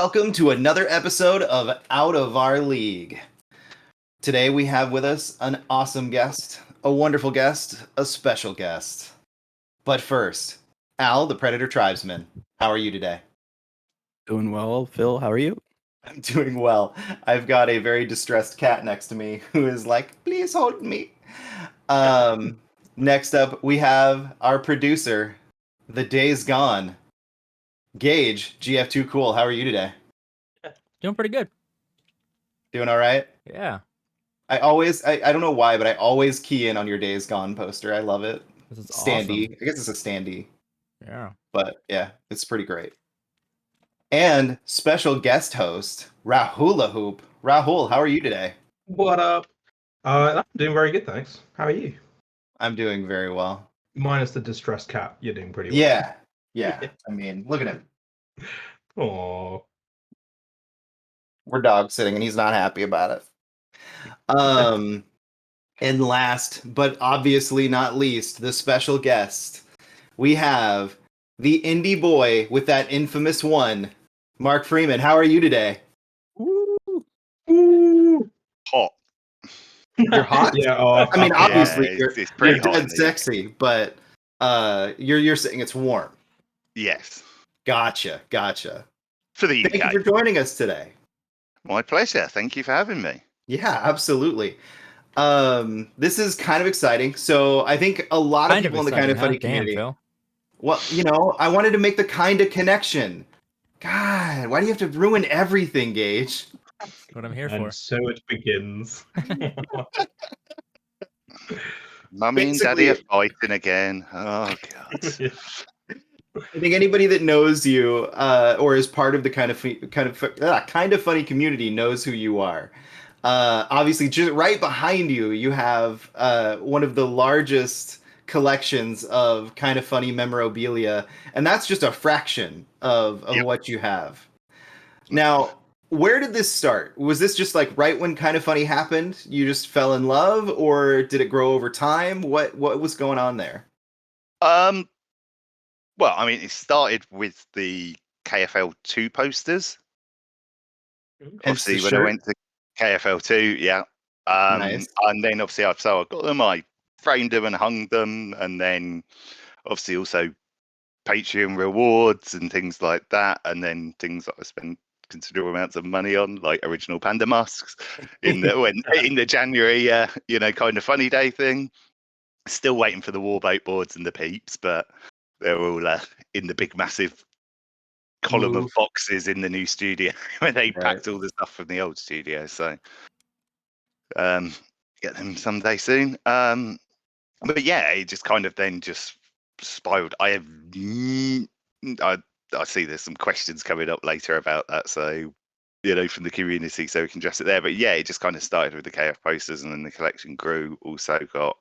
welcome to another episode of Out of Our League. Today we have with us an awesome guest, a wonderful guest, a special guest. But first, Al, the Predator Tribesman, how are you today? Doing well, Phil. How are you? I'm doing well. I've got a very distressed cat next to me who is like, please hold me. Next up, we have our producer, The Day's Gone. Gage, GF2 Cool, how are you today? Doing pretty good. Doing all right? Yeah. I don't know why, but I always key in on your Days Gone poster. I love it. This is Standee. awesome. I guess it's a standee, Yeah. but yeah, it's pretty great. And special guest host, Rahula Hoop. Rahul, how are you today? What up? I'm doing very good, thanks. How are you? I'm doing very well. Minus the distressed cat, you're doing pretty well. Yeah. I mean, look at him. Aww. We're dog sitting, and he's not happy about it. And last, but obviously not least, the special guest. We have the indie boy with that infamous one, Mark Freeman. How are you today? Ooh. Hot. You're hot. Yeah. I mean, obviously Yeah, you're it's pretty hot dead in the sexy, but you're saying it's warm. Yes. Gotcha. For the Thank you UK. for joining us today. My pleasure. Thank you for having me. Yeah, absolutely. This is kind of exciting. So I think a lot of people in the Kind of Funny community. Phil. Well, I wanted to make the kind of connection. God, why do you have to ruin everything, Gage? That's what I'm here And for. so it begins. Mummy and Daddy are Basically- fighting again. Oh God. I think anybody that knows you or is part of the kind of funny community knows who you are. Obviously, just right behind you, you have one of the largest collections of kind of funny memorabilia, and that's just a fraction of Yep. what you have. Now, where did this start? Was this just like right when Kind of Funny happened? You just fell in love, or did it grow over time? What was going on there? Well, I mean, it started with the KFL 2 posters. Hence the Obviously, when shirt. I went to KFL 2, yeah. Nice. And then obviously I got them, I framed them and hung them, and then obviously also Patreon rewards and things like that, and then things that I spent considerable amounts of money on, like original panda masks in the January Kind of Funny Day thing. Still waiting for the Warboat boards and the peeps, but they're all in the big massive column of boxes in the new studio where they packed all the stuff from the old studio. So get them someday soon. But yeah, it just kind of then just spiraled. I see there's some questions coming up later about that, so from the community, so we can address it there. But yeah, it just kind of started with the KF posters, and then the collection grew. Also got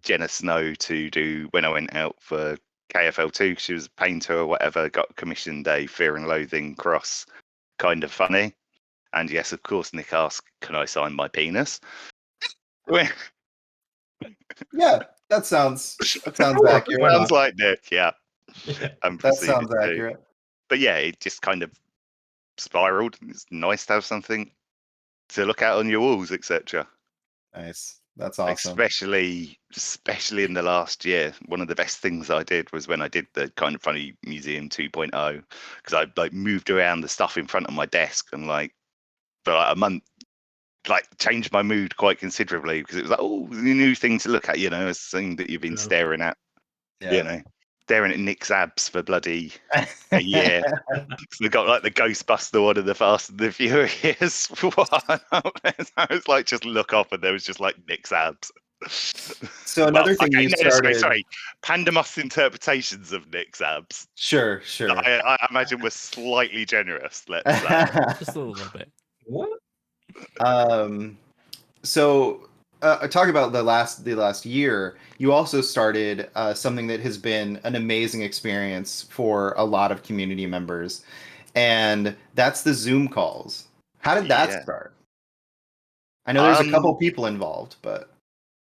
Jenna Snow to do when I went out for KFL2. She was a painter or whatever. Got commissioned a Fear and Loathing cross, Kind of Funny. And yes, of course, Nick asked, "Can I sign my penis?" Yeah, that sounds accurate. Sounds like Nick, yeah. And That proceeded sounds to. accurate. But yeah, it just kind of spiraled. It's nice to have something to look at on your walls, etc. Nice. That's awesome. Especially in the last year. One of the best things I did was when I did the Kind of Funny Museum 2.0, because I moved around the stuff in front of my desk and for a month, changed my mood quite considerably, because it was the new thing to look at, a thing that you've been staring at, staring at Nick's abs for bloody a year. So they got the Ghostbuster one and the Fast and the Furious one. I was just look up, and there was just Nick's abs. So another thing you started. Sorry, Pandamus interpretations of Nick's abs. Sure. I imagine we're slightly generous. Let's say. Just a little bit. What? So talking about the last year, you also started something that has been an amazing experience for a lot of community members, and that's the Zoom calls. How did that start? I know there's a couple people involved, but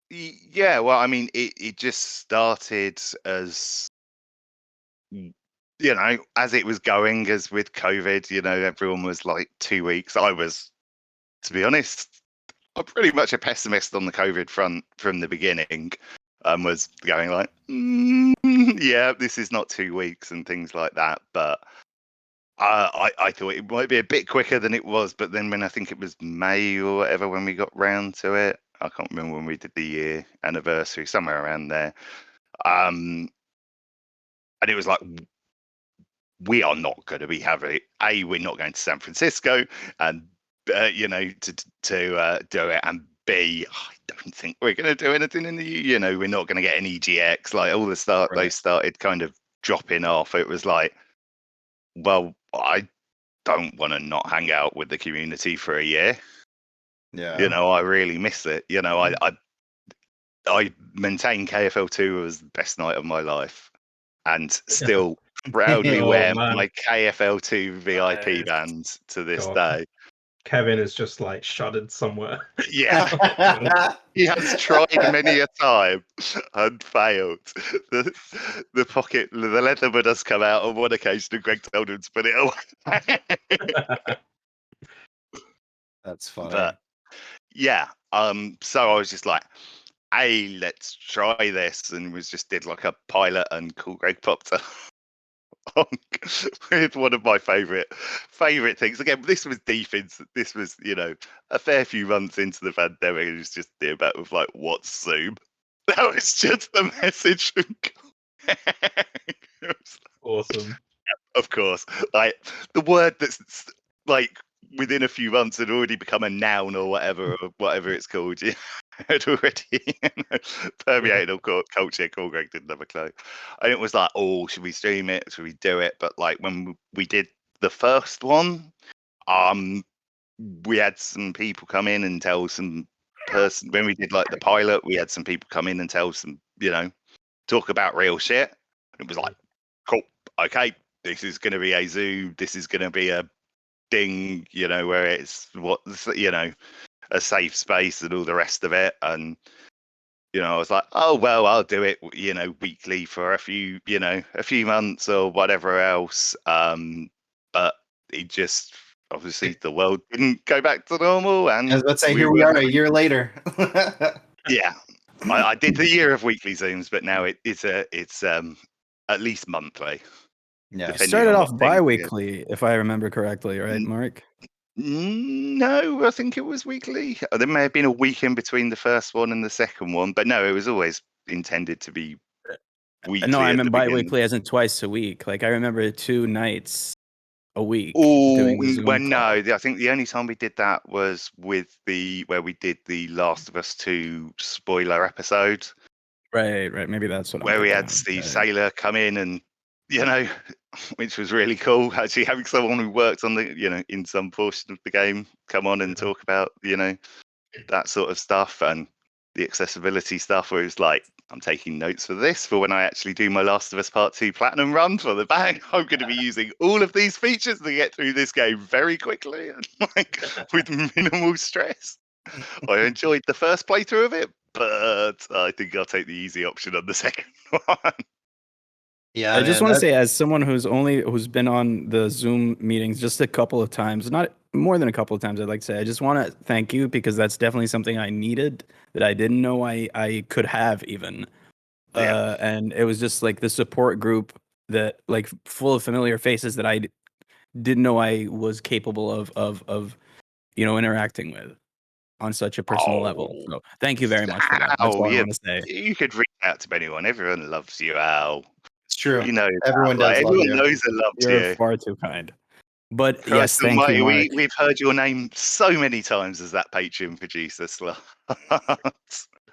yeah, well, I mean, it just started as you know, as it was going, as with COVID, you know, everyone was like 2 weeks. I was, to be honest, I'm pretty much a pessimist on the COVID front from the beginning. Was going like, yeah, this is not 2 weeks and things like that. But I thought it might be a bit quicker than it was. But then when I think it was May or whatever, when we got round to it, I can't remember when we did the year anniversary, somewhere around there. And it was like, we are not going to be having it. A, we're not going to San Francisco, and you know, to do it, and B, I don't think we're going to do anything in the you know, we're not going to get an EGX. Like all the start, Right. they started kind of dropping off. It was like, well, I don't want to not hang out with the community for a year. Yeah. You know, I really miss it. You know, I maintain KFL2 was the best night of my life, and still proudly Oh, wear man. my KFL2 VIP Nice. band to this God. day. Kevin is just like shuddered somewhere. Yeah, he has tried many a time and failed. The pocket, the Leatherman does come out on one occasion, and Greg told him to put it away. That's funny. But yeah, so I was just like, hey, let's try this, and was just did like a pilot, and Cool Greg popped up with one of my favorite things. Again, this was deep into, this was, you know, a fair few months into the pandemic. It was just the about with like, what's Zoom? That was just the message from It was, Awesome. of course, like the word that's like within a few months had already become a noun or whatever it's called. Yeah, had already permeated all culture. Cool Greg didn't have a clue. And it was like, oh, should we stream it? Should we do it? But like when we did the first one, we had some people come in and tell some person when we did like the pilot, we had some people come in and tell some, you know, talk about real shit. It was like, cool, okay, this is going to be a Zoom. This is going to be a thing, you know, where it's what, you know, a safe space and all the rest of it. And you know, I was like, oh well, I'll do it, you know, weekly for a few, you know, a few months or whatever else. But it just obviously the world didn't go back to normal, and I was about to say, we here we were are a year later. yeah. I did the year of weekly Zooms, but now it's at least monthly. Yeah. It Depending started on off what thing, yeah. bi-weekly, if I remember correctly, right, Mark? No, I think it was weekly. There may have been a week in between the first one and the second one, but no, it was always intended to be weekly. No, I at meant the beginning. bi-weekly as in twice a week. Like I remember 2 nights a week Oh, doing the Zoom well, call. no. I think the only time we did that was with where we did the Last of Us 2 spoiler episode, Right. Maybe that's what I'm where we thinking had of. Steve Right. Saylor come in, and you know, which was really cool. Actually, having someone who worked on the, you know, in some portion of the game come on and talk about, you know, that sort of stuff and the accessibility stuff, where it's like, I'm taking notes for this for when I actually do my Last of Us Part 2 Platinum run for the bang. I'm going to be using all of these features to get through this game very quickly and like with minimal stress. I enjoyed the first playthrough of it, but I think I'll take the easy option on the second one. Yeah, I just man, want to say, as someone who's been on the Zoom meetings just a couple of times, not more than a couple of times, I'd like to say, I just want to thank you because that's definitely something I needed that I didn't know I could have even. Yeah. And it was just like the support group that like full of familiar faces that I didn't know I was capable of you know, interacting with on such a personal level. Oh, So thank you very much for that. That's Al, all I yeah, want to say. you could reach out to anyone. Everyone loves you, Al. it's true. You know that. Everyone Like, does love everyone you. knows and loves You're you. far too kind. But Christ yes, thank you, almighty, Mark. we've heard your name so many times as that Patreon producer slot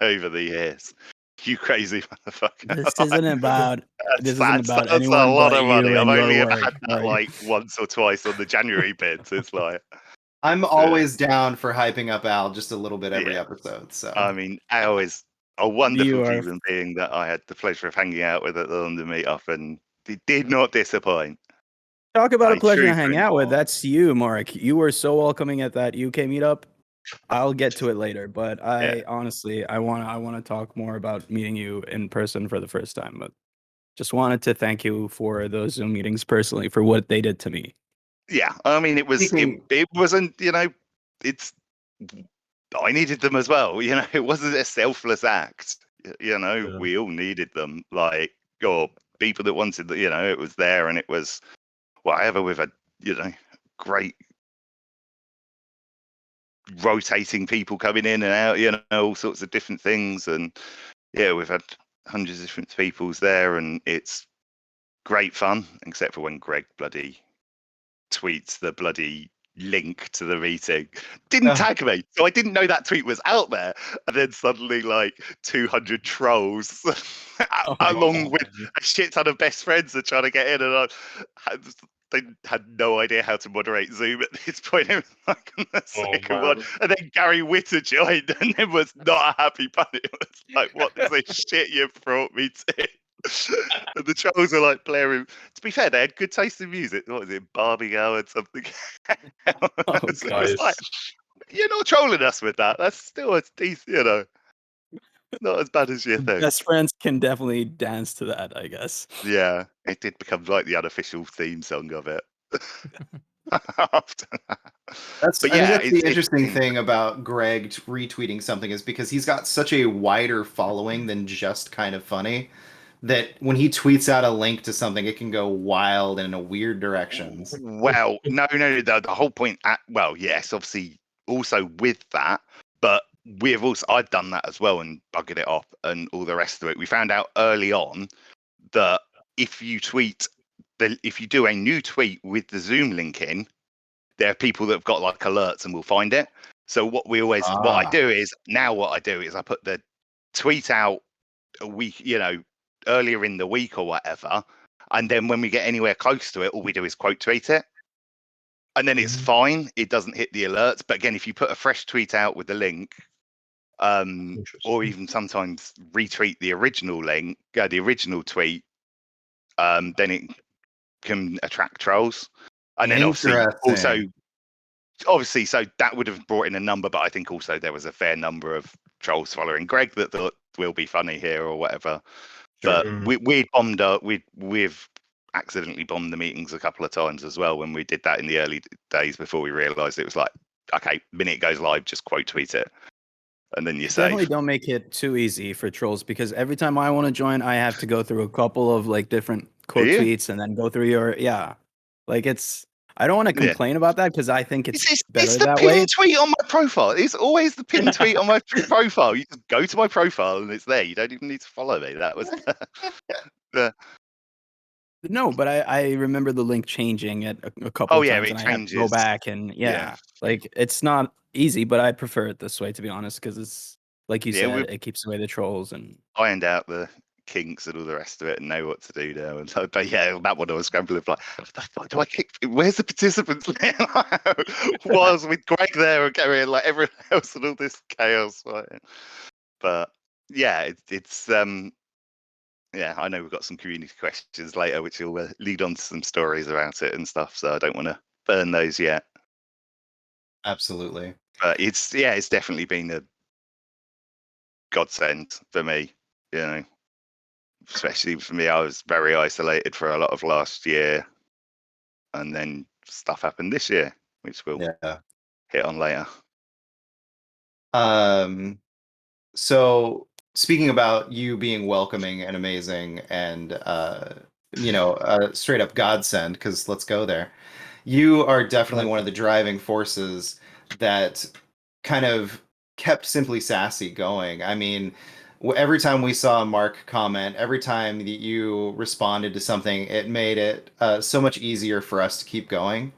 over the years. You crazy motherfucker. This isn't about That's a anyone lot but of money. you I've and your only ever work. had that Like, like once or twice on the January bids. It's like, I'm always down for hyping up Al just a little bit every yeah. episode. So I mean, Al is a wonderful you are human being that I had the pleasure of hanging out with at the London meetup, and he did not disappoint. talk about a A pleasure true to hang friend. out with. That's you, Mark. You were so welcoming at that UK meetup. I'll get to it later, but I honestly I wanna talk more about meeting you in person for the first time. But just wanted to thank you for those Zoom meetings personally for what they did to me. Yeah, I mean, Speaking- it wasn't, it's I needed them as well. It wasn't a selfless act. Yeah. We all needed them. Like, or people that wanted, it was there, and it was whatever. We've had, great rotating people coming in and out. All sorts of different things, and yeah, we've had hundreds of different peoples there, and it's great fun. Except for when Greg bloody tweets the bloody link to the meeting, didn't tag me, so I didn't know that tweet was out there, and then suddenly like 200 trolls along with a shit ton of best friends are trying to get in, and they had no idea how to moderate Zoom at this point. It was like on the second one, and then Gary Witter joined, and it was not a happy bunny. It was like, what is this shit you've brought me to? And the trolls are like blaring. To be fair, they had good taste in music. What was it, Barbie Hour and something? So nice. it's like, you're not trolling us with that. That's still a decent, not as bad as you think. Best friends can definitely dance to that, I guess. Yeah, it did become like the unofficial theme song of it. After that. I think that's the interesting thing about Greg retweeting something is because he's got such a wider following than just kind of funny that when he tweets out a link to something, it can go wild in a weird directions. Well, no, the whole point. Yes, obviously, also with that, but I've done that as well and buggered it off and all the rest of it. We found out early on that if you do a new tweet with the Zoom link in, there are people that have got like alerts and will find it. So what I do is I put the tweet out a week, earlier in the week or whatever, and then when we get anywhere close to it, all we do is quote tweet it, and then it's fine. It doesn't hit the alerts. But again, if you put a fresh tweet out with the link, or even sometimes retweet the original link, the original tweet, then it can attract trolls. And then obviously, so that would have brought in a number, but I think also there was a fair number of trolls following Greg that thought we'll be funny here or whatever. But we've accidentally bombed the meetings a couple of times as well when we did that in the early days before we realised it was like, okay, minute it goes live, just quote tweet it, and then you're safe. Definitely don't make it too easy for trolls because every time I want to join, I have to go through a couple of like different quote tweets and then go through I don't want to complain about that because I think it's better that way. It's the pinned tweet on my profile. It's always the pinned tweet on my profile. You just go to my profile and it's there. You don't even need to follow me. That was No, but I remember the link changing it a couple of times, it and changes. I have to go back and like it's not easy, but I prefer it this way to be honest because it's like you said, it keeps away the trolls and ironed out the kinks and all the rest of it and know what to do now. And so, but yeah, that one I was scrambling like, what the fuck do I kick? Where's the participants? Was with Greg there and Gary like everyone else and all this chaos. Right? But yeah, it's I know we've got some community questions later, which will lead on to some stories about it and stuff. So I don't want to burn those yet. Absolutely. But it's definitely been a godsend for me, especially for me. I was very isolated for a lot of last year, and then stuff happened this year, which we'll hit on later. So speaking about you being welcoming and amazing and straight up godsend, because let's go there. You are definitely one of the driving forces that kind of kept Simply Sassy going. I mean, every time we saw a Mark comment, every time that you responded to something, it made it so much easier for us to keep going.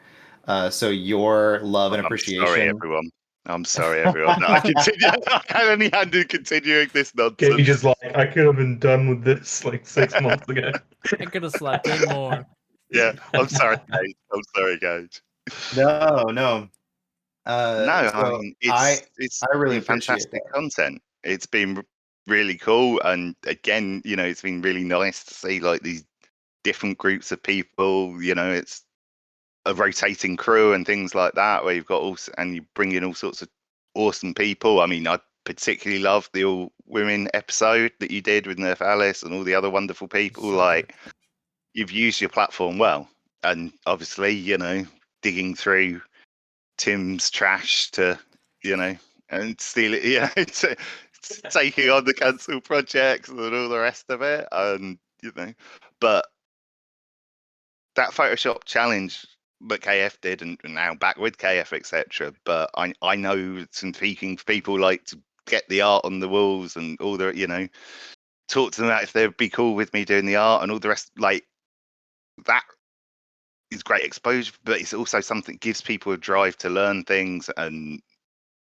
So your love and appreciation. Sorry, everyone. I'm sorry, everyone. No, I continue. I only handed continuing this nonsense. Gage is like, I could have been done with this like 6 months ago. I could have slept in more. Yeah, I'm sorry, Gage. I'm sorry, Gage. No. No, I mean it's I really been fantastic appreciate that. content. It's been really cool, and again, it's been really nice to see like these different groups of people. It's a rotating crew and things like that, where you've got and you bring in all sorts of awesome people. I mean, I particularly love the Women episode that you did with Nerf Alice and all the other wonderful people. So Like, you've used your platform well, and obviously, digging through Tim's trash to, and steal it, to taking on the cancelled projects and all the rest of it, and but that Photoshop challenge that KF did, and now back with KF, etc. But I know some speaking people like to get the art on the walls and all the, talk to them about if they'd be cool with me doing the art and all the rest. Like, that is great exposure, but it's also something that gives people a drive to learn things and,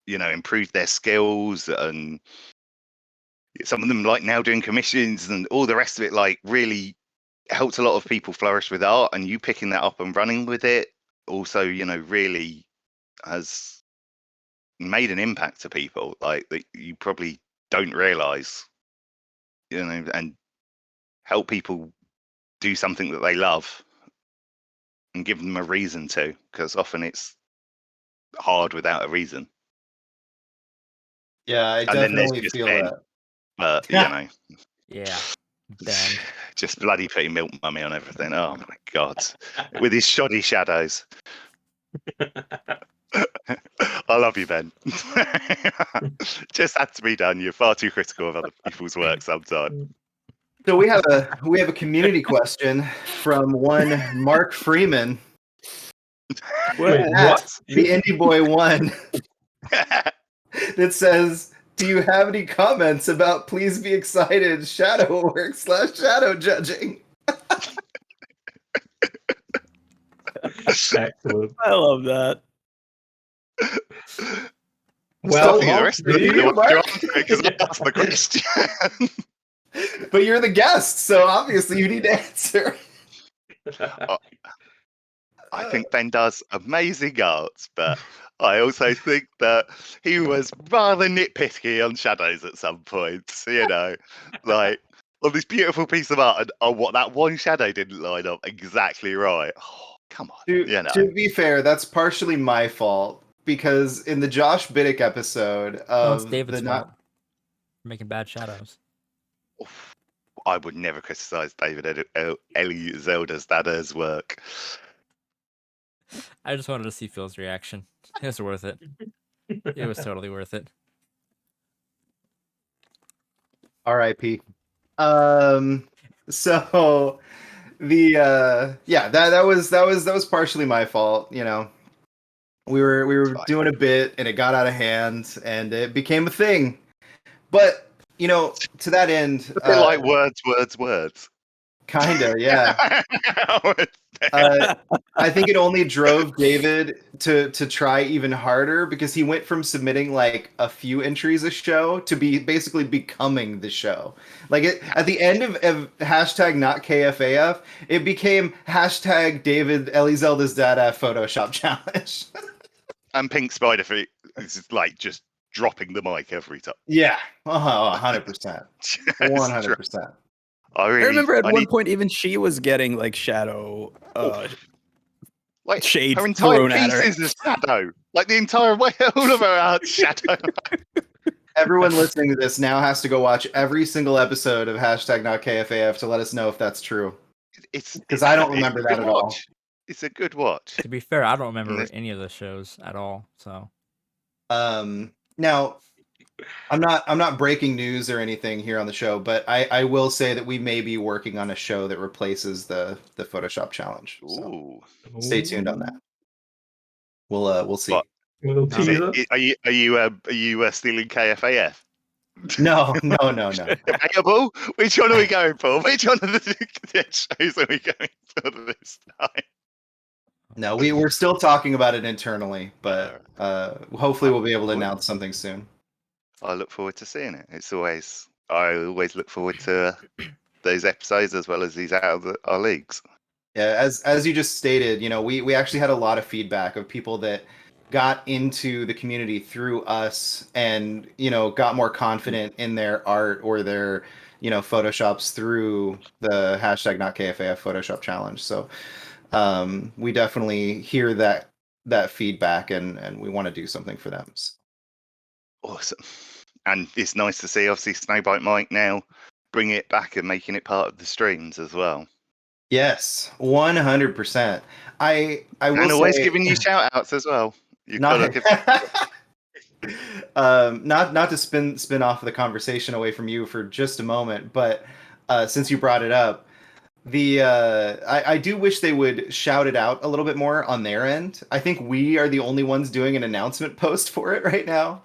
improve their skills. And some of them, like, now doing commissions and all the rest of it, like, really helped a lot of people flourish with art. And you picking that up and running with it also, really has made an impact to people, like, that you probably don't realize, and help people do something that they love and give them a reason to, because often it's hard without a reason. Yeah, I And then there's definitely just feel Ben, that. but yeah, Ben. just bloody putting Milk Mummy on everything. Oh my god, with his shoddy shadows. I love you, Ben. Just had to be done. You're far too critical of other people's work sometimes. So we have a community question from one Mark Freeman Wait, at what? the Indie Boy One that says, "Do you have any comments about Please Be Excited shadow work / shadow judging?" Excellent. I love that. Well, Stuffing the rest of do it you, to Mark? answer it, because that's the question. But you're the guest, so obviously you need to answer. I think Ben does amazing art, but I also think that he was rather nitpicky on shadows at some points. Like, on this beautiful piece of art, and what, that one shadow didn't line up exactly right. Oh, come on, To be fair, that's partially my fault, because in the Josh Biddick episode No, it's of David's the fault for making bad shadows. I would never criticize David Ellie Zelda's Dada's work. I just wanted to see Phil's reaction. It was worth it. It was totally worth it. R.I.P. So the that was partially my fault. We were Fine. doing a bit and it got out of hand and it became a thing. But to that end, A bit like words. kinda, yeah. I think it only drove David to try even harder, because he went from submitting like a few entries a show to be basically becoming the show. Like, at the end of hashtag not KFAF, it became hashtag David Elizelda's Dada Photoshop Challenge. And Pink Spider Feet is like just dropping the mic every time. Yeah, 100%, Just 100%. I I really remember at I one need, point even she was getting like shadow like, shade her entire thrown at piece her. is a shadow. Like, the entire way, all of her art's shadow. Everyone listening to this now has to go watch every single episode of hashtag not KFAF to let us know if that's true. It's 'Cause I don't it's remember a that good at all. watch. It's a good watch. To be fair, I don't And remember there's- any of the shows at all. So Now, I'm not breaking news or anything here on the show, but I will say that we may be working on a show that replaces the Photoshop challenge. So Ooh. stay tuned on that. We'll see. What? Little Is teaser. Are you stealing KFAF? No. Debatable? Which one are we going for? Which one of the shows are we going for this time? No, we're still talking about it internally, but hopefully we'll be able to announce something soon. I look forward to seeing it. I always look forward to those episodes as well as these out of our leagues. Yeah, as you just stated, we actually had a lot of feedback of people that got into the community through us and, got more confident in their art or their, Photoshops through the hashtag not KFAF Photoshop challenge. So we definitely hear that feedback and we want to do something for them. So. Awesome. and it's nice to see obviously Snowbite Mike now bring it back and making it part of the streams as well. Yes, 100%. I will And always say, giving you shout outs as well. You've got to not give not to spin off the conversation away from you for just a moment, but since you brought it up, I do wish they would shout it out a little bit more on their end. I think we are the only ones doing an announcement post for it right now.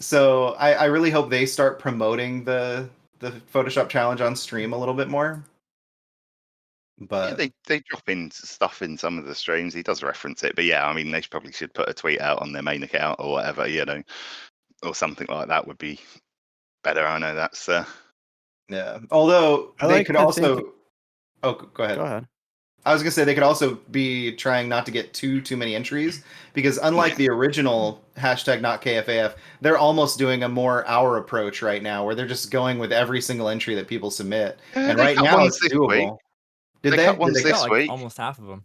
So I really hope they start promoting the Photoshop challenge on stream a little bit more. But they drop in stuff in some of the streams. He does reference it, but yeah, I mean, they probably should put a tweet out on their main account or whatever, or something like that would be better. I know that's yeah, although I they like could to also. think- Oh, go ahead. Go ahead. I was gonna say they could also be trying not to get too many entries because unlike the original hashtag not KFAF, they're almost doing a more our approach right now where they're just going with every single entry that people submit. And they right cut now ones it's this doable. week. Did They they? cut Did ones they They this got week. almost half of them.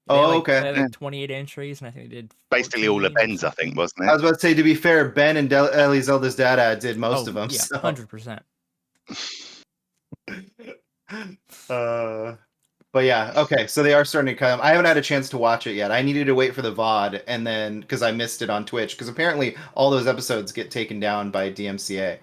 Oh, okay. They had Yeah. 28 entries, and I think they did Basically all the 14 or Bens, I think, something. wasn't I it? was about to say, to be fair, Ben and Ellie Zelda's dad did most of them. Yeah, So. 100%. But yeah, okay. So they are starting to come. I haven't had a chance to watch it yet. I needed to wait for the VOD, and then because I missed it on Twitch, because apparently all those episodes get taken down by DMCA.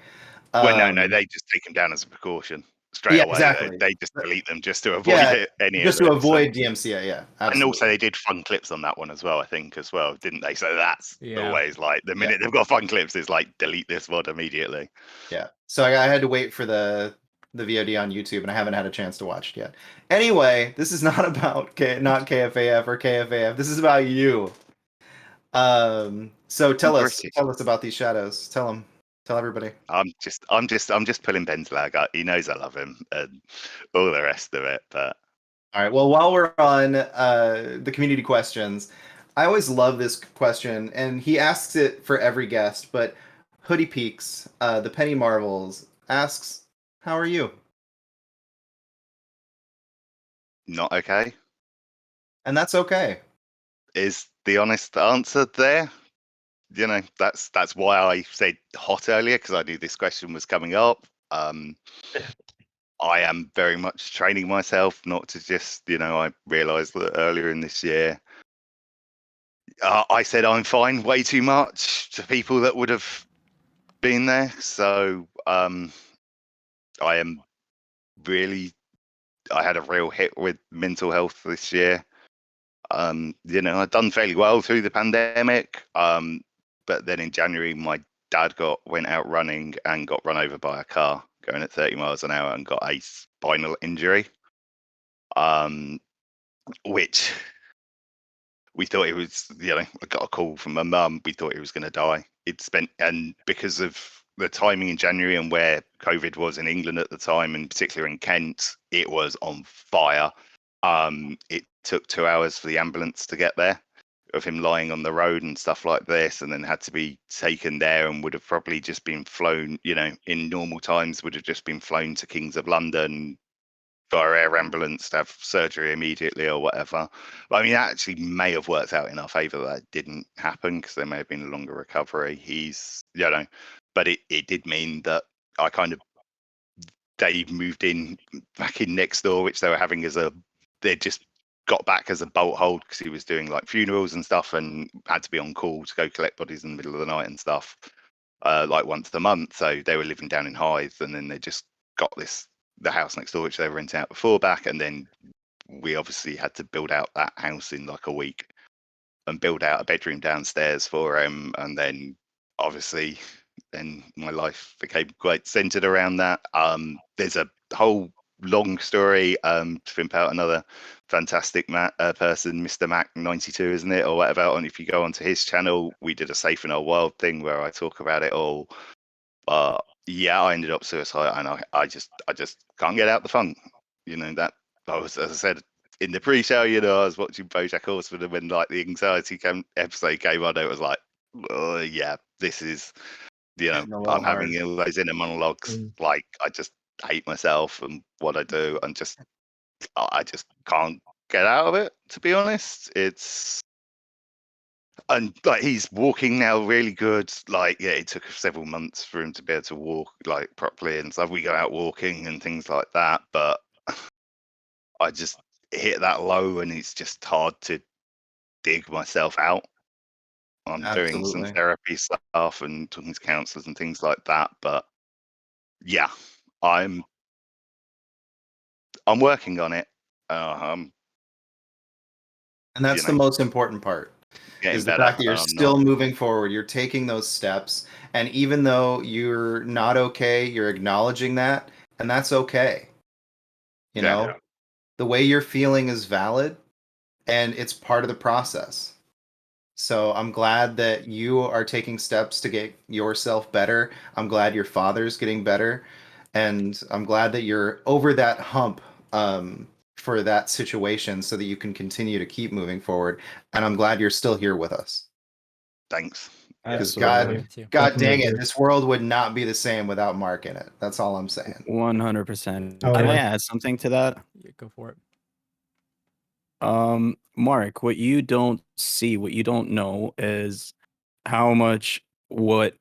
Well, no, they just take them down as a precaution straight Yeah, away. exactly. They just delete them just to avoid Yeah, any just of to it. avoid DMCA. Yeah, absolutely. And also they did fun clips on that one as well, I think, as well, didn't they? So that's Yeah. always like the minute they've got fun clips, it's like delete this VOD immediately. Yeah. So I had to wait for the VOD on YouTube, and I haven't had a chance to watch it yet. Anyway, this is not about not KFAF or KFAF. This is about you. So tell us about these shadows. Tell everybody. I'm just pulling Ben's leg out. He knows I love him and all the rest of it. But All right. Well, while we're on the community questions, I always love this question, and he asks it for every guest. But Hoodie Peaks, the Penny Marvels, asks, "How are you?" not okay And that's okay. is the honest answer there. That's why I said hot earlier, because I knew this question was coming up. I am very much training myself not to just, I realized that earlier in this year, I said I'm fine way too much to people that would have been there. So I had a real hit with mental health this year. I'd done fairly well through the pandemic. But then in January, my dad went out running and got run over by a car going at 30 miles an hour and got a spinal injury. Which we thought it was, I got a call from my mum. We thought he was going to die. And because of the timing in January and where COVID was in England at the time, and particularly in Kent, it was on fire. It took 2 hours for the ambulance to get there, of him lying on the road and stuff like this, and then had to be taken there, and would have probably just been flown, in normal times, would have just been flown to Kings of London via air ambulance to have surgery immediately or whatever. But I mean, that actually may have worked out in our favour that didn't happen, because there may have been a longer recovery. But it did mean that I kind of, Dave moved back in next door, which they were having they just got back as a bolt hold, because he was doing like funerals and stuff and had to be on call to go collect bodies in the middle of the night and stuff, like once a month. So they were living down in Hythe, and then they just got the house next door, which they were renting out before, back. And then we obviously had to build out that house in like a week and build out a bedroom downstairs for him. And then obviously then my life became quite centered around that. There's a whole long story to pimp out another fantastic person, Mr. Mac 92, isn't it, or whatever. And if you go onto his channel, we did a Safe in Our Wild thing where I talk about it all. But yeah, I ended up suicide, and I just can't get out the funk. That as I said in the pre-show, I was watching BoJack Horseman, and when like the anxiety episode came on, it was like, oh yeah, this is, I'm having all those inner monologues. Like, I just hate myself and what I do, and I just can't get out of it. To be honest, it's And like he's walking now really good. Like, yeah, it took several months for him to be able to walk like properly and stuff. We go out walking and things like that, but I just hit that low and it's just hard to dig myself out. I'm doing some Absolutely. therapy stuff and talking to counselors and things like that, but yeah, I'm working on it. I'm And that's you the know most important part, getting is the better, fact that you're and I'm not. still moving forward. You're taking those steps. And even though you're not okay, you're acknowledging that, and that's okay. You Yeah, know, the way you're feeling is valid and it's part of the process. So I'm glad that you are taking steps to get yourself better. I'm glad your father's getting better. And I'm glad that you're over that hump for that situation so that you can continue to keep moving forward. And I'm glad you're still here with us. thanks. Because Absolutely. Me too. God Definitely dang it, agree. this world would not be the same without Mark in it. That's all I'm saying. 100%. Oh, Can I yeah. add something to that? Yeah, go for it. Mark, what you don't see, what you don't know is how much what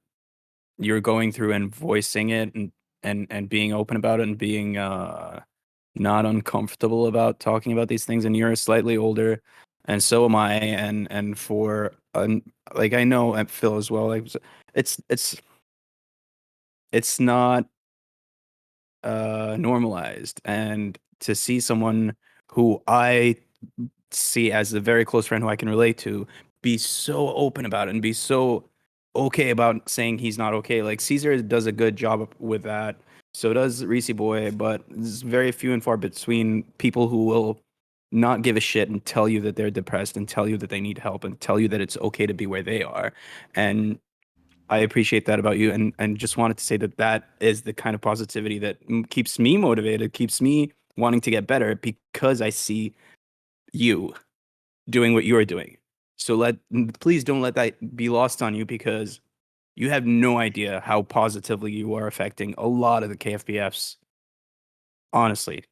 you're going through and voicing it and being open about it and being not uncomfortable about talking about these things. And you're slightly older, and so am I. And for like I know and Phil as well. Like it's it's not normalized, and to see someone who I see as a very close friend who I can relate to be so open about it and be so okay about saying he's not okay. Like Caesar does a good job with that. So does Reese Boy, but it's very few and far between people who will not give a shit and tell you that they're depressed and tell you that they need help and tell you that it's okay to be where they are. And I appreciate that about you, and just wanted to say that that is the kind of positivity that keeps me motivated, keeps me wanting to get better because I see you doing what you're doing. So please don't let that be lost on you, because you have no idea how positively you are affecting a lot of the KFBFs, honestly.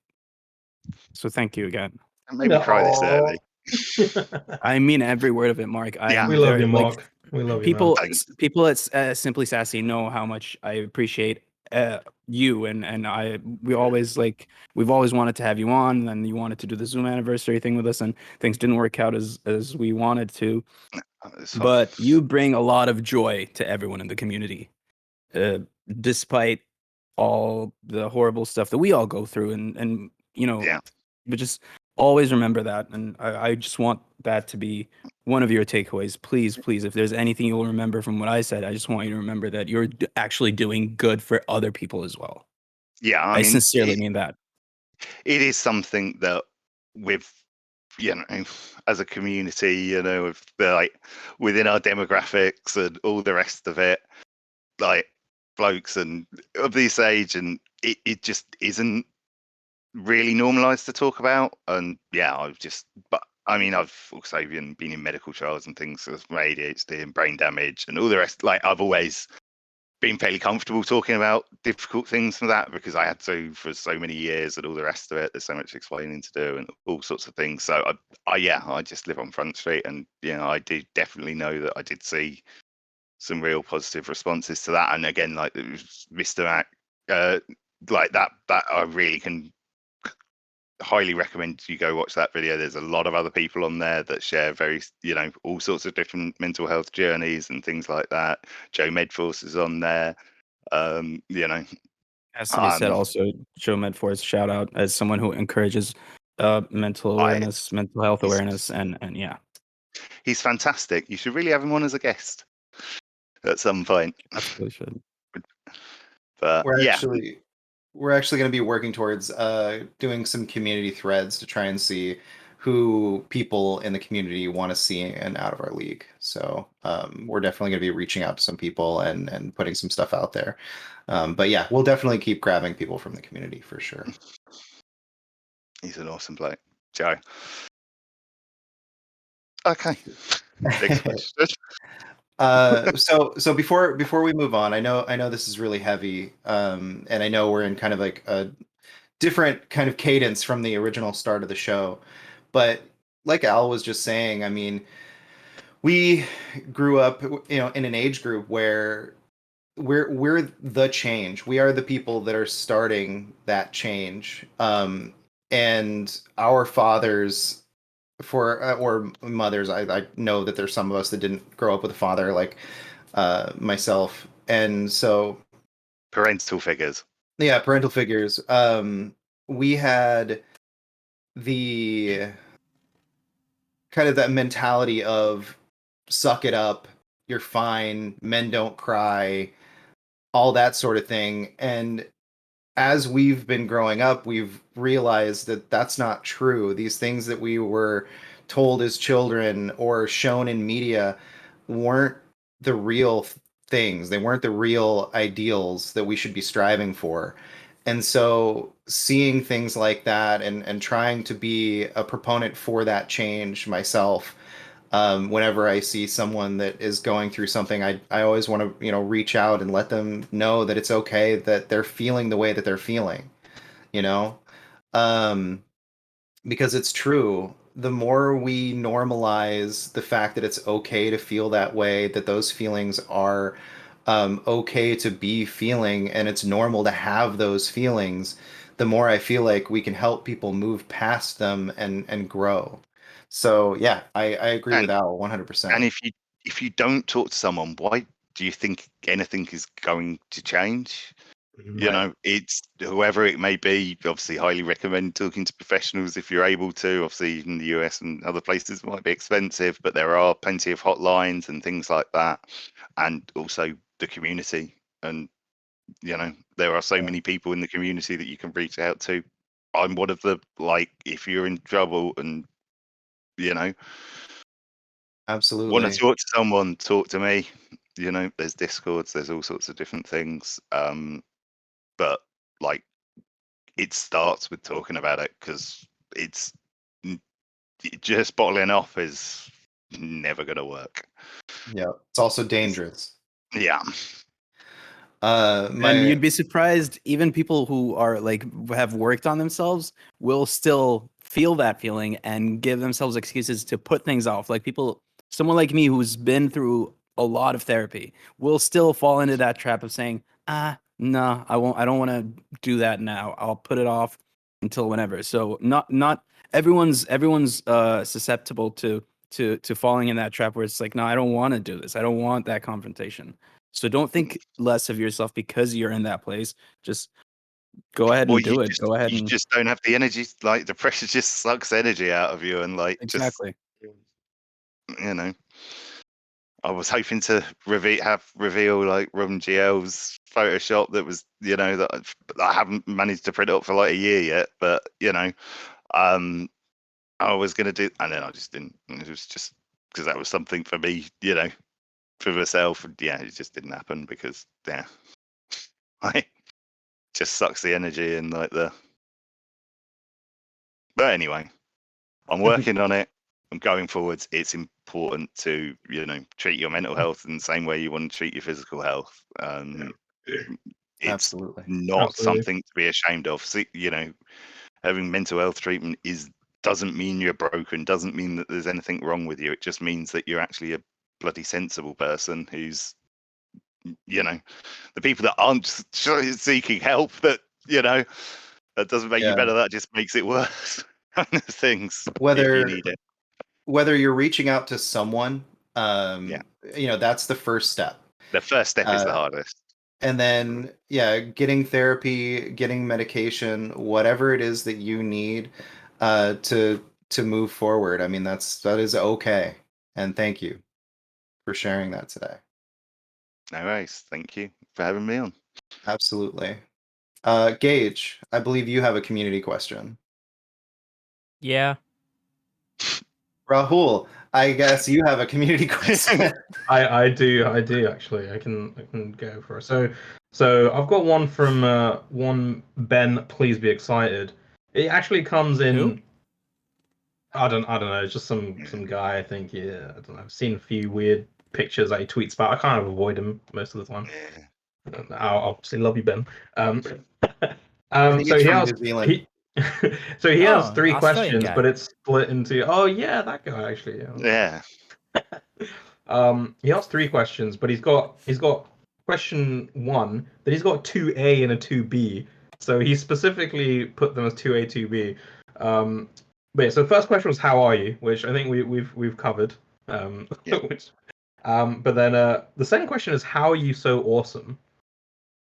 So thank you again. And maybe cry this No. early. I mean every word of it, Mark. I Yeah, We am love very you, like Mark. We love you, man. thanks. people at Simply Sassy know how much I appreciate you, and we always like we've always wanted to have you on, and then you wanted to do the Zoom anniversary thing with us, and things didn't work out as we wanted to. It's fine. But you bring a lot of joy to everyone in the community, uh, despite all the horrible stuff that we all go through, and Yeah, but just always remember that. And I just want that to be one of your takeaways. Please, please, if there's anything you'll remember from what I said, I just want you to remember that you're actually doing good for other people as well. yeah. I I mean, sincerely mean that. it is something that with as a community, with the like within our demographics and all the rest of it, like blokes and of this age, and it just isn't really normalized to talk about. And yeah, but I mean, I've also been in medical trials and things with my ADHD and brain damage and all the rest. Like, I've always been fairly comfortable talking about difficult things from that because I had to for so many years and all the rest of it. There's so much explaining to do and all sorts of things. So I just live on Front Street, and I do definitely know that I did see some real positive responses to that. And again, like Mr. Mac, like that I really can highly recommend you go watch that video. There's a lot of other people on there that share very, all sorts of different mental health journeys and things like that. Joe Medforce is on there. You know, Has to be said also, Joe Medforce, shout out as someone who encourages mental I awareness, mental health he's awareness, and yeah, he's fantastic. You should really have him on as a guest at some point. absolutely should. But We're yeah, actually we're actually going to be working towards doing some community threads to try and see who people in the community want to see in out of our league. So we're definitely going to be reaching out to some people and putting some stuff out there. But yeah, we'll definitely keep grabbing people from the community for sure. he's an awesome bloke, Joe. Okay, next question. So before we move on, I know this is really heavy, and I know we're in kind of like a different kind of cadence from the original start of the show, but like Al was just saying, I mean, we grew up, in an age group where we're the change. We are the people that are starting that change. And our fathers or mothers, I know that there's some of us that didn't grow up with a father like myself. And so, Parental figures. yeah, parental figures. We had the kind of that mentality of suck it up, you're fine, men don't cry, all that sort of thing. And as we've been growing up, we've realized that that's not true. These things that we were told as children or shown in media weren't the real things. They weren't the real ideals that we should be striving for. And so seeing things like that and trying to be a proponent for that change myself, whenever I see someone that is going through something, I always want to, reach out and let them know that it's okay that they're feeling the way that they're feeling, you know? Um, because it's true. The more we normalize the fact that it's okay to feel that way, that those feelings are okay to be feeling, and it's normal to have those feelings, the more I feel like we can help people move past them and grow. So yeah, I agree with And Al and 100%. if you don't talk to someone, why do you think anything is going to change? You Right. know, it's whoever it may be. Obviously, highly recommend talking to professionals if you're able to. Obviously, in the US and other places, it might be expensive, but there are plenty of hotlines and things like that, and also the community. And there are so Yeah, many people in the community that you can reach out to. I'm one of the, like, if you're in trouble and you know want to absolutely. talk to someone, talk to me. There's discords, there's all sorts of different things. But like, it starts with talking about it, because it's just bottling off is never going to work. Yeah. It's also dangerous. Yeah. And My you'd be surprised, even people who are like have worked on themselves will still feel that feeling and give themselves excuses to put things off. Like someone like me who's been through a lot of therapy will still fall into that trap of saying, no, I won't, I don't want to do that now. I'll put it off until whenever. So not everyone's susceptible to falling in that trap where it's like, no, I don't want to do this. I don't want that confrontation. So don't think less of yourself because you're in that place. Just go ahead Well, and do it. Go ahead you and just don't have the energy. Like, the pressure just sucks energy out of you, and like, just exactly. you know. I was hoping to reveal like Rum GL's Photoshop that was, I haven't managed to print up for like a year yet, but um, I was gonna do, and then I just didn't. And it was just because that was something for me, for myself. And yeah, it just didn't happen because I just sucks the energy and like the. But anyway, I'm working on it. I'm going forwards. It's important to treat your mental health in the same way you want to treat your physical health. It's absolutely. not Absolutely. something to be ashamed of. See, having mental health treatment doesn't mean you're broken. Doesn't mean that there's anything wrong with you. It just means that you're actually a bloody sensible person who's the people that aren't seeking help, that that doesn't make you Yeah. better. That just makes it worse. Things, if you Whether need it. whether you're reaching out to someone, Yeah. that's the first step. The first step is the Uh, hardest. and then, yeah, getting therapy, getting medication, whatever it is that you need to move forward. I mean, that is okay. And thank you for sharing that today. No worries. Thank you for having me on. Absolutely. Gage, I believe you have a community question. Yeah. Rahul, I guess you have a community question. I do actually. I can go for it. So I've got one from one Ben. Please be excited. It actually comes in. Who? I don't know. Just some guy. I think. Yeah. I don't know. I've seen a few weird pictures that he tweets about. I kind of avoid him most of the time. Yeah. I obviously love you, Ben. I think So it's he from asked New Zealand. he. So he has Oh, three Australian questions, guy. but it's split into. Oh yeah, that guy actually. Yeah. Yeah. He asked 3 questions, but he's got question 1, then he's got 2A and a 2B. So he specifically put them as 2A, 2B. But yeah, so the first question was how are you, which I think we've covered. Yeah. But then the second question is how are you so awesome?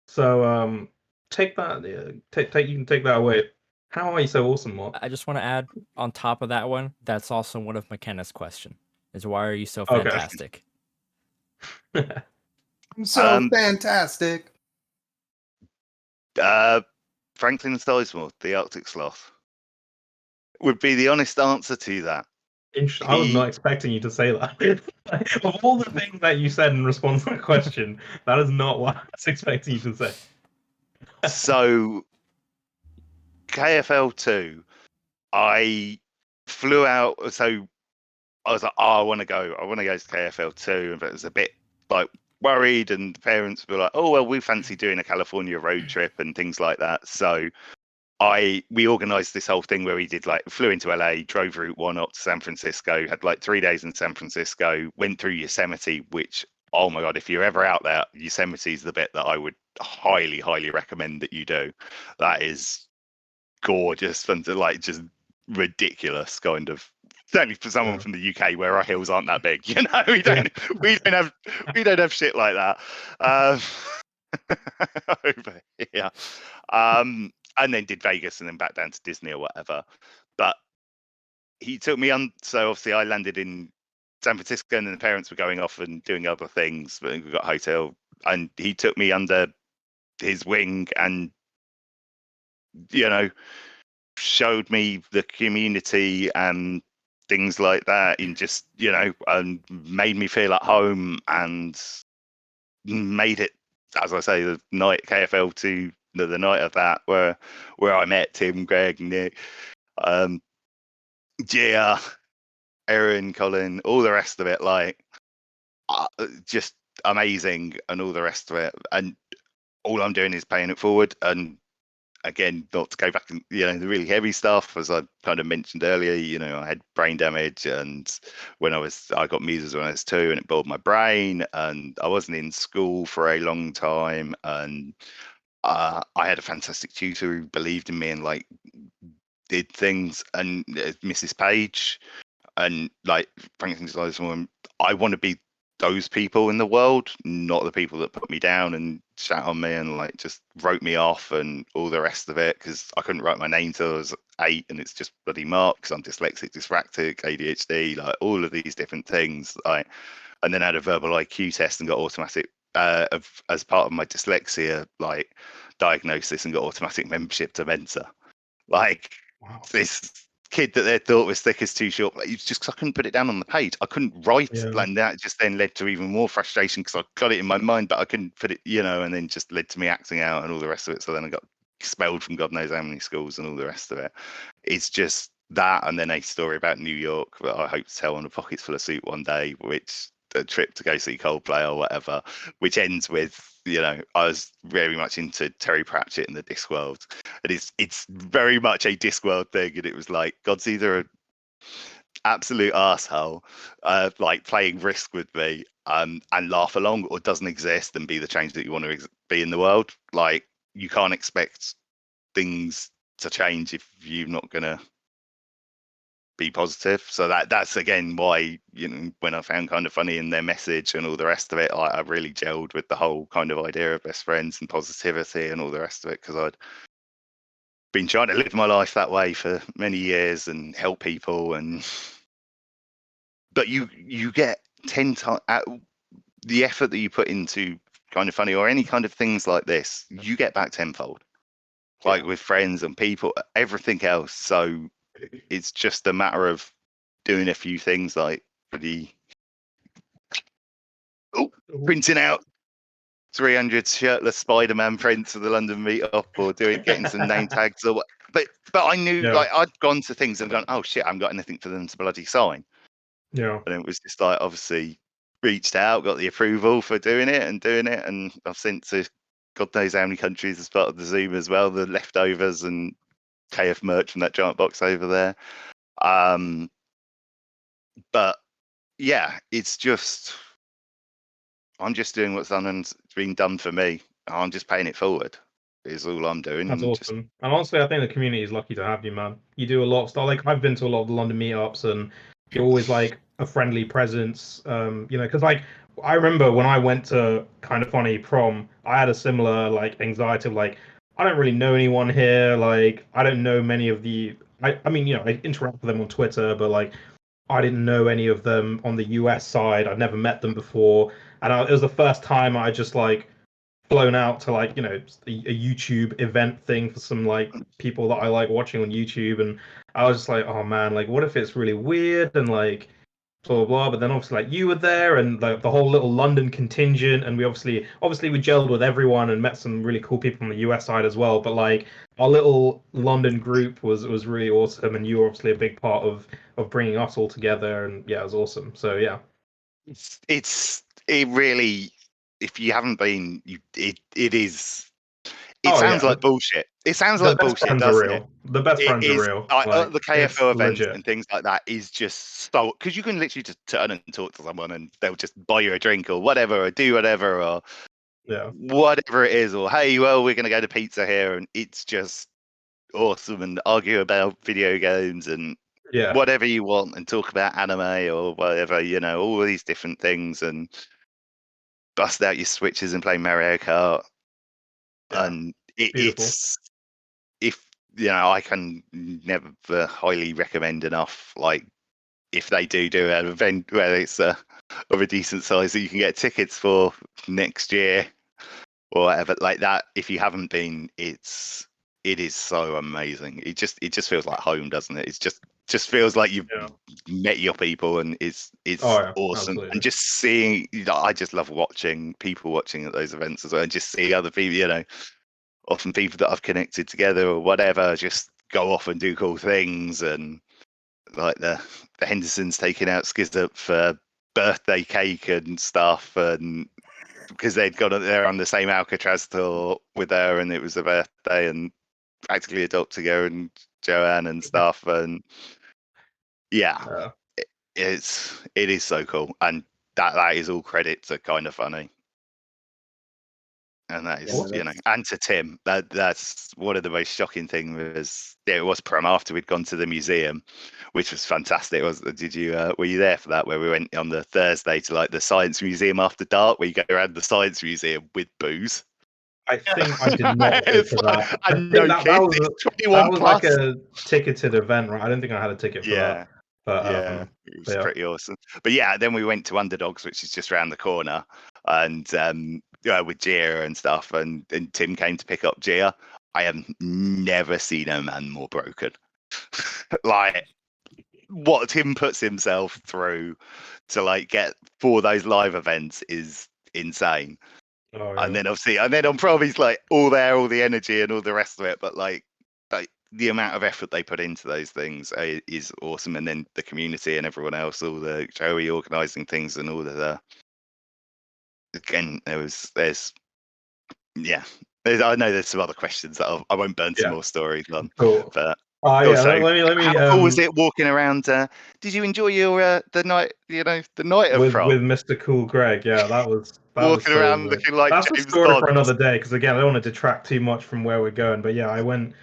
So take that, you can take that away. How are you so awesome, Mark? I just want to add on top of that one, that's also one of McKenna's question. Is why are you so Okay. fantastic? I'm so Um, fantastic. Franklin Sizemore, the Arctic Sloth, would be the honest answer to that. I was not expecting you to say that. Of all the things that you said in response to that question, that is not what I was expecting you to say. So KFL 2, I flew out. So I was like, oh, I want to go to KFL 2, but it was a bit like worried, and the parents were like, oh well, we fancy doing a California road trip and things like that. So we organized this whole thing where we did flew into LA, drove Route 1 up to San Francisco, had 3 days in San Francisco, went through Yosemite, which, oh my God, if you're ever out there, Yosemite is the bit that I would highly, highly recommend that you do. That is gorgeous and just ridiculous kind of. Certainly for someone from the UK where our hills aren't that big, we don't have shit like that over here. And then did Vegas and then back down to Disney or whatever. But he took me on. So obviously I landed in San Francisco, and then the parents were going off and doing other things. But we got a hotel, and he took me under his wing, and showed me the community and things like that, and just and made me feel at home, and made it, as I say, the night KFL 2, the night of that, where I met Tim, Greg, Nick, Gia, Erin, Colin, all the rest of it, just amazing, and all the rest of it. And all I'm doing is paying it forward. And again, not to go back and the really heavy stuff, as I kind of mentioned earlier, I had brain damage, and I got measles when I was 2, and it boiled my brain, and I wasn't in school for a long time, and I had a fantastic tutor who believed in me and did things, and Mrs. Page, and Franklin Sizemore. I want to be those people in the world, not the people that put me down and shat on me and just wrote me off and all the rest of it, because I couldn't write my name till I was 8, and it's just bloody marked because I'm dyslexic, dyspraxic, ADHD, all of these different things. And then had a verbal IQ test and got automatic as part of my dyslexia diagnosis, and got automatic membership to Mensa. Wow. This kid that they thought was thick as too short, it's just 'cause I couldn't put it down on the page. I couldn't write, and that just then led to even more frustration because I got it in my mind, but I couldn't put it, and then just led to me acting out and all the rest of it. So then I got expelled from God knows how many schools and all the rest of it. It's just that, and then a story about New York that I hope to tell on a Pockets Full of Soup one day, which a trip to go see Coldplay or whatever, which ends with I was very much into Terry Pratchett in the Discworld, and it's very much a Discworld thing, and it was God's either an absolute asshole, playing Risk with me, and laugh along, or doesn't exist and be the change that you want to be in the world. You can't expect things to change if you're not gonna be positive. So that's again why when I found Kind of Funny in their message and all the rest of it, I really gelled with the whole kind of idea of best friends and positivity and all the rest of it, because I'd been trying to live my life that way for many years and help people. But you get 10 times the effort that you put into Kind of Funny or any kind of things like this, you get back tenfold, with friends and people, everything else. So it's just a matter of doing a few things printing out 300 shirtless Spider-Man prints of the London meetup, or getting some name tags or what. But I knew I'd gone to things and gone, oh shit, I haven't got anything for them to bloody sign. Yeah. And it was just obviously reached out, got the approval for doing it, and I've sent to God knows how many countries as part of the Zoom as well, the leftovers and KF merch from that giant box over there. But yeah, it's just I'm just doing what's been done for me. I'm just paying it forward. Is all I'm doing. That's And just awesome. And honestly, I think the community is lucky to have you, man. You do a lot of stuff. Like I've been to a lot of the London meetups, and you're always like a friendly presence. Because like I remember when I went to Kind of Funny prom, I had a similar like anxiety of like I don't really know anyone here. Like I don't know many of the. I mean, I interact with them on Twitter, but like I didn't know any of them on the US side. I'd never met them before, and it was the first time I just like flown out to like a YouTube event thing for some like people that I like watching on YouTube, and I was just like, oh man, like what if it's really weird and like blah blah blah. But then obviously like you were there and like the whole little London contingent, and we obviously we gelled with everyone and met some really cool people from the US side as well. But like our little London group was really awesome, and you were obviously a big part of bringing us all together, and yeah, it was awesome. So yeah. it really, if you haven't been, it is. It Oh sounds yeah, like bullshit. It sounds the like best bullshit, friends are doesn't it? real. The best It friends are is. real. Like Like the it's KFO events legit. and things like that is just so, because you can literally just turn and talk to someone and they'll just buy you a drink or whatever, or do whatever, or Yeah. whatever it is, or hey, well, we're gonna go to pizza here, and it's just awesome, and argue about video games and Yeah. whatever you want, and talk about anime or whatever, all of these different things, and bust out your switches and play Mario Kart. Yeah. And Beautiful. it's, if I can never highly recommend enough, like if they do an event where it's of a decent size that you can get tickets for next year or whatever like that, if you haven't been, it is so amazing. It just feels like home, doesn't it? It's just feels like you've Yeah. met your people, and it's Oh yeah. awesome. Absolutely. And just seeing, I just love watching people watching at those events as well, and just see other people, often people that I've connected together or whatever, just go off and do cool things. And like the Hendersons taking out Skizzup for birthday cake and stuff, and because they'd got there on the same Alcatraz tour with her, and it was a birthday, and practically adopting her and Joanne and stuff. And yeah, Yeah. it is so cool, and that is all credit to Kind of Funny. And that is, Awesome. and to Tim, that's one of the most shocking things. Was it was prom after we'd gone to the museum, which was fantastic. Did you were you there for that? Where we went on the Thursday to like the science museum after dark, where you go around the science museum with booze. I think I did not go to that. I And think no that kids, was it's that 21 was like plus. a ticketed event, right? I don't think I had a ticket for that. Yeah, But yeah, it was yeah. pretty awesome. But yeah, then we went to Underdogs, which is just around the corner, and with Gia and stuff, and Tim came to pick up Gia. I have never seen a man more broken. Like what Tim puts himself through to like get for those live events is insane. Oh And yeah. then obviously, and then on prom he's like all there, all the energy and all the rest of it. But like the amount of effort they put into those things is awesome. And then the community and everyone else, all the Joey organising things and all of the, again, there's I know there's some other questions that I won't burn some Yeah. more stories on, Cool. but Yeah. also, Let me how cool was it walking around? Did you enjoy your the night? The night of prom, with Mr. Cool Greg. Yeah, that was walking so around lit. looking like That's a James story for Bond. another day because again, I don't want to detract too much from where we're going. But yeah, I went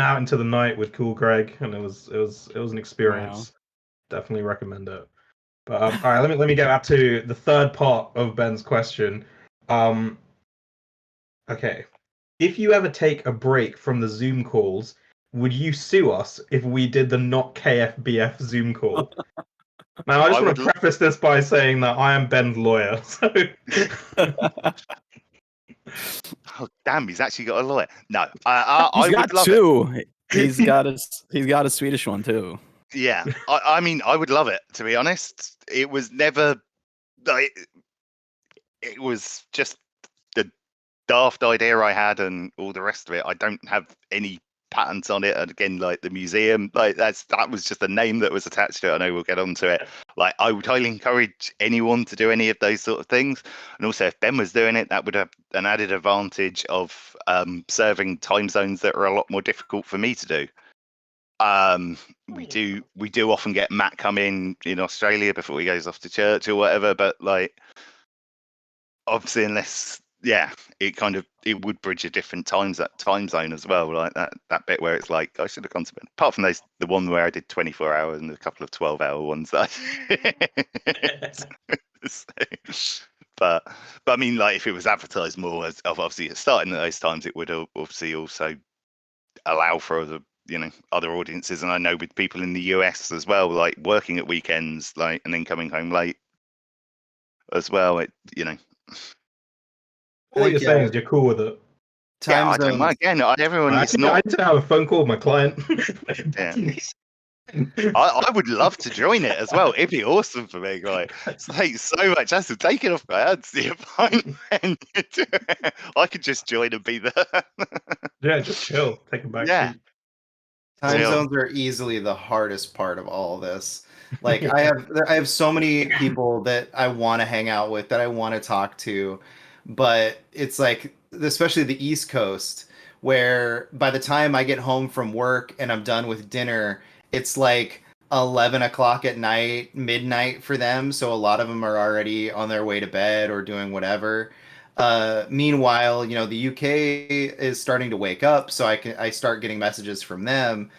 out into the night with Cool Greg, and it was an experience. Definitely recommend it. But all right, let me get back to the third part of Ben's question. Okay, if you ever take a break from the Zoom calls, would you sue us if we did the not KFBF Zoom call? Now, I just want to preface this by saying that I am Ben's lawyer. So, oh damn, he's actually got a lawyer. No, He's I got would love two. it. He's got a Swedish one too. Yeah, I mean, I would love it, to be honest. It was never like, it was just the daft idea I had and all the rest of it. I don't have any patents on it, and again, like the museum, like that was just a name that was attached to it. I know we'll get onto it. Like, I would highly encourage anyone to do any of those sort of things, and also if Ben was doing it, that would have an added advantage of serving time zones that are a lot more difficult for me to do. We do often get Matt come in Australia before he goes off to church or whatever, but like obviously unless it would bridge a different time zone as well, like that bit where it's like I should have gone to bed. Apart from the one where I did 24 hours and a couple of 12-hour ones that but I mean, like if it was advertised more as obviously starting at those times, it would obviously also allow for other audiences. And I know with people in the US as well, like working at weekends, like and then coming home late as well, All you're saying is you're cool with it. Time I don't mind. Again, everyone is I not. need to have a phone call with my client. Yeah. I would love to join it as well. It'd be awesome for me. Like, it's like so much hassle. Take it off my hands, the appointment. I could just join and be there. Yeah, just chill. Take a back seat. Time Chill. zones are easily the hardest part of all this. Like I have so many people that I want to hang out with, that I want to talk to, but it's like, especially the East Coast, where by the time I get home from work and I'm done with dinner, it's like 11 o'clock at night, midnight for them. So a lot of them are already on their way to bed or doing whatever. Meanwhile, the UK is starting to wake up, so I start getting messages from them,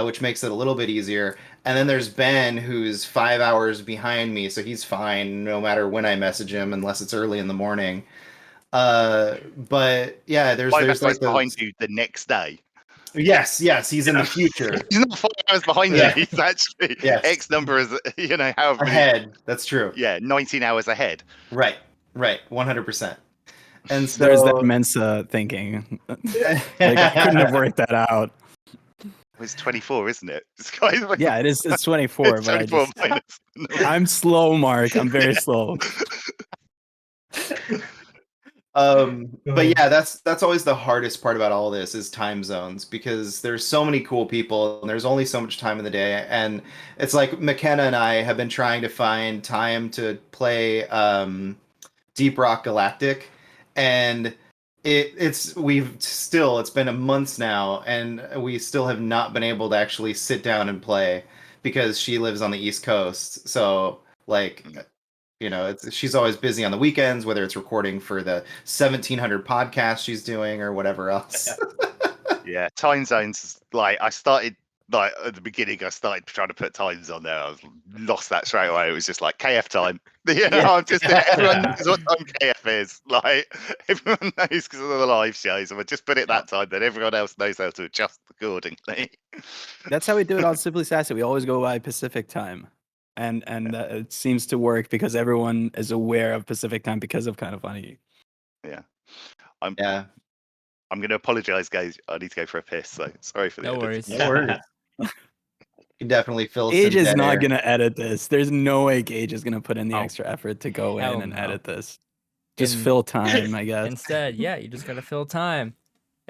which makes it a little bit easier. And then there's Ben, who's 5 hours behind me, so he's fine no matter when I message him, unless it's early in the morning. But yeah, there's 5 like hours behind you the next day. Yes, he's in the future. He's not 5 hours behind you. He's actually X number is however many, ahead. That's true. Yeah, 19 hours ahead. Right, 100%. And so there's that Mensa thinking. Like I couldn't have worked that out. It's 24, isn't it? Yeah, it is. It's 24. It's but 24 minus. I'm slow, Mark. I'm very slow. But yeah, that's always the hardest part about all this is time zones, because there's so many cool people and there's only so much time in the day. And it's like McKenna and I have been trying to find time to play Deep Rock Galactic, and it's been a month now and we still have not been able to actually sit down and play because she lives on the East Coast. So like, she's always busy on the weekends, whether it's recording for the 1700 podcasts she's doing or whatever else. Yeah, time zones. Like I started, like at the beginning, I started trying to put times on there. I lost that straight away. It was just like KF time. I'm just everyone knows what time KF is. Like everyone knows because of the live shows, and we just put it that time. Then everyone else knows how to adjust accordingly. That's how we do it on Simply Sassy. We always go by Pacific time. And it seems to work because everyone is aware of Pacific time because of Kind of Funny. Yeah. I'm going to apologize, guys. I need to go for a piss, so sorry for the No worries. No worries. You definitely fill Gage some is dead not air. going to edit this. There's no way Gage is going to put in the Oh. extra effort to go Hell in and no. edit this. Just In- fill time, I guess. Instead, you just gotta fill time.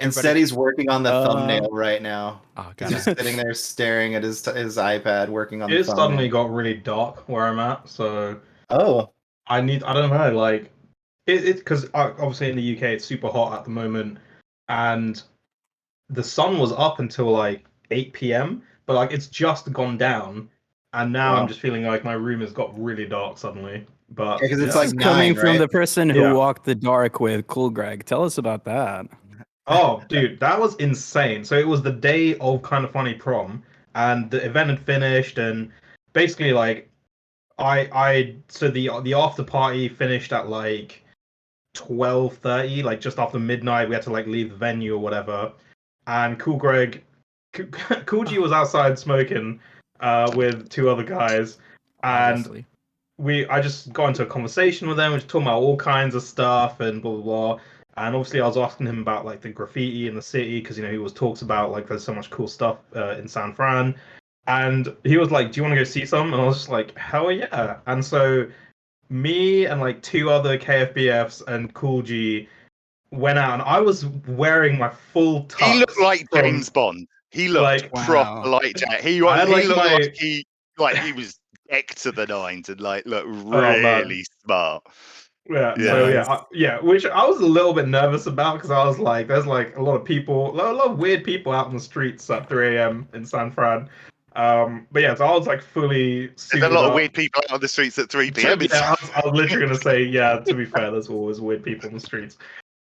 Instead, he's working on the thumbnail right now. Oh He's god. just sitting there staring at his iPad, working on the It thumbnail. suddenly got really dark where I'm at, so Oh, I don't know, like it because obviously in the UK it's super hot at the moment, and the sun was up until like 8 p.m. but like it's just gone down, and now Wow. I'm just feeling like my room has got really dark suddenly. But because it's This like is coming 9, from right? the person who Yeah. walked the dark with Cool Greg. Tell us about that. oh, dude, that was insane. So it was the day of Kind of Funny prom, and the event had finished, and basically like so the after party finished at like 12:30, like just after midnight. We had to like leave the venue or whatever. And Cool G was outside smoking with two other guys, and Obviously. I just got into a conversation with them, which talking about all kinds of stuff and blah blah blah. And obviously, I was asking him about like the graffiti in the city because he always talks about like there's so much cool stuff in San Fran. And he was like, "Do you want to go see some?" And I was just like, "Hell yeah!" And so me and like two other KFBFs and Cool G went out, and I was wearing my full tux. He looked like from, James Bond. He looked like, proper like Jack. He I had, like, looked my- like he was decked to the nines and like looked man. really smart. Yeah, Yeah. so Nice. which I was a little bit nervous about because I was like, there's like a lot of people, a lot of weird people out in the streets at 3 a.m. in San Fran. But yeah, so I was like fully There's a suited lot of up. weird people out on the streets at 3 p.m. Yeah, I was literally gonna say, yeah, to be fair, there's always weird people in the streets.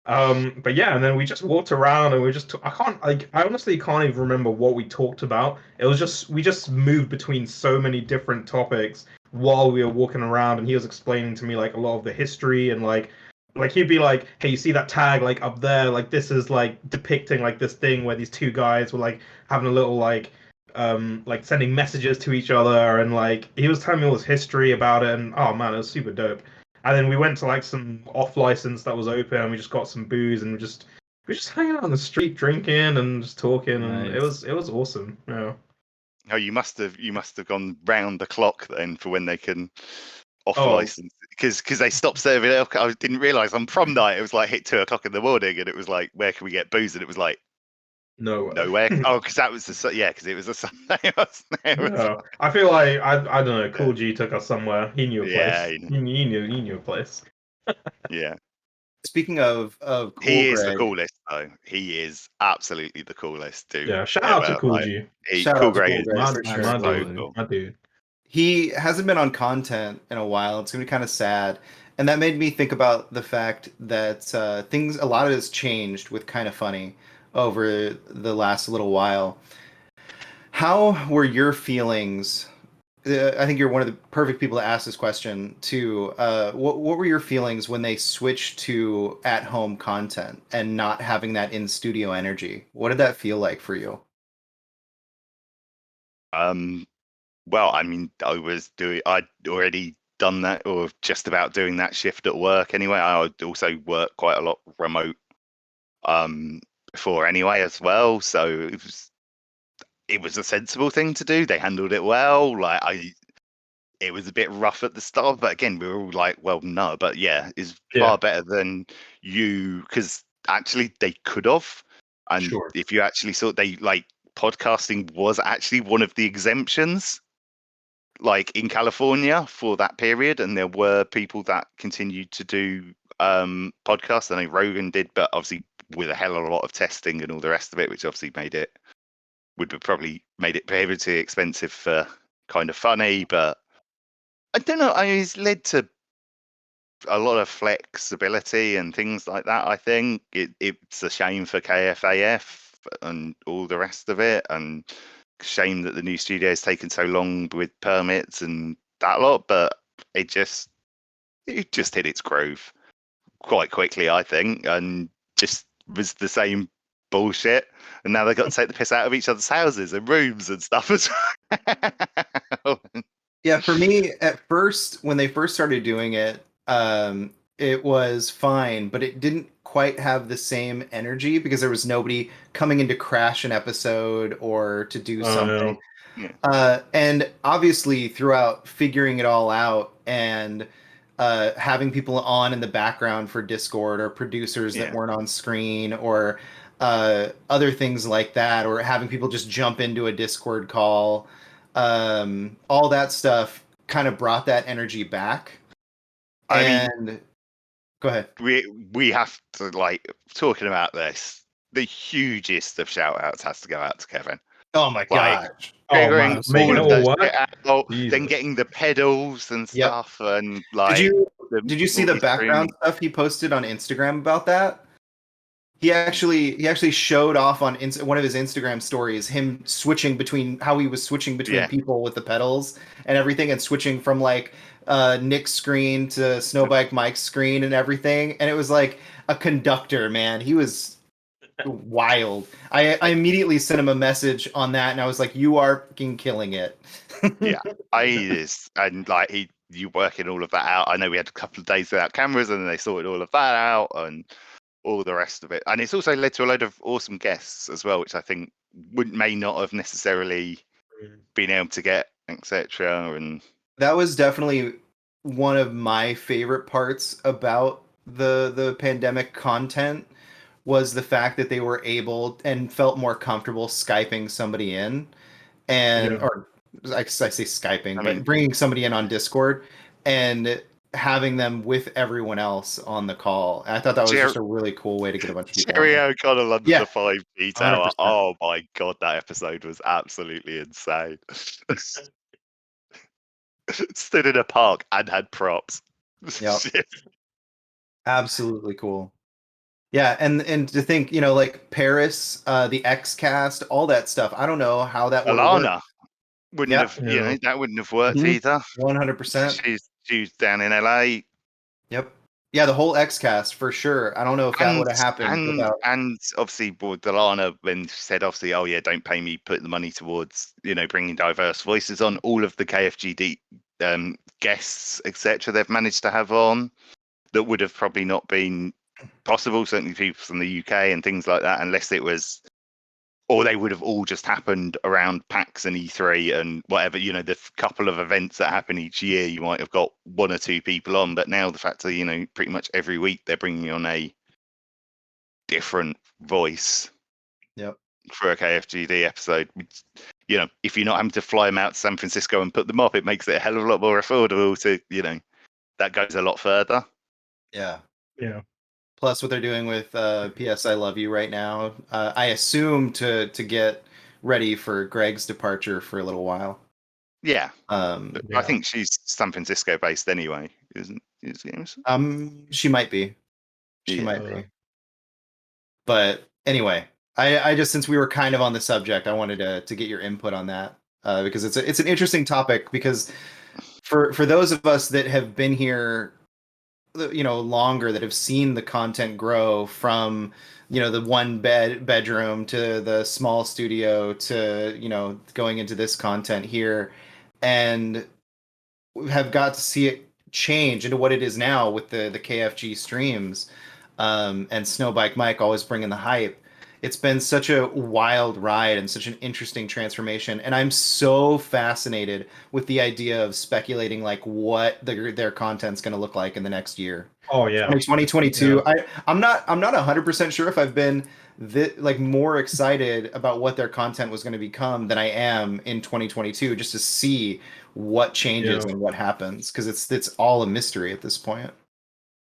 But yeah, and then we just walked around and we just I can't like I honestly can't even remember what we talked about. It was just we just moved between so many different topics while we were walking around, and he was explaining to me like a lot of the history and like he'd be like, hey, you see that tag like up there, like this is like depicting like this thing where these two guys were like having a little like sending messages to each other, and like he was telling me all this history about it, and oh man, it was super dope. And then we went to like some off license that was open, and we just got some booze, and we just hanging out on the street drinking and just talking, and Nice. it was awesome. Yeah. Oh, you must have gone round the clock then for when they can off Oh license because they stopped serving alcohol. I didn't realise on prom night it was like hit 2 o'clock in the morning, and it was like, where can we get booze? And it was like no. nowhere. Oh, because that was because it was a Sunday, wasn't it? It was No. I feel like I don't know. like, Cool G took us somewhere. He knew a yeah, place. you know, He knew a place. yeah. Speaking of cool, He is the Greg, coolest though. He is absolutely the coolest dude Yeah. Shout out to ever. Cool Like, G. shout Cool out to Grey Cool is Greg My just for sure. my so dude. cool. My dude. He hasn't been on content in a while. It's gonna be kind of sad, and that made me think about the fact that a lot of has changed with Kind of Funny over the last little while. How were your feelings? I think you're one of the perfect people to ask this question too. What were your feelings when they switched to at-home content and not having that in-studio energy? What did that feel like for you? Well, I mean, I'd already done that or just about doing that shift at work anyway. I would also work quite a lot remote um, before anyway as well. So it was a sensible thing to do. They handled it well. It was a bit rough at the start, but again, we were all like, well, no, but yeah, it's Yeah. far better than because actually they could have. And Sure. if you actually saw, they like podcasting was actually one of the exemptions like in California for that period, and there were people that continued to do podcasts. I know Rogan did, but obviously with a hell of a lot of testing and all the rest of it, which obviously would have probably made it prohibitively expensive for Kind of Funny. But I don't know. It's led to a lot of flexibility and things like that. I think it's a shame for KFAF and all the rest of it, and shame that the new studio has taken so long with permits and that lot. But it just hit its groove quite quickly, I think, and just was the same bullshit. And now they've got to take the piss out of each other's houses and rooms and stuff as well. Yeah, for me, at first, when they first started doing it, it was fine, but it didn't quite have the same energy because there was nobody coming in to crash an episode or to do Yeah. something. Yeah. And obviously, throughout figuring it all out and having people on in the background for Discord or producers that Yeah. weren't on screen or other things like that, or having people just jump into a Discord call, all that stuff kind of brought that energy back. I mean, And go ahead. we have to like talking about this. The hugest of shout outs has to go out to Kevin. Oh my Like, gosh. Oh figuring man, making all it of all that work. shit out, then Jesus. getting the pedals and Yep. stuff, and Did like you did you see the background multi-streaming. stuff he posted on Instagram about that? He actually showed off on one of his Instagram stories him switching between how he was switching between Yeah. people with the pedals and everything, and switching from like Nick's screen to Snowbike Mike's screen and everything, and it was like a conductor, man. He was wild. I immediately sent him a message on that, and I was like, "You are fucking killing it." Yeah, and like you working all of that out. I know we had a couple of days without cameras, and then they sorted all of that out and all the rest of it. And it's also led to a load of awesome guests as well, which I think may not have necessarily been able to get, etc. And That was definitely one of my favorite parts about the pandemic content, was the fact that they were able and felt more comfortable Skyping somebody in, and Yeah. or I say Skyping, I but mean, bringing somebody in on Discord and having them with everyone else on the call. And I thought that was just a really cool way to get a bunch of people. Jerry O'Connell under Yeah. the 5G 100%. tower. Oh my god, that episode was absolutely insane. Stood in a park and had props. Yep. Shit. Absolutely cool. Yeah, and to think, like Paris, the X cast, all that stuff. I don't know how that would work. Alana wouldn't Yep. have, that wouldn't have worked Mhm. either. 100%. She's down in LA. Yep. Yeah, the whole X cast for sure. I don't know if that would have happened without. And obviously, with Alana, when she said, obviously, oh yeah, don't pay me, put the money towards, bringing diverse voices on. All of the KFGD guests, etc., they've managed to have on that would have probably not been possible. Certainly, people from the UK and things like that, unless it was, or they would have all just happened around PAX and E3 and whatever. The couple of events that happen each year, you might have got one or two people on. But now the fact that pretty much every week they're bringing on a different voice. Yep. For a KFGD episode, if you're not having to fly them out to San Francisco and put them up, it makes it a hell of a lot more affordable to, that goes a lot further. Yeah. Yeah. Plus, what they're doing with PS I Love You right now, I assume to get ready for Greg's departure for a little while. Yeah. But I think she's San Francisco based anyway, isn't she might be. She Yeah. might be. But anyway, I just, since we were kind of on the subject, I wanted to get your input on that because it's an interesting topic, because for those of us that have been here longer, that have seen the content grow from the one bedroom to the small studio to going into this content here, and have got to see it change into what it is now with the KFG streams, and Snowbike Mike always bringing the hype. It's been such a wild ride and such an interesting transformation, and I'm so fascinated with the idea of speculating like what their content's going to look like in the next year. Oh yeah. 2022. Yeah. I'm not 100% sure if I've been more excited about what their content was going to become than I am in 2022, just to see what changes and what happens, because it's all a mystery at this point.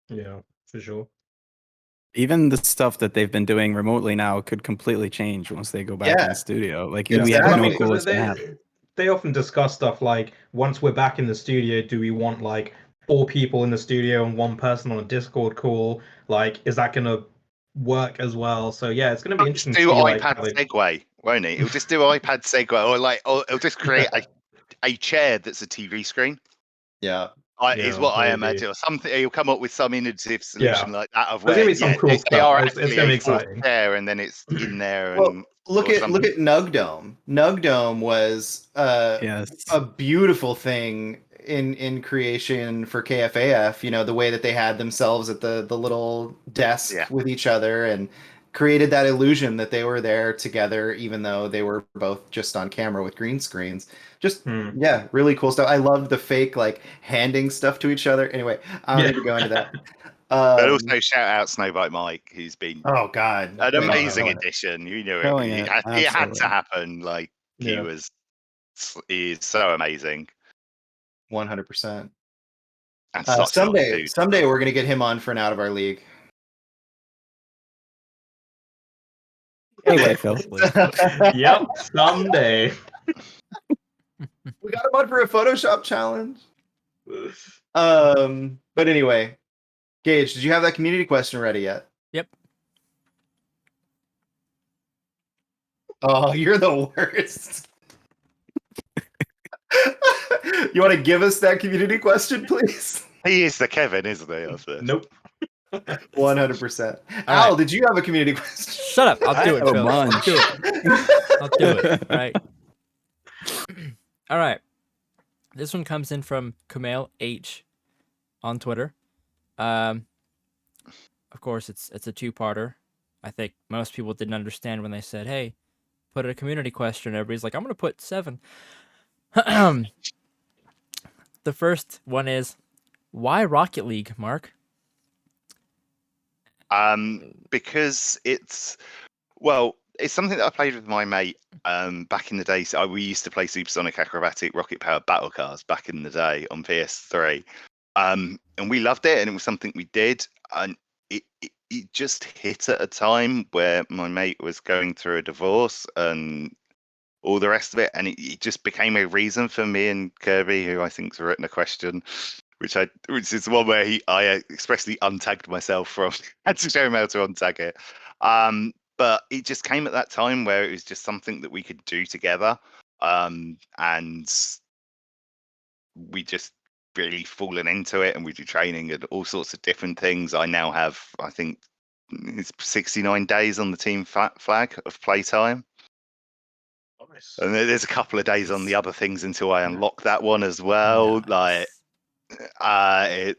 Yeah, for sure. Even the stuff that they've been doing remotely now could completely change once they go back in the studio. Like we have no clue what's gonna happen. They often discuss stuff like, once we're back in the studio, do we want like 4 people in the studio and 1 person on a Discord call? Like, is that gonna work as well? So yeah, it's gonna be interesting to see iPad segue, won't it? It'll just do iPad segue, or it'll just create a chair that's a TV screen. Yeah. Is what I imagine, or something. He'll come up with some innovative solution like that of where there's gonna be some cool stuff. They are it's gonna be exciting. There, and then it's in there. Well, And look at Nug Dome. Nug Dome was a beautiful thing in creation for KFAF. The way that they had themselves at the little desk with each other and created that illusion that they were there together, even though they were both just on camera with green screens. Just really cool stuff. I loved the fake like handing stuff to each other. Anyway, I don't need to go into that. But also shout out Snowbite Mike, who's been an amazing addition. It had to happen. Like he is so amazing. 100%. And someday we're gonna get him on for an Out of Our League. Anyway, Phil. Yep, someday. We got him on for a Photoshop challenge. But anyway, Gage, did you have that community question ready yet? Yep. Oh, you're the worst. You want to give us that community question, please? He is the Kevin, isn't he? Of this? Nope. 100%. Al, did you have a community question? Shut up. I'll do it, Phil. I'll do it. I'll do it. Right. All right. This one comes in from Kumail H on Twitter. Of course, it's a 2-parter. I think most people didn't understand when they said, "Hey, put a community question." Everybody's like, "I'm going to put 7." The first one is, why Rocket League, Mark? Because it's something that I played with my mate back in the day. So we used to play Supersonic Acrobatic Rocket Powered Battle Cars back in the day on PS3. we loved it, and it was something we did, and it just hit at a time where my mate was going through a divorce and all the rest of it, and it just became a reason for me and Kirby, who I think's written a question, which is one where I expressly untagged myself from. I had to show him how to untag it. But it just came at that time where it was just something that we could do together, and we just really fallen into it, and we do training and all sorts of different things. I now have, I think, it's 69 days on the team flag of playtime. Nice. And there's a couple of days on the other things until I unlock that one as well. Nice. Like,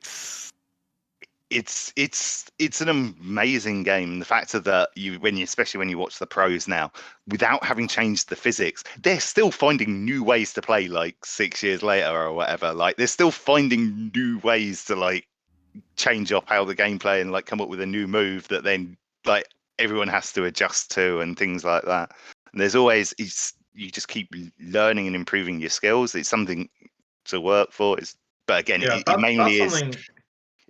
it's an amazing game. The fact of that especially when you watch the pros now, without having changed the physics, they're still finding new ways to play. Like 6 years later or whatever, like they're still finding new ways to like change up how the gameplay and like come up with a new move that then like everyone has to adjust to and things like that. And there's always you just keep learning and improving your skills. It's something to work for. But again, it mainly is.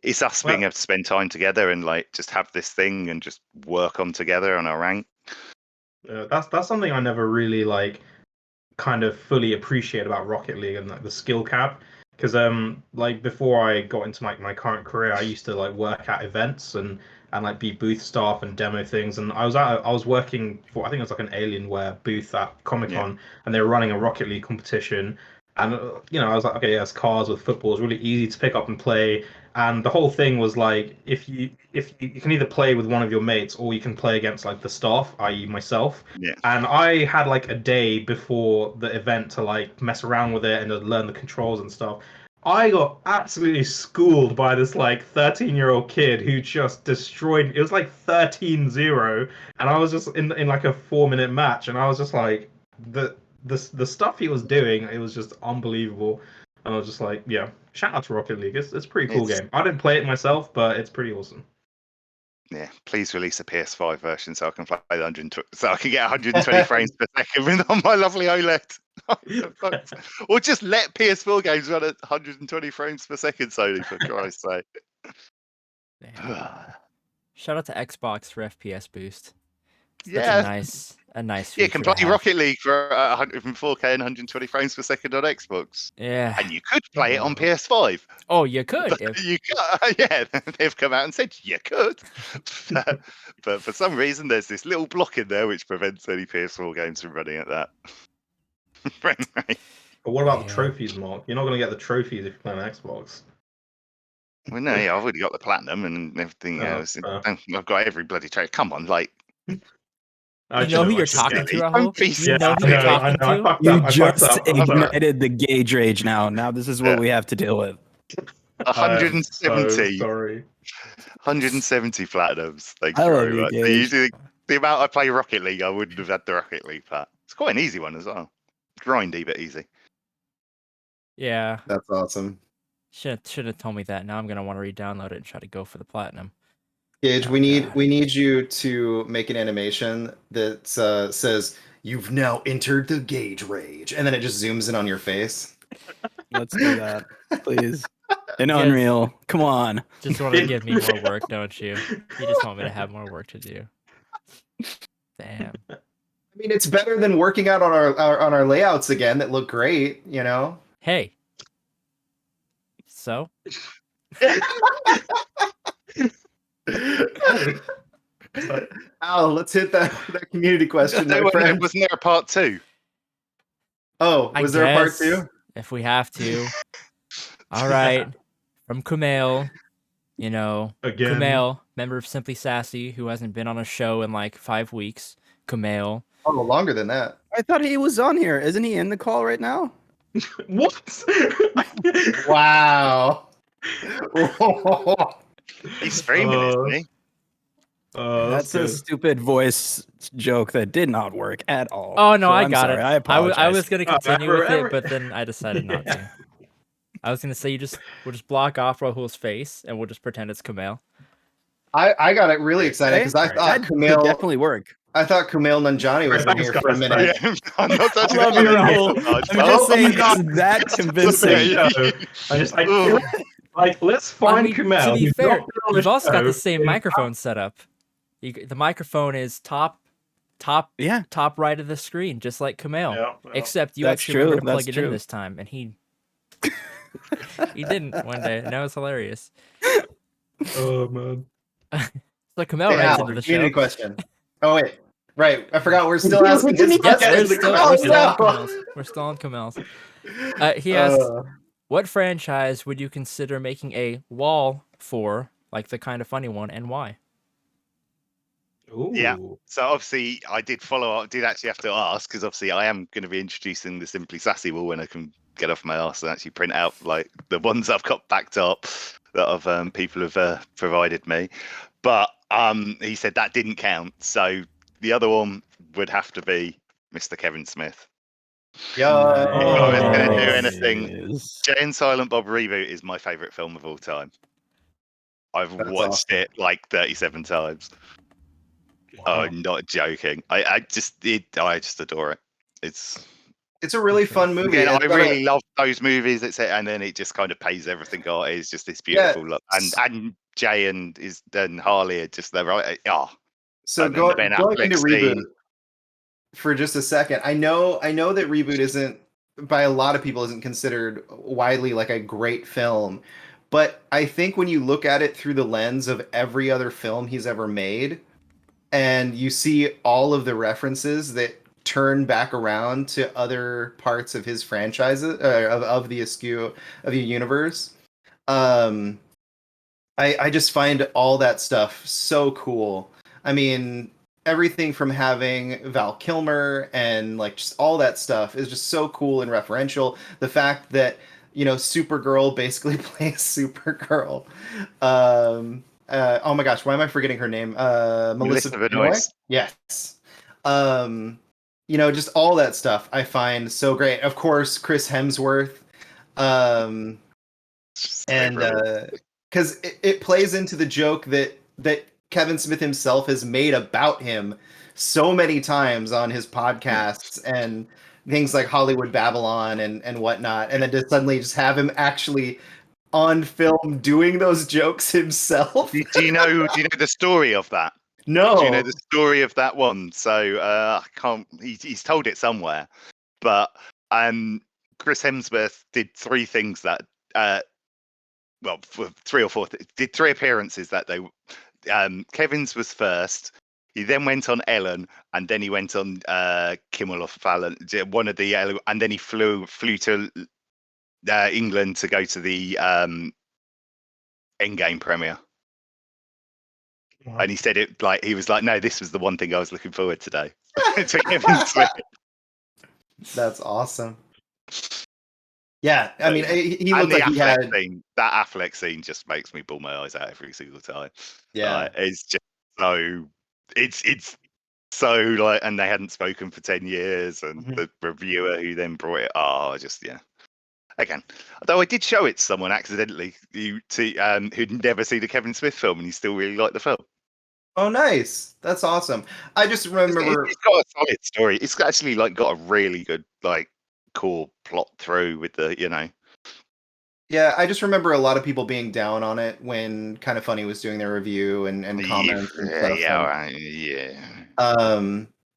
It's us being able to spend time together and like just have this thing and just work on together on our rank. That's something I never really like kind of fully appreciate about Rocket League and like the skill cap. Because like before I got into my current career, I used to like work at events and like be booth staff and demo things. And I was working for, I think it was like an Alienware booth at Comic-Con, and they were running a Rocket League competition. And I was like, okay, yeah, it's cars with football. It's really easy to pick up and play. And the whole thing was like, if you can either play with one of your mates or you can play against like the staff, i.e. myself. Yeah. And I had like a day before the event to like mess around with it and to learn the controls and stuff. I got absolutely schooled by this like 13-year-old kid who just destroyed. It was like 13-0, and I was just in like a 4-minute match, and I was just like the stuff he was doing. It was just unbelievable. And I was just like, yeah, shout out to Rocket League. It's a pretty cool game. I didn't play it myself, but it's pretty awesome. Yeah, please release a PS5 version so I can play the 120, so I can get 120 frames per second on my lovely OLED. Or just let PS4 games run at 120 frames per second, Sony, for Christ's sake. Shout out to Xbox for FPS boost. It's Yeah, a nice. You can feature play to have. Rocket League for 104K and 120 frames per second on Xbox. Yeah. And you could play it on PS5. Oh, you could. You could, yeah, they've come out and said you could. But for some reason, there's this little block in there which prevents any PS4 games from running at that frame rate. But what about the trophies, Mark? You're not going to get the trophies if you play on Xbox. Well, no, yeah, I've already got the platinum and everything else. I've got every bloody trophy. Come on, like. You know who you're talking to, Rahul? You know who you're talking to? You just ignited the gauge rage now. Now this is what we have to deal with. 170. So sorry. 170 platinums. Thank I you love very you, much. Gage. So usually, the amount I play Rocket League, I wouldn't have had the Rocket League part. It's quite an easy one as well. Grindy, but easy. Yeah. That's awesome. Should have told me that. Now I'm gonna want to re-download it and try to go for the platinum. Gage, we need you to make an animation that says you've now entered the gauge rage, and then it just zooms in on your face. Let's do that, please. In Unreal, come on. Just want to give me more work, don't you? You just want me to have more work to do. Damn. I mean, it's better than working out on our layouts again that look great, you know. Hey. So. Al, let's hit that community question. Wasn't there a part 2? Oh, was there a part 2? If we have to. All right. From Kumail, again. Kumail, member of Simply Sassy, who hasn't been on a show in like 5 weeks. Kumail. Oh, longer than that. I thought he was on here. Isn't he in the call right now? What? Wow. He's streaming, isn't he? That's a stupid voice joke that did not work at all. Oh no, so I got it. I apologize. I was gonna continue with it, but then I decided not to. I was gonna say we'll just block off Rahul's face and we'll just pretend it's Kumail. I got it really excited because I thought Kumail could definitely work. I thought Kumail Nanjiani was in here for a minute. Yeah, I'm not I touching love you, Rahul. I'm just saying it's that convincing. Like, let's find Kumail. to be who's fair, not been on you've the also got the show same in- microphone setup. The microphone is top Yeah, right of the screen, just like Kumail. Yeah, Except you That's actually remember to true, plug that's it in true. this time, and he didn't one day. And that was hilarious. Oh man. So Kumail Hey, writes Al, into the community show. question. Oh wait, right. I forgot we're still asking his Yes, podcast. we're still on Oh, no. Kumail's. We're still on Kumail's. He asked, what franchise would you consider making a wall for, like the Kind of Funny one, and why? Ooh. Yeah. So obviously, I did follow up. Did actually have to ask because obviously I am going to be introducing the Simply Sassy wall when I can get off my ass and actually print out like the ones I've got backed up that of people have provided me. But he said that didn't count. So the other one would have to be Mr. Kevin Smith. Yo. If I was going to do Nice. anything, Jay and Silent Bob Reboot is my favorite film of all time. I've That's watched awesome. it like 37 times. Oh, Wow. not joking. I just adore it. It's It's a really fun movie. again, It's I got a- really love those movies. And then it just kind of pays everything off. It's just this beautiful look. And Jay and Harley are just they're right. Oh, So and then the going Ben into Affleck Reboot scene. for just a second. I know that Reboot isn't by a lot of people isn't considered widely like a great film, but I think when you look at it through the lens of every other film he's ever made, and you see all of the references that turn back around to other parts of his franchises of the Askew of the universe, um, I just find all that stuff so cool. I mean, everything from having Val Kilmer and like just all that stuff is just so cool and referential. The fact that Supergirl basically plays Supergirl. Oh my gosh, why am I forgetting her name? Melissa Melissa Benoist? Benoist. Yes. Just all that stuff I find so great. Of course, Chris Hemsworth. Um, and because it plays into the joke that Kevin Smith himself has made about him so many times on his podcasts and things like Hollywood Babylon and whatnot, and then to suddenly just have him actually on film doing those jokes himself. Do you know the story of that? No. Do you know the story of that one? So I can't. He's told it somewhere, but Chris Hemsworth did three things that for three or four did three appearances that they. Kevin's was first. He then went on Ellen, and then he went on Kimmel or Fallon. One of the and then he flew to England to go to the Endgame premiere. Wow. And he said it like he was like, "No, this was the one thing I was looking forward to today." To Kevin Smith. That's awesome. Yeah, I mean, he And looked the like he Affleck had. scene, that Affleck scene just makes me pull my eyes out every single time. Yeah, It's just so it's so like, and they hadn't spoken for 10 years, and Mhm. the reviewer who then brought it, just yeah. Again, although I did show it to someone accidentally who'd never seen a Kevin Smith film, and he still really liked the film. Oh, nice. That's awesome. I just remember. It's got a solid story. It's actually like got a really good like core plot through with the Yeah, I just remember a lot of people being down on it when Kind of Funny was doing their review and comments and stuff.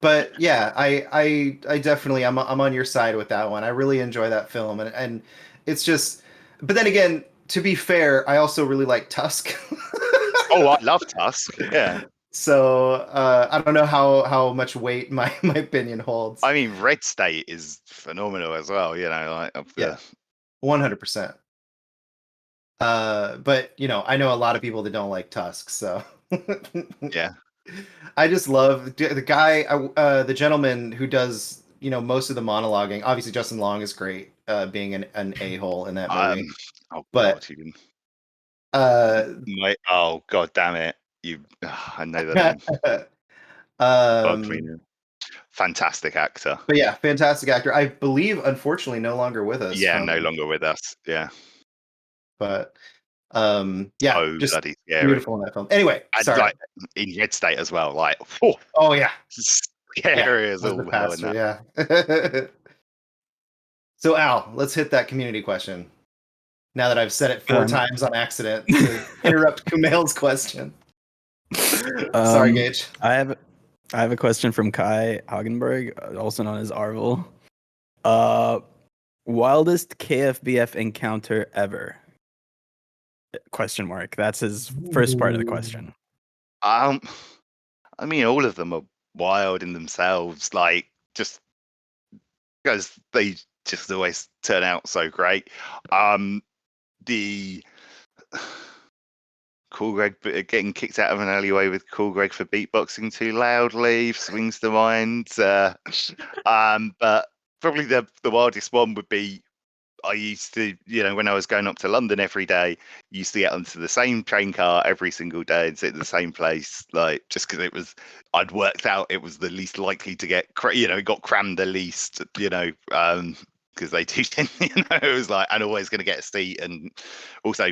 But yeah, I definitely I'm on your side with that one. I really enjoy that film, and it's just. But then again, to be fair, I also really like Tusk. Oh, I love Tusk. Yeah. So I don't know how much weight my opinion holds. I mean, Red State is phenomenal as well. Like Yeah, 100%. But I know a lot of people that don't like Tusk, so yeah. I just love the guy, the gentleman who does most of the monologuing. Obviously, Justin Long is great, being an a-hole in that movie. Oh But God, you didn't. uh, Oh God, damn it! I know the name. Bugs me now. Fantastic actor. but yeah, fantastic actor. I believe, unfortunately, no longer with us. Yeah, no longer with us. Yeah. But yeah, Oh, just bloody scary. beautiful in that film. Anyway, And sorry. like in Red State as well. Like, Oh yeah, scary as was all the hell in pastor, that. yeah. So Al, let's hit that community question. Now that I've said it 4 times on accident to interrupt Kumail's question. Sorry, Gage. I have a question from Kai Hagenberg, also known as Arvel. Wildest KFBF encounter ever? Question mark. That's his first part of the question. I mean, all of them are wild in themselves, like just because they just always turn out so great. The Cool Greg getting kicked out of an alleyway with Cool Greg for beatboxing too loudly swings to mind. But probably the wildest one would be, I used to, when I was going up to London every day, used to get onto the same train car every single day and sit at the same place, like just because I'd worked out it was the least likely to get, got crammed the least, because they do, it was like, and always going to get a seat, and also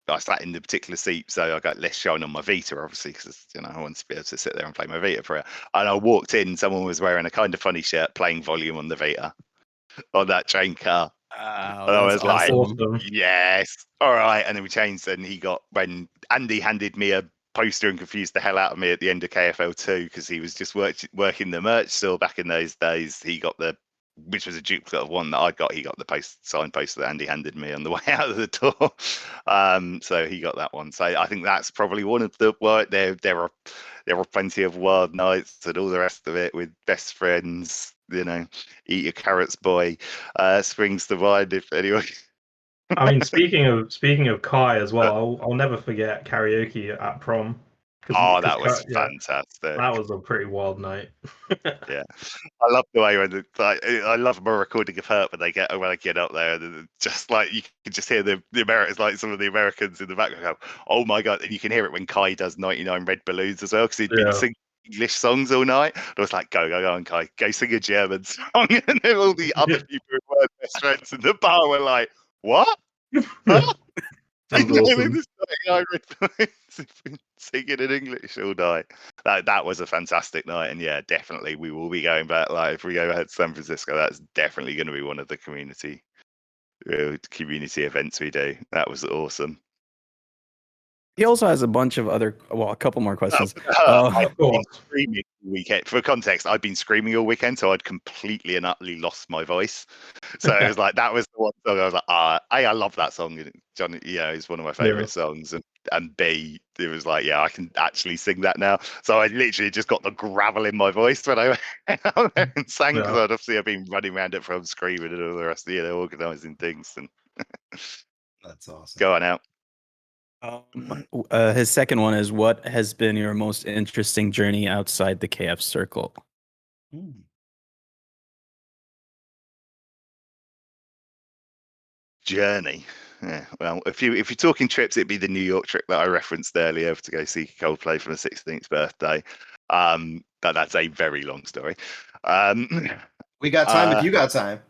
I sat in the particular seat, so I got less shine on my Vita, obviously, because I wanted to be able to sit there and play my Vita for it. And I walked in, someone was wearing a kind of funny shirt, playing volume on the Vita on that train car. Wow, And I was awesome. like, yes, all right. And then we changed, and when Andy handed me a poster and confused the hell out of me at the end of KFL2, because he was just working the merch store back in those days. He got which was a duplicate of one that I got. He got the signed poster that Andy handed me on the way out of the door. So he got that one. So I think that's probably one of the there are plenty of wild nights and all the rest of it with best friends. Eat your carrots, boy. Springs to mind if anyone. I mean, speaking of Kai as well, I'll never forget karaoke at prom. That was fantastic. That was a pretty wild night. Yeah, I love the way when I love my recording of Hurt when I get up there, and just like you can just hear the Americans, like some of the Americans in the background go, "Oh my god!" And you can hear it when Kai does 99 Red Balloons as well, because he'd been singing English songs all night. And I was like, "Go on, Kai, go sing a German song." And then all the other people who weren't best friends in the bar were like, "What?" Huh? Awesome. Singing in English all night. That was a fantastic night, and yeah, definitely we will be going back. Like if we go ahead to San Francisco, that's definitely going to be one of the community events we do. That was awesome. He also has a bunch of a couple more questions. I've been screaming all weekend. For context, I'd been screaming all weekend, so I'd completely and utterly lost my voice. So it was like that was the one song I was like, I love that song. Johnny, it's one of my favorite songs, and B, it was like, yeah, I can actually sing that now. So I literally just got the gravel in my voice when I went out there and sang, because I've been running around it from screaming and all the rest of organising things. And that's awesome. Go on out. His second one is, what has been your most interesting journey outside the KF circle? Journey. Yeah. Well, if you're talking trips, it'd be the New York trip that I referenced earlier to go see Coldplay for my 16th birthday. But that's a very long story. We got time if you got time.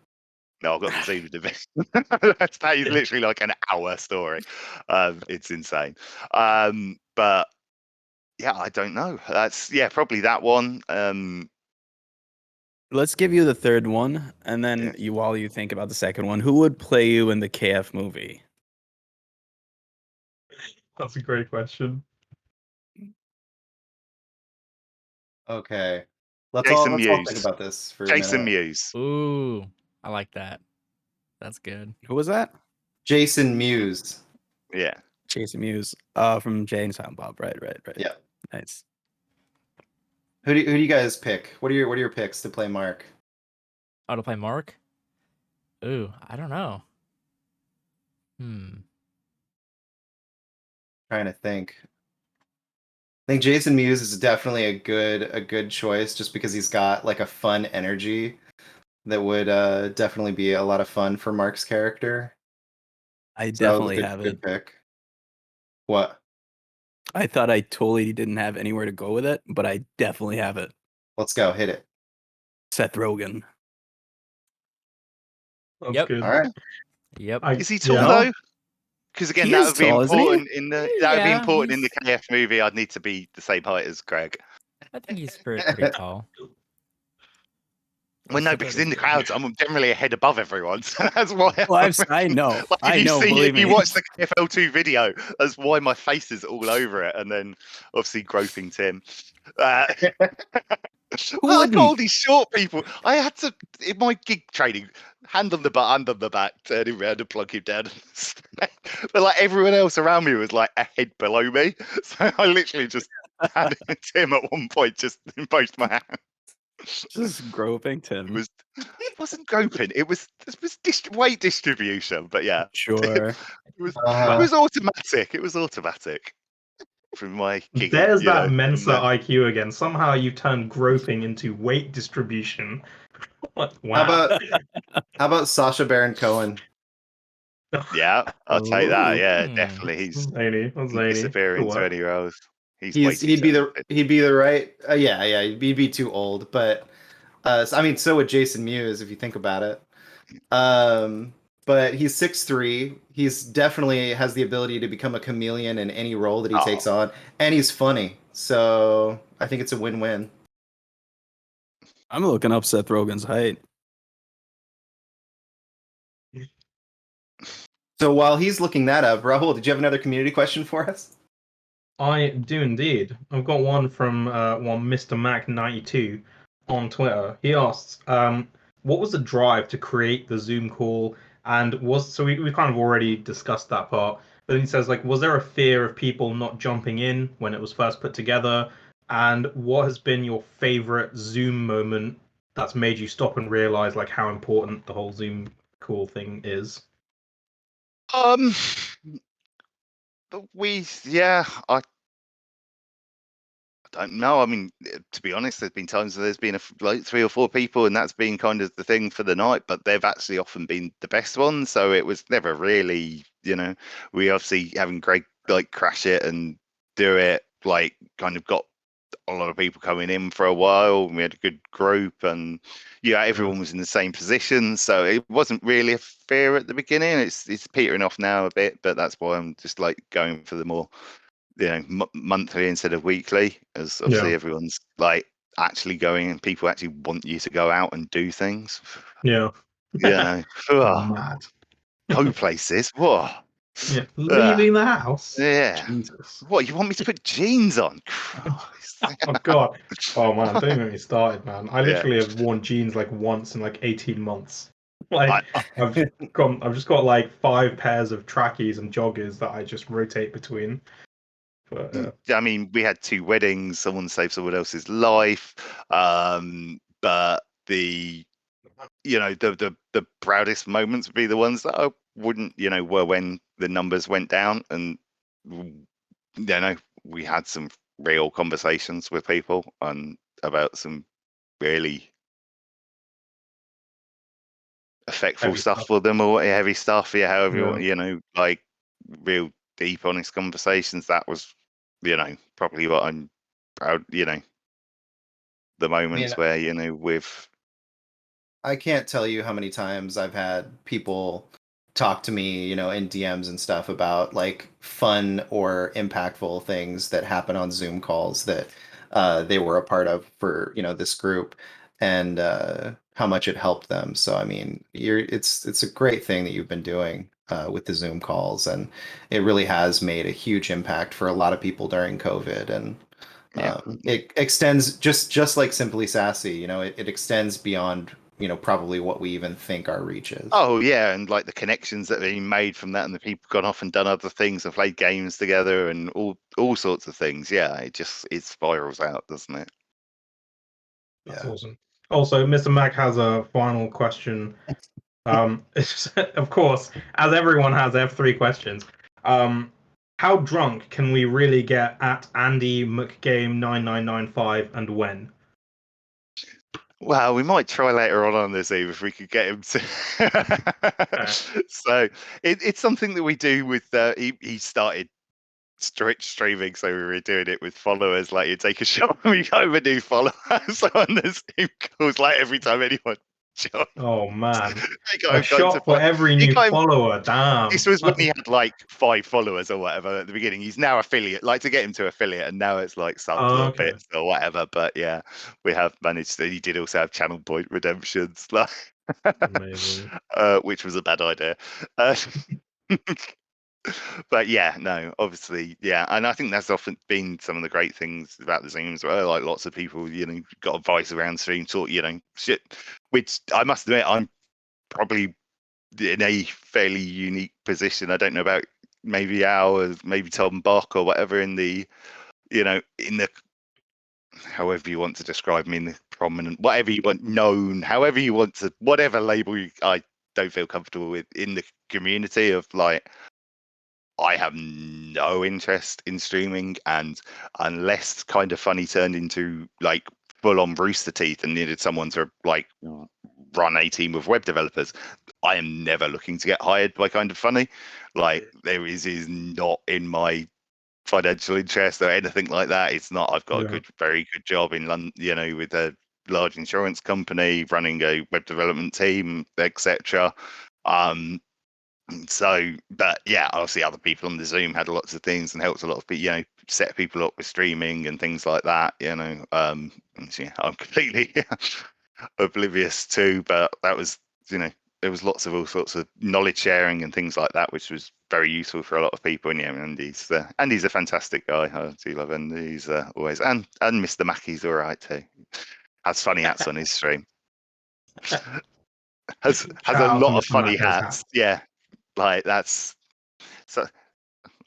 No, I've got the Zoom division. That is literally like an hour story. It's insane. But yeah, I don't know. That's probably that one. Let's give you the third one, and then while you think about the second one, who would play you in the KF movie? That's a great question. Okay. Let's all think about this for Jason a minute. Mewes. Ooh, I like that. That's good. Who was that? Jason Mewes. Yeah. Jason Mewes. From Jay and Silent Bob. Right. Yeah. Nice. Who do you guys pick? What are your picks to play Mark? Oh, to play Mark? Ooh, I don't know. Trying to think. I think Jason Mewes is definitely a good choice, just because he's got like a fun energy that would definitely be a lot of fun for Mark's character. I definitely have good it. Pick. What? I thought I totally didn't have anywhere to go with it, but I definitely have it. Let's go. Hit it. Seth Rogen. That's good. All right. Yep. Is he tall though? Because again, that would be important in the KF movie. I'd need to be the same height as Greg. I think he's pretty tall. Well, no, because in the crowds, I'm generally a head above everyone. So that's why. Well, I know. Like I know. Believe if you me. watch the KFL2 video, that's why my face is all over it. And then obviously groping Tim. Uh, Who well, I got all wouldn't? these short people. I had to, in my gig training, hand on the butt, hand on the back, turn him around and plug him down. But like everyone else around me was like a head below me. So I literally just had Tim at one point just in both my hands. Just groping It Tim. wasn't groping. It was weight distribution. But yeah, Sure. Uh, it was automatic. It was automatic from my gigging. There's You know, that Mensa and, IQ again. Somehow you turned groping into weight distribution. What? Wow. how about Sacha Baron Cohen? yeah, I'll take that. Ooh. Yeah, Hmm. definitely. He's Zany. That's zany. disappear Good into work. any roles. He's way too He'd be talented. the right yeah he'd be too old, but I mean so would Jason Mewes if you think about it. But he's 6'3". He's definitely has the ability to become a chameleon in any role that he takes Oh, on, and he's funny. So I think it's a win-win. I'm looking up Seth Rogen's height. So while he's looking that up, Rahul, did you have another community question for us? I do indeed. I've got one from one Mr. Mac 92 on Twitter. He asks, what was the drive to create the Zoom call? And we kind of already discussed that part. But then he says, like, was there a fear of people not jumping in when it was first put together? And what has been your favorite Zoom moment that's made you stop and realize like how important the whole Zoom call thing is? um, I don't know. I mean, to be honest, there's been times where there's been like 3 or 4 people, and that's been kind of the thing for the night. But they've actually often been the best ones. So it was never really, we obviously having Greg like crash it and do it, like kind of got a lot of people coming in for a while. And we had a good group, and everyone was in the same position. So it wasn't really a fear at the beginning. It's petering off now a bit, but that's why I'm just like going for the more monthly instead of weekly, as obviously Yeah. everyone's like actually going and people actually want you to go out and do things. Yeah. Oh, go places. Whoa. Yeah. Leaving the house. Yeah. Jesus. What, you want me to put jeans on? Christ. Oh god. Oh man, don't even get me started, man. I Yeah. literally have worn jeans like once in like 18 months. Like I- I've just got like 5 pairs of trackies and joggers that I just rotate between. But I mean, we had 2 weddings. Someone saved someone else's life. But the the proudest moments would be the ones that I wouldn't, were when the numbers went down, and we had some real conversations with people and about some really effectful heavy stuff stuff. for them, or heavy stuff. Yeah, however Yeah. like real deep, honest conversations. That was, probably what I'm proud. The moments where with. I can't tell you how many times I've had people talk to me, in DMs and stuff about like fun or impactful things that happen on Zoom calls that they were a part of for, this group, and how much it helped them. So I mean, it's a great thing that you've been doing with the Zoom calls, and it really has made a huge impact for a lot of people during COVID. And Yeah. it extends just like Simply Sassy, it extends beyond probably what we even think our reach is. Oh yeah, and like the connections that have been made from that, and the people gone off and done other things and played games together and all sorts of things. Yeah, it spirals out, doesn't it? That's Yeah. awesome. Also, Mr. Mac has a final question. Of course, as everyone has, they have 3 questions. How drunk can we really get at Andy McGame9995 and when? Well, we might try later on this eve if we could get him to. So it's something that we do with. He started streaming, so we were doing it with followers. Like you take a shot and we go over new followers on the Zoom calls. Like every time anyone John. Oh man, They got a him going to shot for every he new got him- follower. Damn. This was when he had like 5 followers or whatever at the beginning. He's now affiliate, like to get him to affiliate, and now it's like subs Oh, or okay. bits or whatever. But yeah, we have managed to. He did also have channel point redemptions, like, Amazing. which was a bad idea. But yeah, no, obviously, yeah, and I think that's often been some of the great things about the Zoom as well. Like lots of people, got advice around stream talk, shit. Which I must admit, I'm probably in a fairly unique position. I don't know about maybe Al or maybe Tom Bach or whatever in the, in the, however you want to describe me, in the prominent, whatever you want, known, however you want to, whatever label I don't feel comfortable with in the community of like, I have no interest in streaming, and unless Kind of Funny turned into like full on Rooster Teeth and needed someone to like run a team of web developers, I am never looking to get hired by Kind of Funny. Like there is not in my financial interest or anything like that. It's not. I've got a very good job in London, with a large insurance company, running a web development team, etc. So, but yeah, obviously other people on the Zoom had lots of things and helped a lot of people, set people up with streaming and things like that, I'm completely oblivious to, but that was, there was lots of all sorts of knowledge sharing and things like that, which was very useful for a lot of people. And yeah, Andy's a fantastic guy. I do love Andy. He's always, and Mr. Mackey's all right too. Has funny hats on his stream. Has a lot of funny hats. Yeah. Like that's so.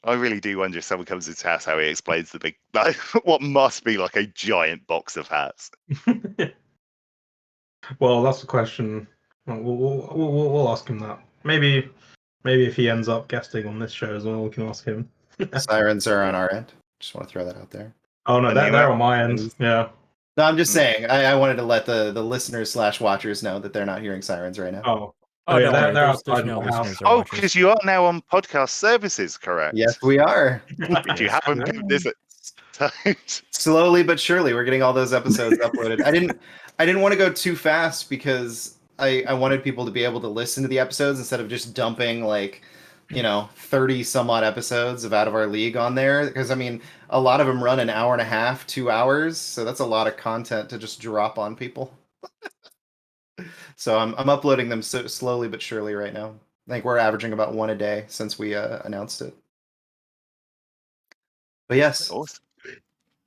I really do wonder if someone comes to his house how he explains the big, like, what must be like a giant box of hats. Well, that's the question. We'll ask him that. Maybe if he ends up guesting on this show as well, we can ask him. Sirens are on our end. Just want to throw that out there. Oh no, And you they're are- on my end. Yeah. No, I'm just saying. I wanted to let the listeners / watchers know that they're not hearing sirens right now. Oh. Oh, yeah, don't worry. they're There's outside no my house. listeners or Oh, watchers. because you are now on podcast services, correct? Yes, we are. Which you haven't given this Slowly but surely, we're getting all those episodes uploaded. I didn't want to go too fast because I wanted people to be able to listen to the episodes instead of just dumping 30 some odd episodes of Out of Our League on there. Because I mean, a lot of them run an hour and a half, 2 hours, so that's a lot of content to just drop on people. So I'm uploading them slowly but surely right now. I think we're averaging about 1 a day since we announced it. But yes, awesome.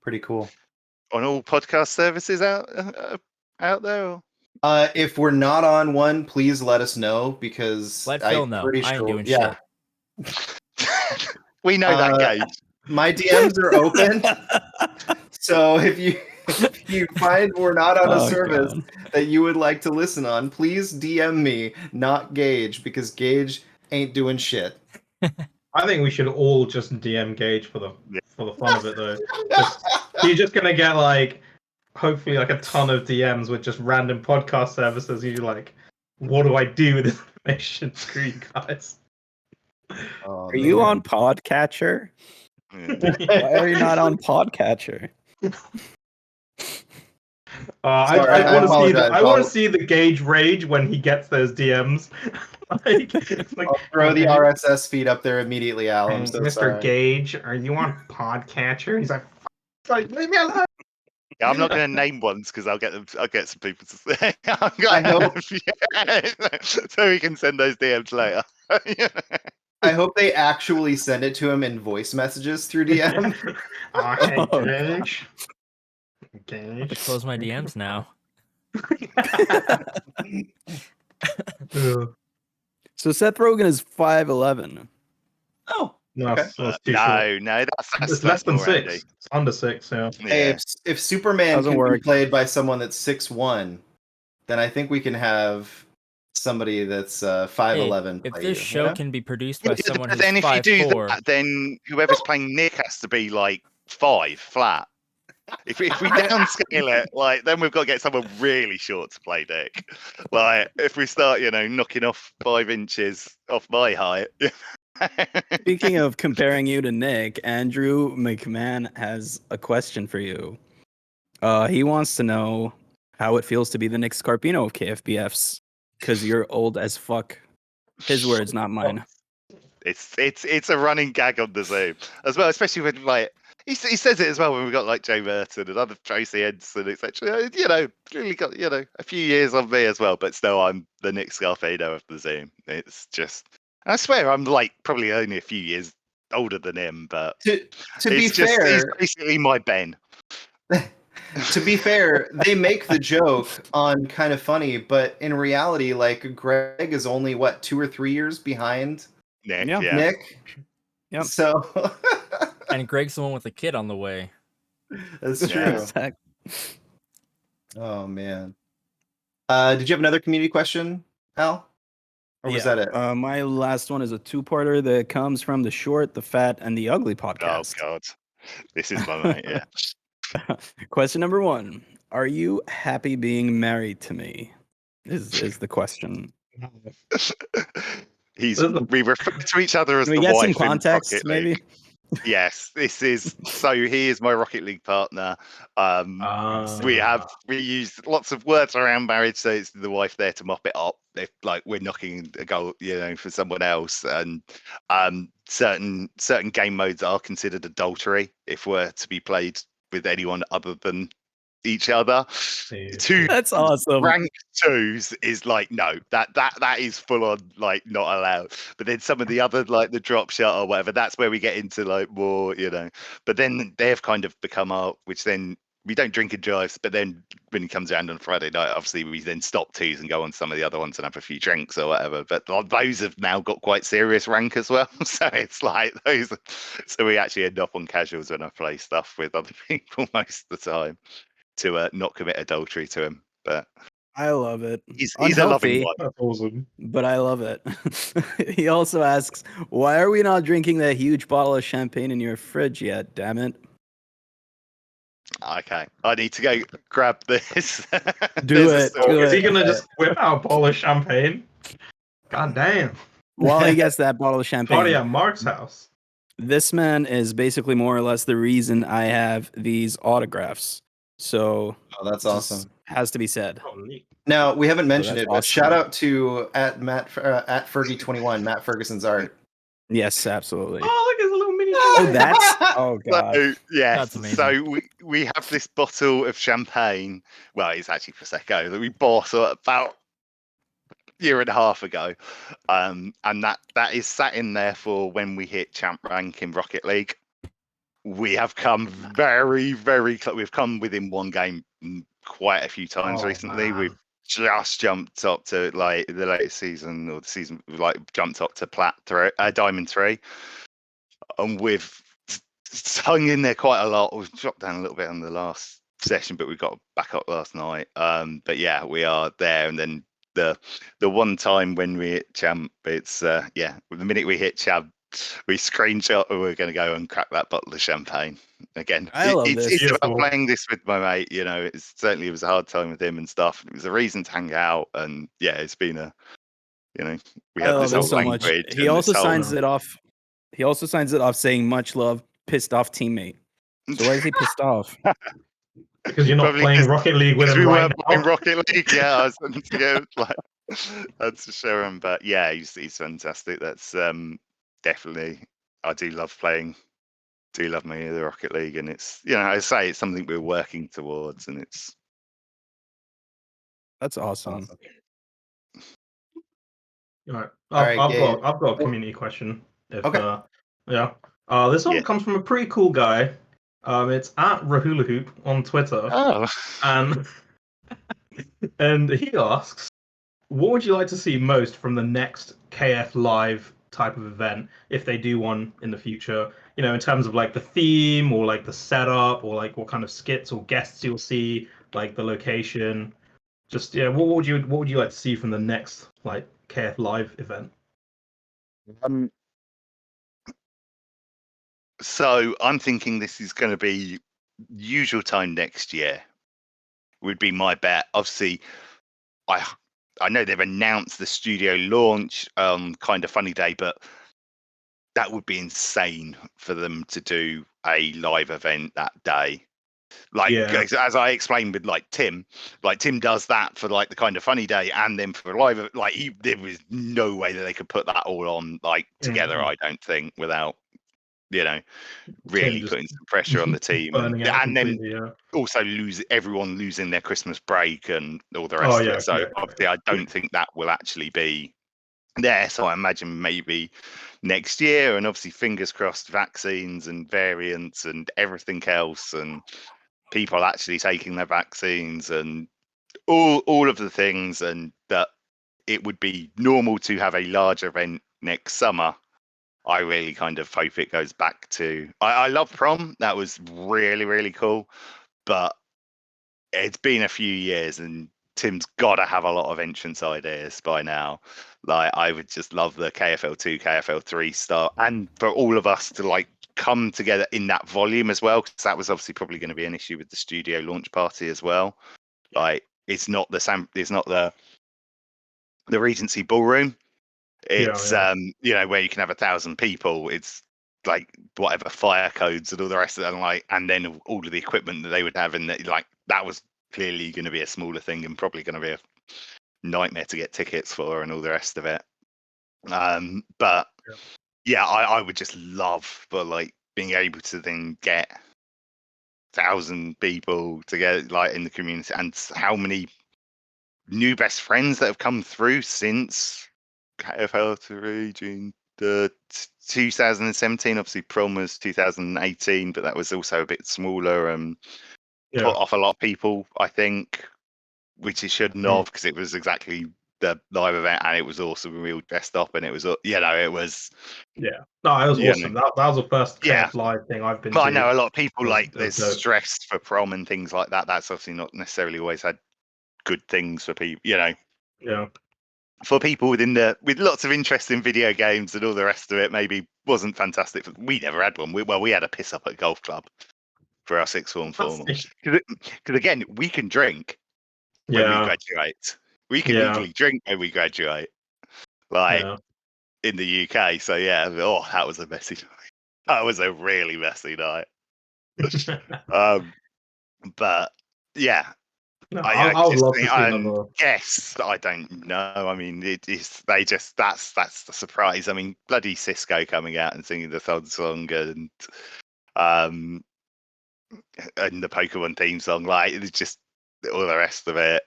pretty cool. On all podcast services out there. Or? If we're not on one, please let us know because Let Phil I'm know. pretty I ain't sure. doing Yeah, shit. We know that, Gage. my DMs are open. So if you find we're not on a service that you would like to listen on, please DM me, not Gage, because Gage ain't doing shit. I think we should all just DM Gage for the fun of it though. You're just gonna get hopefully a ton of DMs with just random podcast services. You're like, what do I do with this information? Screw you guys. Oh, Are you on Podcatcher? Why are you not on Podcatcher? Sorry, I want to see the Gage rage when he gets those DMs. I'll throw the RSS feed up there immediately, Al. I'm so Mr. sorry. Gage, are you on Podcatcher? He's like, leave me alone. Yeah, I'm not going to name ones because I'll get some people to say. I hope. So we can send those DMs later. I hope they actually send it to him in voice messages through DM. Hey, Gage. I have to close my DMs now. So Seth Rogen is 5'11". Oh, No, okay. that's too short. No, It's less than more 6. Andy. It's under 6, yeah. Hey, Yeah. if Superman Doesn't can be work. played by someone that's 6'1", then I think we can have somebody that's 5'11". If play this you, show you know? can be produced by someone But who's then if you do 5'4", that, then whoever's playing Nick has to be 5 flat. If we downscale it, then we've got to get someone really short to play Nick. If we start, knocking off 5 inches off my height. Speaking of comparing you to Nick, Andrew McMahon has a question for you. He wants to know how it feels to be the Nick Scarpino of KFBFs, because you're old as fuck. His words, not mine. It's a running gag on the Zoom as well, especially when like he says it as well when we got like Joe Merton and other Tracy Henson, etc. You know, really got a few years on me as well, but still I'm the Nick Scarpino of the Zoom. It's just, I swear I'm like probably only a few years older than him, but To be it's just he's fair, basically my Ben. to be fair, they make the joke on kind of funny, but in reality, like Greg is only what 2 or 3 years behind Nick, Yeah. yeah. Nick. Yep. So And Greg's the one with the kid on the way. that's Yeah. true. Exact- Oh man. Did you have another community question, Al? Or was that it? My last one is a two-parter that comes from the Short, the Fat, and the Ugly Oh podcast. God, this is my mate. Yeah. Question number 1: Are you happy being married to me? Is the question. We refer to each other as Can we the get some wife in context, Rocket maybe? League. Yes, this is so. He is my Rocket League partner. We use lots of words around marriage, so it's the wife there to mop it up if like we're knocking a goal, for someone else, and certain game modes are considered adultery if we're to be played with anyone other than each other. Two That's awesome. rank 2s is like no, that is full on like not allowed. But then some of the other like the drop shot or whatever, that's where we get into like more, But then they have kind of become our, which then we don't drink and drive, but then when it comes around on Friday night, obviously we then stop 2s and go on some of the other ones and have a few drinks or whatever. But those have now got quite serious rank as well. So it's like those. So we actually end up on casuals when I play stuff with other people most of the time to not commit adultery to him. But I love it. he's a loving Unhealthy, one. That's awesome. but I love it. He also asks, why are we not drinking that huge bottle of champagne in your fridge yet, damn it? Okay, I need to go grab this. Do There's a it, story. do Is he it. gonna just whip out a bottle of champagne? God damn. While he gets that bottle of Party champagne, at Mark's house. this man is basically more or less the reason I have these autographs. So Oh, that's just awesome. has to be said. Oh, neat. Now we haven't mentioned that's it, but awesome. shout out to at Fergie21, Matt Ferguson's art. Yes, absolutely. Oh, look, there's a little mini Oh, champagne. that's oh god. So yes, That's amazing. so we have this bottle of champagne. Well, it's actually prosecco that we bought about a year and a half ago, and that is sat in there for when we hit champ rank in Rocket League. We have come very, very close. We've come within one game quite a few times Oh, recently. man. We've just jumped up to like the latest season or the season, like jumped up to Diamond 3, and we've hung in there quite a lot. We've dropped down a little bit on the last session, but we got back up last night. But yeah, we are there. And then the one time when we hit champ, it's the minute we hit champ, we screenshot and we're going to go and crack that bottle of champagne again. I love it's this. about Beautiful. playing this with my mate. It was a hard time with him and stuff. It was a reason to hang out, and yeah, it's been a we I had love this it whole so much. language. He and also this whole- signs it off. He also signs it off saying much love, pissed off teammate. So why is he pissed off? Because you're not Probably playing Rocket League with because him we right weren't playing now. Rocket League. Yeah, I was to go like that's for sure. But yeah, he's fantastic. That's definitely. I do love playing. Do love me the Rocket League, and it's I say it's something we're working towards, and it's That's awesome. Right. All right, Gabe. I've got a community question. Okay. Yeah. This one Yeah. comes from a pretty cool guy. It's at Rahula Hoop on Twitter. oh And and he asks, what would you like to see most from the next KF Live type of event if they do one in the future? In terms of like the theme or like the setup or like what kind of skits or guests you'll see, like the location. Just what would you like to see from the next like KF Live event? So I'm thinking this is going to be usual time next year. Would be my bet. Obviously, I know they've announced the studio launch kind of funny day, but that would be insane for them to do a live event that day. Like Yeah. as I explained with like Tim does that for like the kind of funny day, and then for live, like there was no way that they could put that all on like together. Mhm. I don't think without really Tim just putting some pressure on the team, burning out and then completely. Yeah. also everyone losing their Christmas break and all the Oh rest of yeah. it. So Yeah. obviously, I don't think that will actually be there. So I imagine maybe next year, and obviously fingers crossed, vaccines and variants and everything else, and people actually taking their vaccines and all of the things, and that it would be normal to have a large event next summer. I really kind of hope it goes back to. I love prom. That was really, really cool. But it's been a few years, and Tim's got to have a lot of entrance ideas by now. Like, I would just love the KFL2, KFL3 start, and for all of us to like come together in that volume as well, because that was obviously probably going to be an issue with the studio launch party as well. Like, it's not the Regency Ballroom. It's Yeah. where you can have 1,000 people. It's like whatever fire codes and all the rest of them, like, and then all of the equipment that they would have in that, like, that was clearly going to be a smaller thing and probably going to be a nightmare to get tickets for and all the rest of it. But yeah, I would just love for like being able to then get 1,000 people together like in the community, and how many new best friends that have come through since KFL3 June the 2017. Obviously, prom was 2018, but that was also a bit smaller and Yeah. put off a lot of people, I think, which it shouldn't have, because it was exactly the live event, and it was awesome. We all dressed up, and it was, it was, Yeah. No, it was awesome. That was the first yeah. KF live thing I've been But to. I know a lot of people It like was there's dope. stress for prom and things like that. That's obviously not necessarily always had good things for people, Yeah. for people with lots of interest in video games and all the rest of it. Maybe wasn't fantastic. We never had one. We had a piss up at a golf club for our sixth form formal, because again, we can drink when we Yeah. graduate. We can Yeah. legally drink when we graduate, like Yeah. in the UK. So yeah, that was a messy night. That was a really messy night. But yeah, No, I I would just love to think, see another. guess I don't know. I mean, it is that's the surprise. I mean, bloody Cisco coming out and singing the third song, um and the Pokemon theme song, like it's just all the rest of it,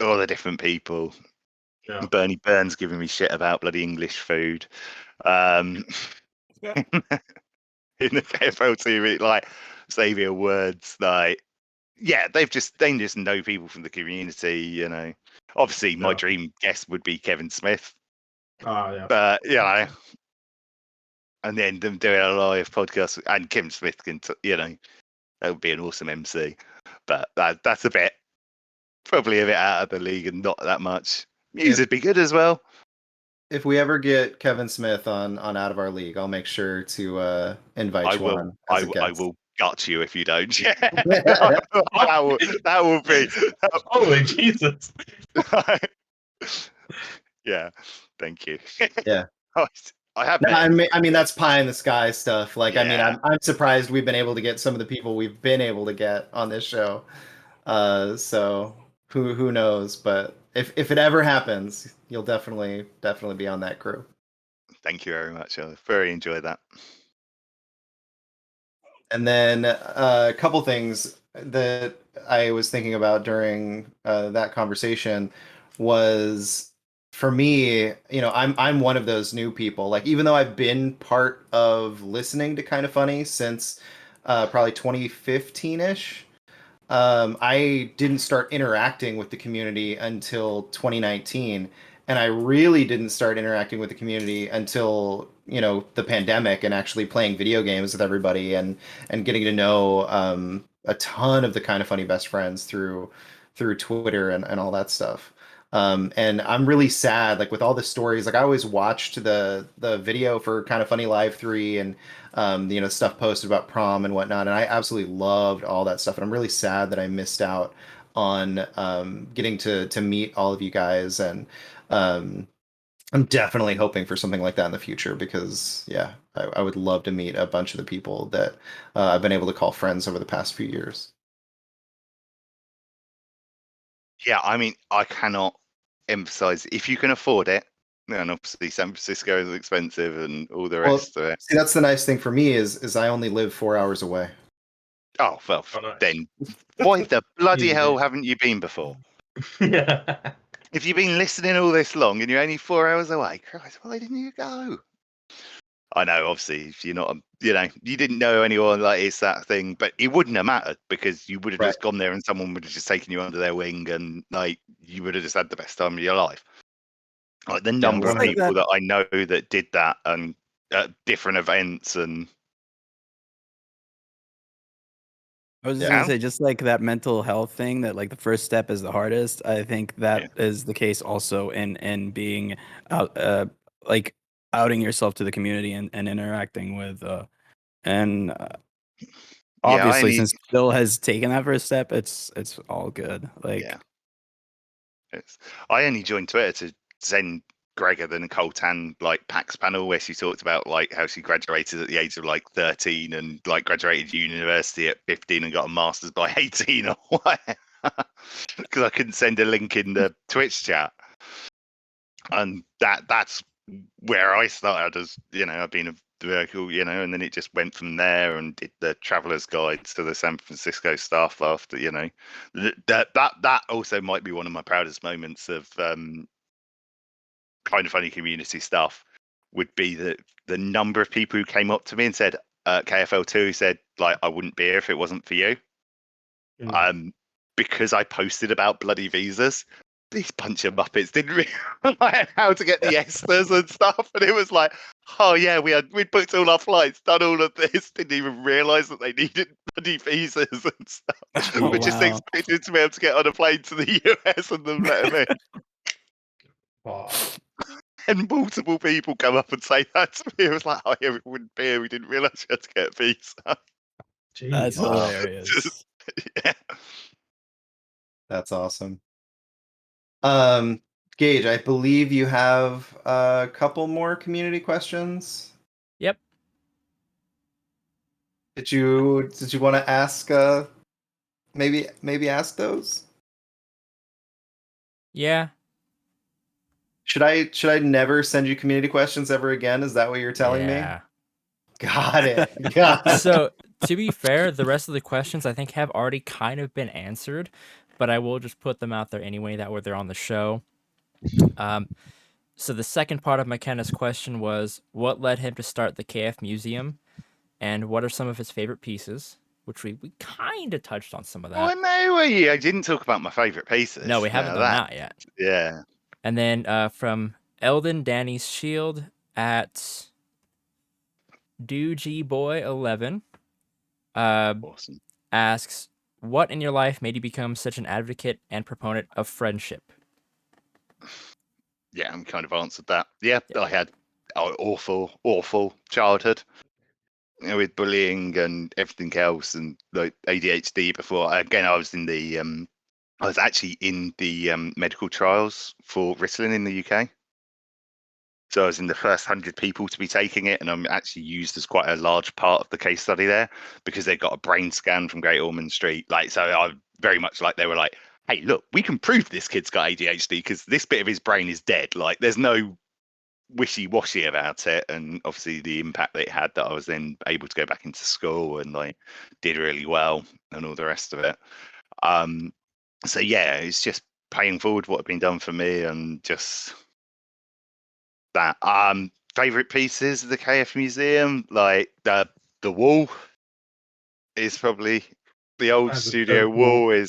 all the different people. Yeah. Bernie Burns giving me shit about bloody English food. In the KFL TV, like Saviour words, like yeah, they just know people from the community. Obviously, my Yeah. dream guest would be Kevin Smith, Yeah. but and then them doing a live podcast, and Kevin Smith can, that would be an awesome MC. But that's probably a bit out of the league and not that much. Muse would be good as well. If we ever get Kevin Smith on Out of Our League, I'll make sure to invite you on as a guest. I will gut you if you don't. Yeah, that will be. Holy Jesus. Yeah, thank you. Yeah. I have. No, I mean that's pie in the sky stuff. Like, I mean, Yeah. I'm surprised we've been able to get some of the people we've been able to get on this show. So who knows? But if it ever happens, you'll definitely be on that crew. Thank you very much. I very enjoyed that. And then a couple things that I was thinking about during that conversation was, for me, I'm one of those new people. Like, even though I've been part of listening to Kind of Funny since probably 2015-ish, I didn't start interacting with the community until 2019, and I really didn't start interacting with the community until the pandemic, and actually playing video games with everybody, and getting to know a ton of the Kind of Funny best friends through Twitter and all that stuff. And I'm really sad, like, with all the stories. Like, I always watched the video for Kind of Funny Live 3, and stuff posted about prom and whatnot, and I absolutely loved all that stuff. And I'm really sad that I missed out on getting to meet all of you guys, and I'm definitely hoping for something like that in the future because, yeah, I would love to meet a bunch of the people that I've been able to call friends over the past few years. Yeah, I mean, I cannot emphasize if you can afford it. And obviously, San Francisco is expensive, and all the Well, rest of it. see, that's the nice thing for me is I only live 4 hours away. Oh well, Oh, nice. then why the bloody Easy hell bit. haven't you been before? Yeah. If you've been listening all this long and you're only 4 hours away, Christ, why didn't you go? I know, obviously, if you're not, you didn't know anyone, like it's that thing, but it wouldn't have mattered because you would have Right. just gone there and someone would have just taken you under their wing and like you would have just had the best time of your life. Like the number of like people that. that I know that did that and at different events and I was just Yeah. gonna say, just like that mental health thing, that like the first step is the hardest. I think that Yeah. is the case also in being out, like outing yourself to the community and interacting with, and yeah, I obviously, only since Bill has taken that first step, it's all good. yeah, Like, I only joined Twitter to send Gregor the Nicole Tan like PAX panel where she talked about like how she graduated at the age of like 13 and like graduated university at 15 and got a master's by 18 or what? Because I couldn't send a link in the Twitch chat, and that's where I started. As I've been a vehicle, and then it just went from there and did the traveler's guide to the San Francisco stuff after, that also might be one of my proudest moments of kind of funny community stuff would be the number of people who came up to me and said KFL2 said like I wouldn't be here if it wasn't for you. Because I posted about bloody visas. These bunch of muppets didn't realize how to get the Esters and stuff, and it was like, oh yeah, we'd booked all our flights, done all of this, didn't even realise that they needed bloody visas and stuff. oh We just wow, expected to be able to get on a plane to the US and them let them in. Wow. And multiple people come up and say that to me. It was like, oh yeah, we wouldn't be here. We didn't realise you had to get a visa. that's Jeez. Wow. hilarious. Yeah. That's awesome. Gage, I believe you have a couple more community questions. Yep. Did you want to ask maybe ask those? Yeah. Should I never send you community questions ever again? Is that what you're telling me? Yeah. Got it. Got it. So, to be fair, the rest of the questions I think have already kind of been answered, but I will just put them out there anyway. That way they're on the show. So the second part of McKenna's question was, what led him to start the KF Museum, and what are some of his favorite pieces? Which we kind of touched on some of Oh, that. no, I didn't talk about my favourite pieces. No, we haven't done that yet. Yeah. And then from Eldon Danny's Shield at Doogie Boy 11 Awesome. asks, what in your life made you become such an advocate and proponent of friendship? Yeah, I'm kind of answered that. Yeah, I had awful childhood, with bullying and everything else, and like ADHD. Before again, I was actually in the medical trials for Ritalin in the UK. So I was in the first 100 people to be taking it, and I'm actually used as quite a large part of the case study there because they got a brain scan from Great Ormond Street. Like, so I very much like they were like, "Hey, look, we can prove this kid's got ADHD because this bit of his brain is dead. Like, there's no wishy-washy about it." And obviously, the impact that it had that I was then able to go back into school and like did really well and all the rest of it. So yeah, it's just paying forward what had been done for me and just that. Favorite pieces of the KF Museum, like the wall is probably the old As a studio joke wall. wall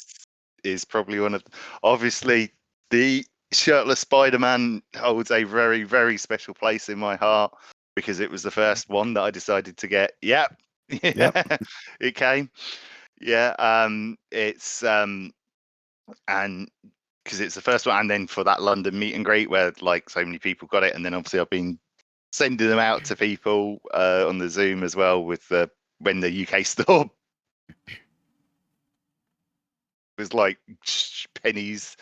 is probably one of, obviously the shirtless Spider-Man holds a very, very special place in my heart because it was the first one that I decided to get. Yep. Yep. It came. Yeah. It's and because it's the first one, and then for that London meet and greet where like so many people got it, and then obviously I've been sending them out to people on the Zoom as well with when the UK store was like pennies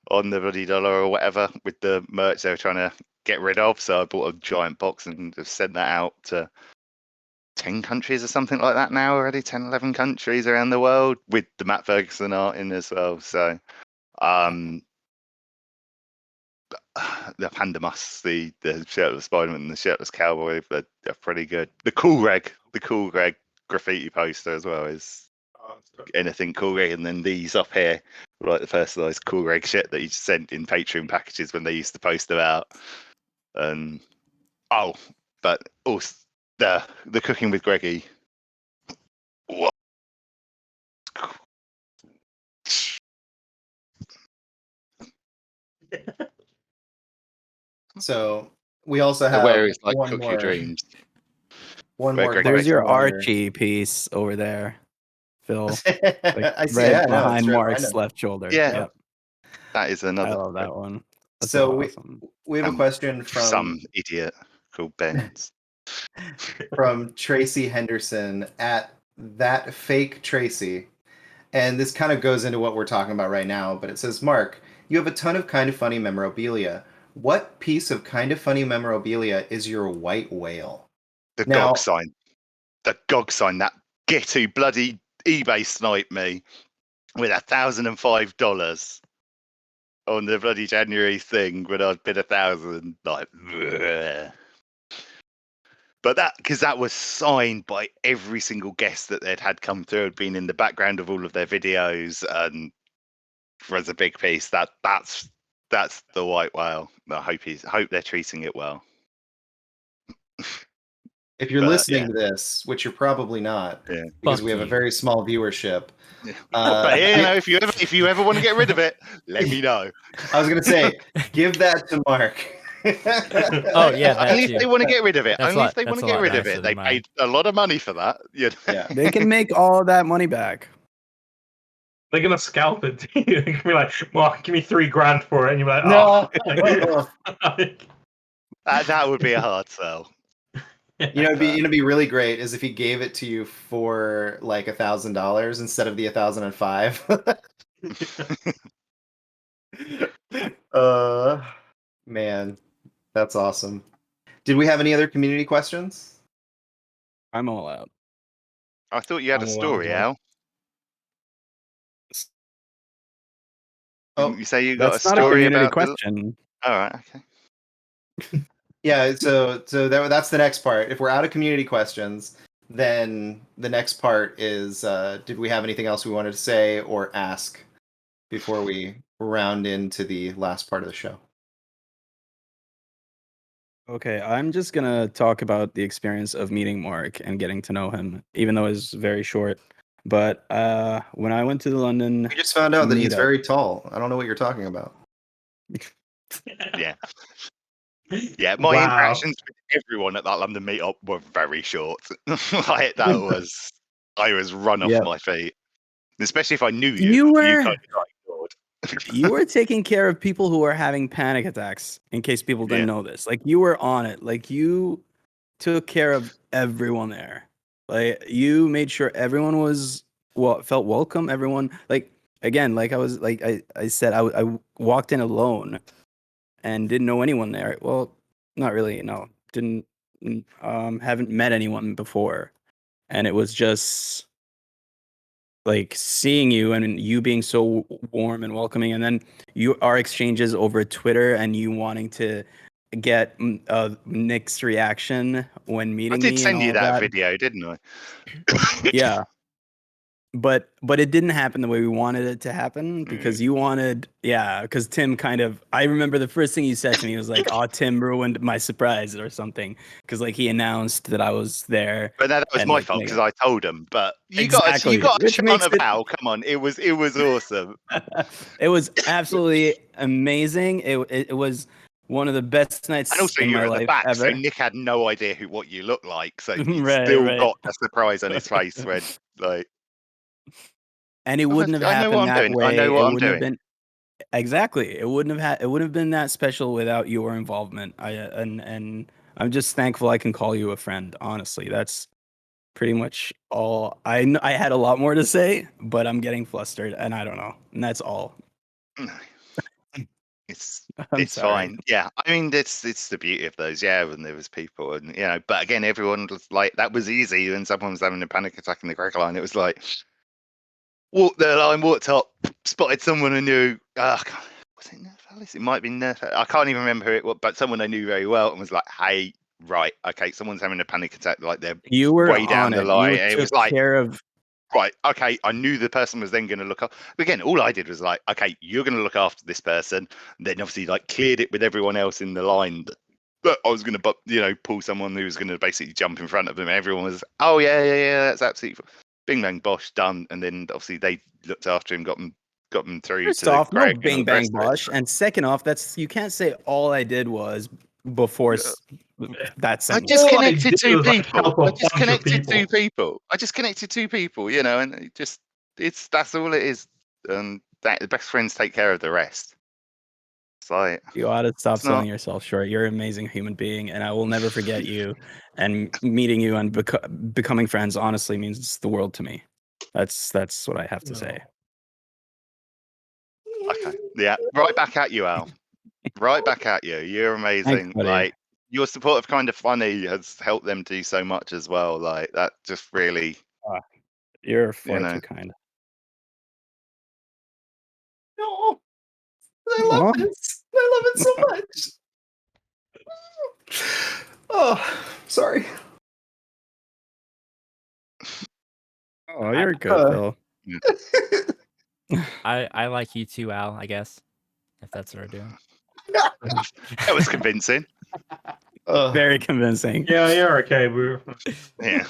on the bloody dollar or whatever with the merch they were trying to get rid of. So I bought a giant box and just sent that out to 10 countries or something like that now already, 10, 11 countries around the world with the Matt Ferguson art in as well. So the Panda Mus, the shirtless Spider-Man and the shirtless cowboy, they're pretty good. The Cool Greg graffiti poster as well is anything Cool Greg, and then these up here, like the personalised Cool Greg shit that he sent in Patreon packages when they used to post them out. And but also the Cooking with Greggy. What? So we also have Where is like one Cook more. Your Dreams? One Where more. Greg- There's your question here. Archie piece over there, Phil. Like I see. right Yeah, I know, it's behind right Mark's behind him. left shoulder. Yeah. Yep. That is I another. love that one. That's So awesome. we have a question some from idiot called Benz. Tracy Henderson at that fake Tracy. And this kind of goes into what we're talking about right now, but it says, Mark, you have a ton of kind of funny memorabilia. What piece of kind of funny memorabilia is your white whale? The Now- GOG sign. The GOG sign. That git who bloody eBay sniped me with $1,005 on the bloody January thing when I'd bid 1,000. Like, bleh. But because that was signed by every single guest that they'd had come through, had been in the background of all of their videos, and was a big piece. That's the white whale. I hope they're treating it well. If you're But, listening yeah. to this, which you're probably not, Yeah. because Fuck we have a you. very small viewership. But if you ever want to get rid of it, let me know. I was gonna say, give that to Mark. Oh, yeah, that Only too. if they want to get rid of it. That's Only a if they lot- want to that's a get lot rid of nicer it. They than mine. paid a lot of money for that. You know? Yeah. They can make all that money back. They're gonna scalp it. They're gonna be like, "Mark, give me $3,000 for it," and you're like, No. "Oh." That would be a hard sell. You know, it'd be really great is if he gave it to you for like $1,000 instead of the 1,005. Man, that's awesome. Did we have any other community questions? I'm all out. I thought you had I'm a all story, out as Al. Oh, Didn't you say you got That's a not a story community about question. All right, okay. yeah. So that's the next part. If we're out of community questions, then the next part is: did we have anything else we wanted to say or ask before we round into the last part of the show? Okay, I'm just gonna talk about the experience of meeting Mark and getting to know him, even though it's very short. But when I went to the London, We just found out that he's meetup- very tall. I don't know what you're talking about. Yeah. Yeah, my Wow. interactions with everyone at that London meetup were very short. Like I was run off Yep. my feet. Especially if I knew you. You You were- kind of got ignored. you were taking care of people who were having panic attacks. In case people didn't Yeah. know this, like you were on it. Like you took care of everyone there. Like you made sure everyone was felt welcome. Everyone like again, like I was like I said, I walked in alone and didn't know anyone there. Well, not really. No, didn't. Haven't met anyone before, and it was just like seeing you and you being so warm and welcoming, and then our exchanges over Twitter and you wanting to get Nick's reaction when I meeting did me send and you all that of that. video, didn't I? Yeah. But it didn't happen the way we wanted it to happen because you wanted, because Tim kind of, I remember the first thing you said to me was like, "Oh, Tim ruined my surprise" or something, because like he announced that I was there. But that was and, my like, fault because I told him. But you Exactly, got a which chant makes of it- how. Come on, it was awesome. It was absolutely amazing. It was one of the best nights And also, in you're my at the life back, ever. so Nick had no idea what you look like. So he Right, still right. got a surprise on his face when, like, And it wouldn't have I know what happened I'm that doing. way. I know It what I'm wouldn't have doing. been exactly. It wouldn't have been that special without your involvement. And I'm just thankful I can call you a friend. Honestly, that's pretty much all. I had a lot more to say, but I'm getting flustered, and I don't know. And that's all. It's I'm it's sorry. fine. Yeah, I mean, it's the beauty of those. Yeah, when there was people, and but again, everyone was like, that was easy. When someone was having a panic attack in the crack line, it was like, walked the line, walked up, spotted someone I knew. Was it Nerf Alice? It might be Nerf. I can't even remember who it was, but someone I knew very well, and was like, hey, right, okay, someone's having a panic attack. Like they're You were way down on the it. line. You And it took was like, care of. right, okay, I knew the person was then going to look up. But again, all I did was like, okay, you're going to look after this person. Then obviously like cleared it with everyone else in the line. But I was going to, pull someone who was going to basically jump in front of them. Everyone was, oh yeah, that's absolutely bing bang bosh done. And then obviously they looked after him, got them through First to off, no Greg and all bing the bang rest of it. bosh, and second off, you can't say all I did was before that I sentence. just All I connected did two was, like, people. help a I just bunch of connected two people. people. I just connected two people, and it just that's all it is. And that the best friends take care of the rest. It's like You ought to stop it's not. selling yourself short. You're an amazing human being, and I will never forget you. And meeting you and becoming friends honestly means the world to me. That's what I have to say. Okay. Yeah. Right back at you, Al. Right back at you. You're amazing. buddy. Like your support of Kind of Funny has helped them do so much as well. Like that just really, You're far know. too kind. No, I love this. I love it so much. Oh, sorry. Oh, you're good, Phil. I like you too, Al. I guess if that's what we're doing. That was convincing. Very convincing. Yeah, you're okay, boo. Yeah.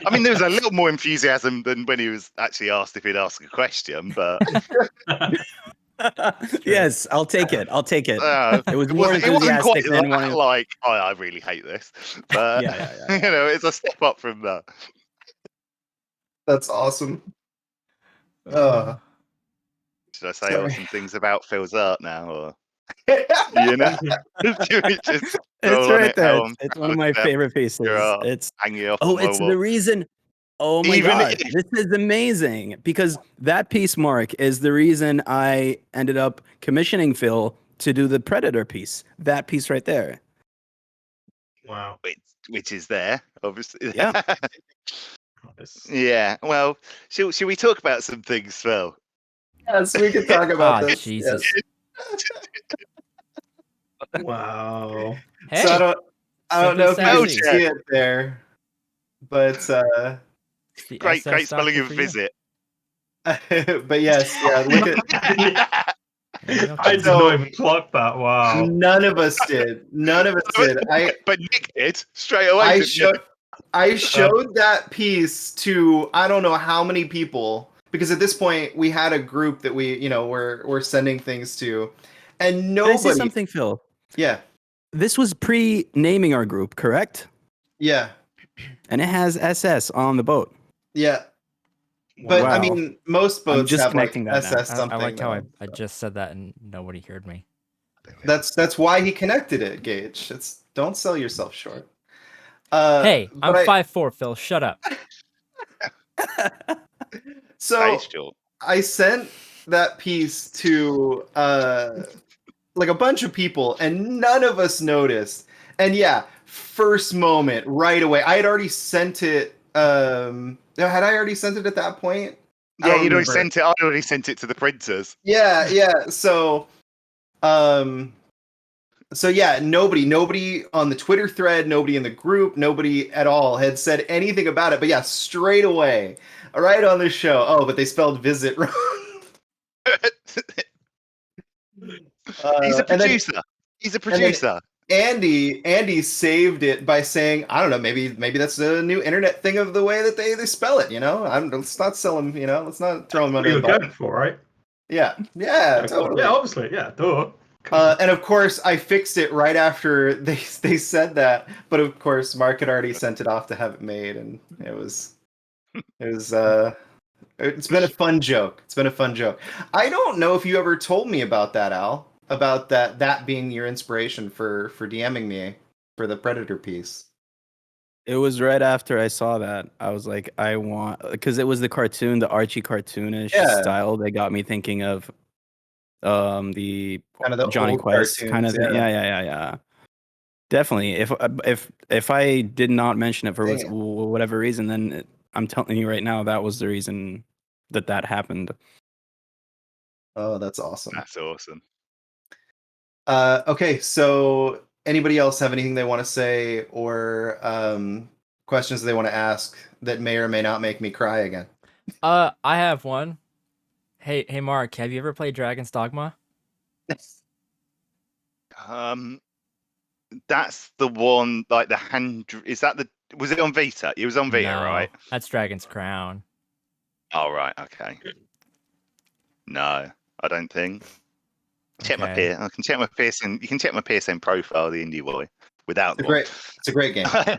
I mean, there was a little more enthusiasm than when he was actually asked if he'd ask a question, but Yes, I'll take it. I'll take it. It was more it wasn't enthusiastic quite than that, wanting. like, oh, I really hate this. But Yeah. it's a step up from that. That's awesome. Should I say Sorry. awesome things about Phil's art now, or Should we just It's roll on right it, there. Alan? It's one of my favorite pieces. It's hanging off oh, on my it's wall. the reason. Oh my Even god, if- this is amazing because that piece, Mark, is the reason I ended up commissioning Phil to do the Predator piece. That piece right there. Wow. which is there, obviously. Yeah. Yeah. Well, should we talk about some things, Phil? Yes, we could talk about Ah, this. Jesus. Yes. Wow. Hey, So I don't know if you can Simply see it there, but it's the Great SS spelling doctor of for you. visit. but yes, yeah. Look at I did not even clock that. Wow. none of us did. None of us did. But Nick did straight away. I showed that piece to I don't know how many people because at this point we had a group that we're sending things to, and Can I nobody. say something, Phil? Yeah, This was pre-naming our group, correct? yeah, And it has SS on the boat. yeah. But Wow. I mean, most boats just have like connecting that now. SS I something. like how though. I just said that and nobody heard me. That's why he connected it, Gage. Don't sell yourself short. Hey, I'm but 5'4", Phil. Shut up. So Sure. I sent that piece to like a bunch of people, and none of us noticed. And yeah, first moment right away. I had already sent it. Had I already sent it at that point? I Yeah, don't you'd already remember. sent it. I'd already sent it to the printers. Yeah. So, so yeah, nobody on the Twitter thread, nobody in the group, nobody at all had said anything about it. But yeah, straight away, right on the show. Oh, but they spelled visit wrong. He's a and then- producer. He's a producer. Andy saved it by saying, I don't know, maybe that's a new internet thing of the way that they spell it, let's not sell them, let's not throw them under You the were bus. going for, right? Yeah, totally. Yeah, obviously, yeah, duh. And of course, I fixed it right after they said that. But of course, Mark had already sent it off to have it made, and it's been a fun joke. It's been a fun joke. I don't know if you ever told me about that, Al, about that being your inspiration for DMing me for the Predator piece. It was right after I saw that. I was like, I want, because it was the cartoon, the Archie cartoonish Yeah. style that got me thinking of The Kind of the Johnny old Quest kind cartoons, of thing. yeah. Yeah. Definitely. If I did not mention it for Dang it. whatever reason, then I'm telling you right now that was the reason that happened. Oh, that's awesome. That's awesome. Okay, so anybody else have anything they want to say or questions they want to ask that may or may not make me cry again? I have one. Hey, Mark, have you ever played Dragon's Dogma? That's the one, like the hand. Is that the? Was it on Vita? It was on Vita, No, right? that's Dragon's Crown. Oh, right. Okay. No, I don't think. Check my Okay. I can check my PSN. You can check my PSN profile, the Indie Boy, without the one. It's a great game. Oh,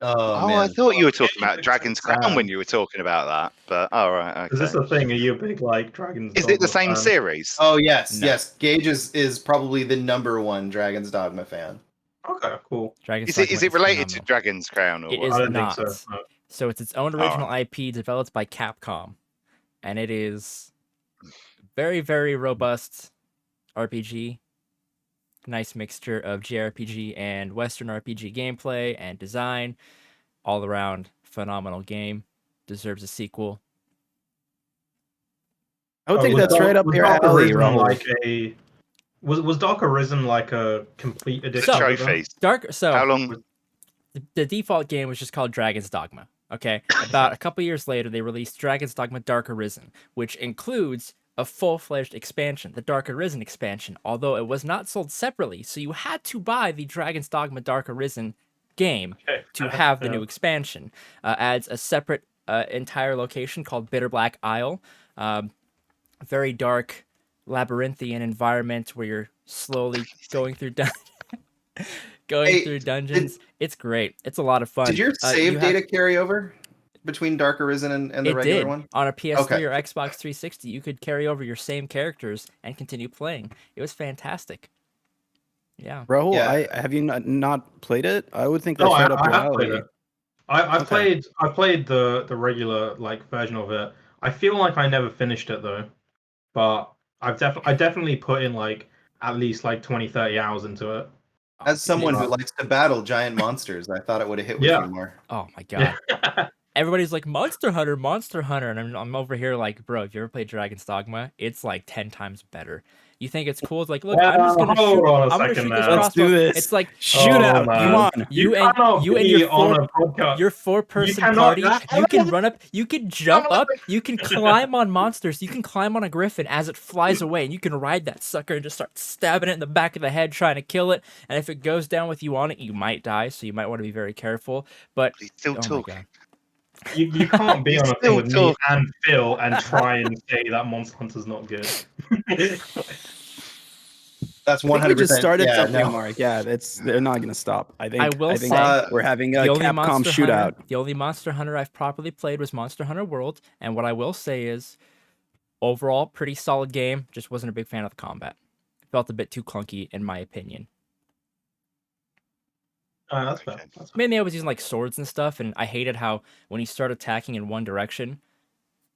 Oh, man. I thought you were talking about It's Dragon's sad. Crown when you were talking about that. But all right, Is this okay. a thing? Are you a big like Dragon's Is it the Dogma same fan? series? Oh, yes, No. yes. Gage is probably the #1 Dragon's Dogma fan. Okay, cool. Dragon's Is Dogma it related to phenomenal. Dragon's Crown or It what? is I don't not. think so. No. So it's its own original IP developed by Capcom, and it is very, very robust RPG. Nice mixture of JRPG and Western RPG gameplay and design. All around phenomenal game. Deserves a sequel. I would think was that's Dark- right up was your Dark alley, Arisen Rahul. like a was Dark Arisen like a complete The edition? of it? trophies. So How long? the default game was just called Dragon's Dogma. Okay. About a couple years later, they released Dragon's Dogma Dark Arisen, which includes a full-fledged expansion, the Dark Arisen expansion, although it was not sold separately, so you had to buy the Dragon's Dogma Dark Arisen game Okay. to have the Yeah. new expansion. Adds a separate entire location called Bitter Black Isle. Very dark, labyrinthian environment where you're slowly going through through dungeons. It's great. It's a lot of fun. Did your save you data carry over between Dark Arisen and the It regular did. one? On a PS3 Okay. or Xbox 360, you could carry over your same characters and continue playing. It was fantastic. Yeah. Rahul, Yeah. have you not played it? I would think No, that's I right up your have alley. played it. I Okay. played the regular like version of it. I feel like I never finished it though, but I definitely put in like at least like 20-30 hours into it. As someone who Yeah. likes to battle giant monsters, I thought it would have hit with Yeah. you more. Oh my god. Yeah. Everybody's like Monster Hunter, and I'm over here like, bro, if you ever played Dragon's Dogma, it's like 10 times better. You think it's cool? It's like, look, I'm just gonna Hold shoot. on a I'm gonna second shoot now. this Let's crossbow. do this. It's like Shootout. man. Come on. you cannot and be your on four a podcast. your 4-person cannot- party. You can run up. You can jump up. You can climb on monsters. You can climb on a griffin as it flies away, and you can ride that sucker and just start stabbing it in the back of the head, trying to kill it. And if it goes down with you on it, you might die. So you might want to be very careful. But He's still oh my talking. god. You can't be He's on a thing still with me talking. and Phil and try and say that Monster Hunter's not good. That's I think we 100%. just started yeah, something, no. Mark. Yeah, they're not gonna stop. I think. I will think say, we're having a the only Capcom Monster shootout. Hunter, the only Monster Hunter I've properly played was Monster Hunter World, and what I will say is, overall, pretty solid game. Just wasn't a big fan of the combat. Felt a bit too clunky, in my opinion. That's fair. Okay. That's fair. Mainly, I was using like swords and stuff, and I hated how when you start attacking in one direction,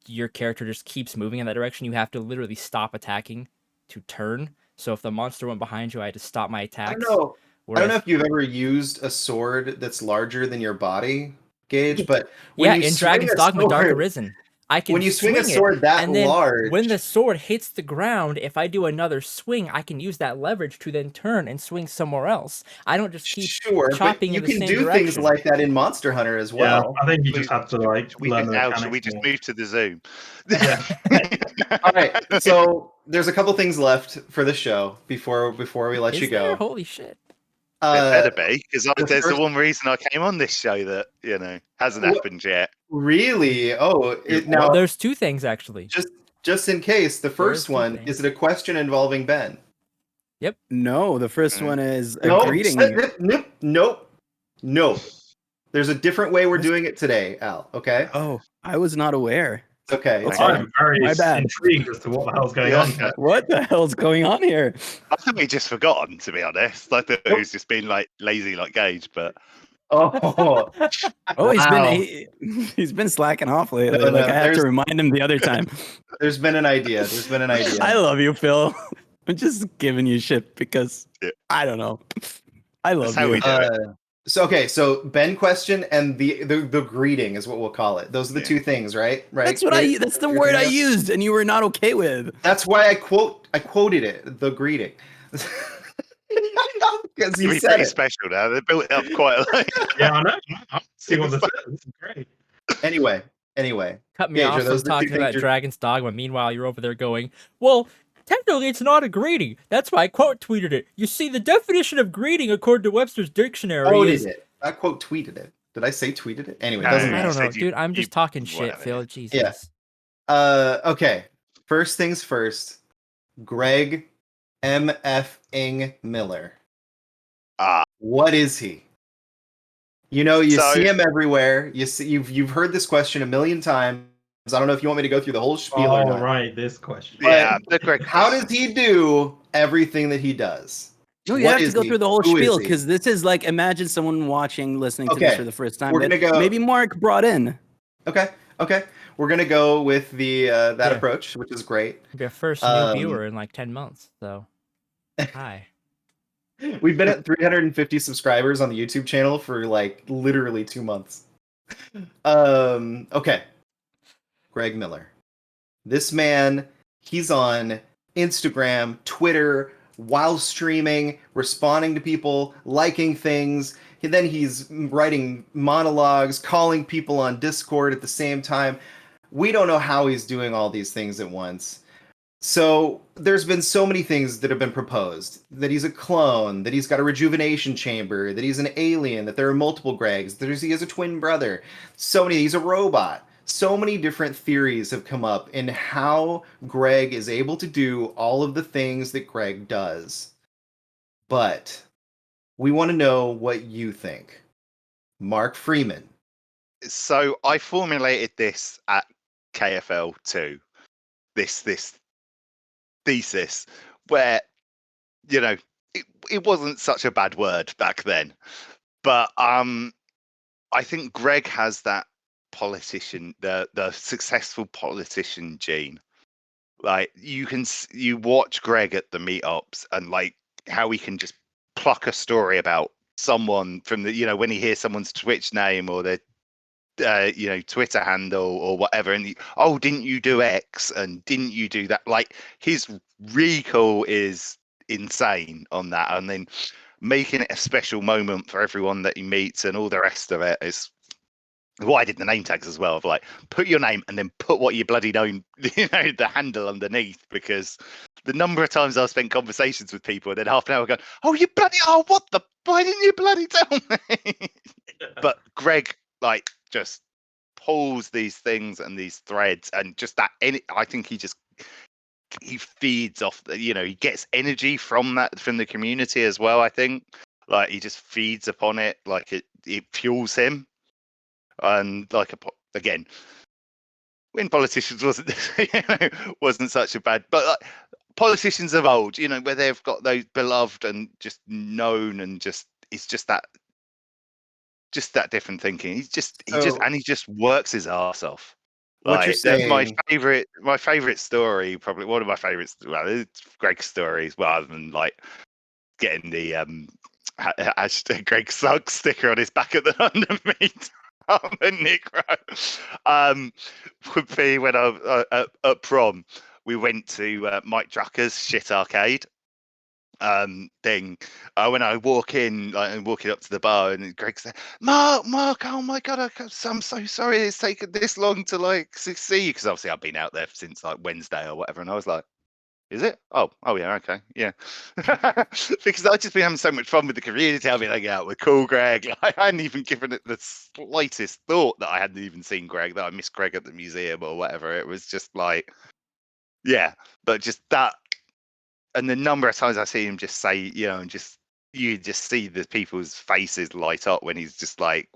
your character just keeps moving in that direction. You have to literally stop attacking to turn. So if the monster went behind you, I had to stop my I attacks. don't know. I Whereas- don't know if you've ever used a sword that's larger than your body, Gage, but when yeah, you in swing Dragon's a Dogma Dark sword- Arisen, I can when you swing a it, sword that and then large, when the sword hits the ground, if I do another swing, I can use that leverage to then turn and swing somewhere else. I don't just keep sure, but chopping you in the can same do direction. things like that in Monster Hunter as Yeah, well. I think you just have to like Should we learn just, the Al, mechanics should we just more. move to the Zoom? Yeah. All right, so there's a couple things left for the show before we let Is you there? go. Holy shit. There better be, because the there's first- the one reason I came on this show that hasn't What- happened yet. Really? Oh, now There's two things actually. just in case, the first two one things. is it a question involving Ben? No, the first Okay. one is a No, greeting. nope. There's a different way we're doing it today, Al. Okay, Oh, I was not aware. it's okay. It's Okay. fine. I'm very My bad. intrigued as to what the hell's going Yeah. on here. What the hell's going on here? I think we just forgotten, to be honest. I thought it was just being like lazy like Gage, but Oh, Oh, wow. he's been slacking off lately. No, Like I have to there's remind him the other time. there's been an idea. There's been an I idea. love you, Phil. I'm just giving you shit because Yeah. I don't know. I That's love how you. we do it. So Ben question and the greeting is what we'll call it. Those are the Yeah. two things, right? Right. That's what that's the word I used, and you were not okay with. That's why I quoted it. The greeting. Because It'd he be said pretty it. special now. They built it up quite a lot. Yeah, I know. I see what this is. This is great. Anyway. Cut me Gage, off are those from the two talking about things you're Dragon's Dogma. Meanwhile, you're over there going, well, technically it's not a greeting. That's why I quote tweeted it. You see, the definition of greeting according to Webster's dictionary quoted is... it? I quote tweeted it. Did I say tweeted it? Anyway, it No, doesn't no, I matter. don't know, said you- dude. I'm just you- talking shit, whatever. Phil. Jesus. Okay. First things first. Greg M.F.ing Miller. Ah, What is he? You know, you So- see him everywhere. You've heard this question a million times. I don't know if you want me to go through the whole spiel or Oh, not. right, this question. yeah, the Greg. How does he do everything that he does? No, you What have to is go he? through the whole Who is spiel he? because this is like imagine someone watching, listening to this Okay, for the first time. we're That gonna go- maybe Mark brought in. Okay. We're gonna go with the that Yeah. approach, which is great. Be our first new Um, viewer in like 10 months, so... Hi. We've been at 350 subscribers on the YouTube channel for like literally 2 months. Okay. Greg Miller. This man, he's on Instagram, Twitter, while streaming, responding to people, liking things. Then he's writing monologues, calling people on Discord at the same time. We don't know how he's doing all these things at once. So there's been so many things that have been proposed. That he's a clone, that he's got a rejuvenation chamber, that he's an alien, that there are multiple Gregs, that he has a twin brother. So many, he's a robot. So many different theories have come up in how Greg is able to do all of the things that Greg does. But we want to know what you think. Mark Freeman. So I formulated this at KFL 2. This thesis where it wasn't such a bad word back then, but I think Greg has that politician, the successful politician gene. Like you watch Greg at the meetups and like how he can just pluck a story about someone from the when he hears someone's Twitch name or their Twitter handle or whatever, and didn't you do X and didn't you do that? Like his recall is insane on that, and then making it a special moment for everyone that he meets and all the rest of it is why I did the name tags as well, of like put your name and then put what you bloody know, the handle underneath, because the number of times I've spent conversations with people and then half an hour going, why didn't you bloody tell me? But Greg like just pulls these things and these threads and just that I think he feeds off he gets energy from the community as well. I think like he just feeds upon it, like it fuels him. And like again, when politicians wasn't such a bad, but like, politicians of old, where they've got those beloved and just known, and it's just that different thinking. He just works his ass off. What you're saying? My favorite story, probably one of my favorites. Well, it's Greg's stories, rather than like getting the hashtag Greg Suggs sticker on his back at the London meet. Would be when I at prom, we went to Mike Drucker's Shit Arcade thing. When I walk in, like, walking up to the bar, and Greg said, Mark, oh my god, I'm so sorry it's taken this long to like see you, because obviously I've been out there since like Wednesday or whatever, and I was like, is it? Oh yeah, okay, yeah. Because I've just been having so much fun with the community. I've been hanging out with cool Greg. I hadn't even given it the slightest thought that I hadn't even seen Greg, that I missed Greg at the museum or whatever. It was just like, yeah, but just that, and the number of times I see him just say, and just you just see the people's faces light up when he's just like,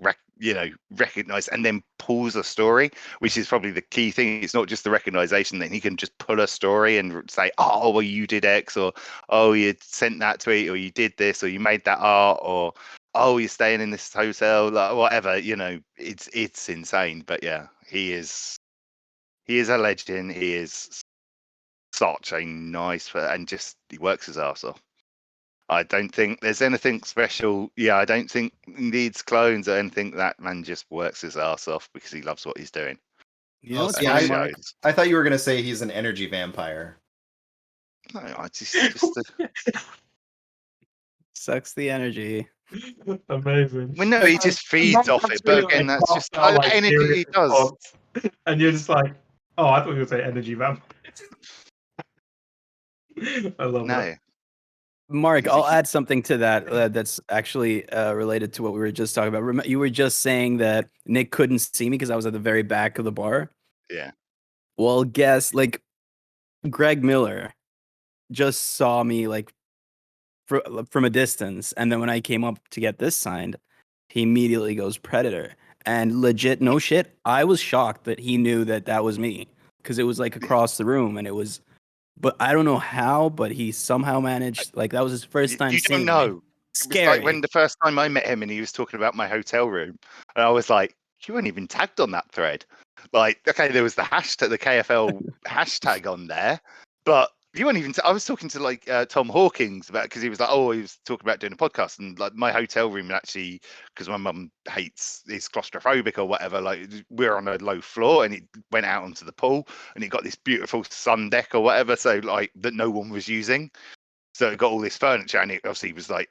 recognize and then pulls a story, which is probably the key thing. It's not just the recognition, that he can just pull a story and say, oh, well, you did X, or oh, you sent that tweet, or you did this, or you made that art, or oh, you're staying in this hotel, like whatever, you know, it's insane. But yeah, he is a legend. He is such a nice and just he works his ass off. I don't think there's anything special. Yeah, I don't think he needs clones or anything. That man just works his ass off because he loves what he's doing. You know what's see, funny, It Mark? shows. I thought you were gonna say he's an energy vampire. No, I just Sucks the energy. Amazing. well, no, he just feeds off it. But again, that's just like energy serious he does. response. And you're just like, oh, I thought you were going to say energy vampire. I love that. No, Mark, He's a I'll hu- add something to that that's actually related to what we were just talking about. You were just saying that Nick couldn't see me because I was at the very back of the bar. yeah. Well, guess like Greg Miller just saw me like from a distance, and then when I came up to get this signed, he immediately goes Predator. And legit, no shit, I was shocked that he knew that that was me because it was like across the room, and it was. But I don't know how, but he somehow managed. Like that was his first time You don't seeing me. know. It was like Scary. when the first time I met him and he was talking about my hotel room, and I was like, "You weren't even tagged on that thread." Like, okay, there was the hashtag, the KFL hashtag on there, but you weren't even. I was talking to like Tom Hawkins about because he was like, "Oh, he was talking about doing a podcast," and like my hotel room actually, because my mum is claustrophobic or whatever. Like, we're on a low floor, and it went out onto the pool, and it got this beautiful sun deck or whatever, so like that no one was using. So it got all this furniture, and it obviously was like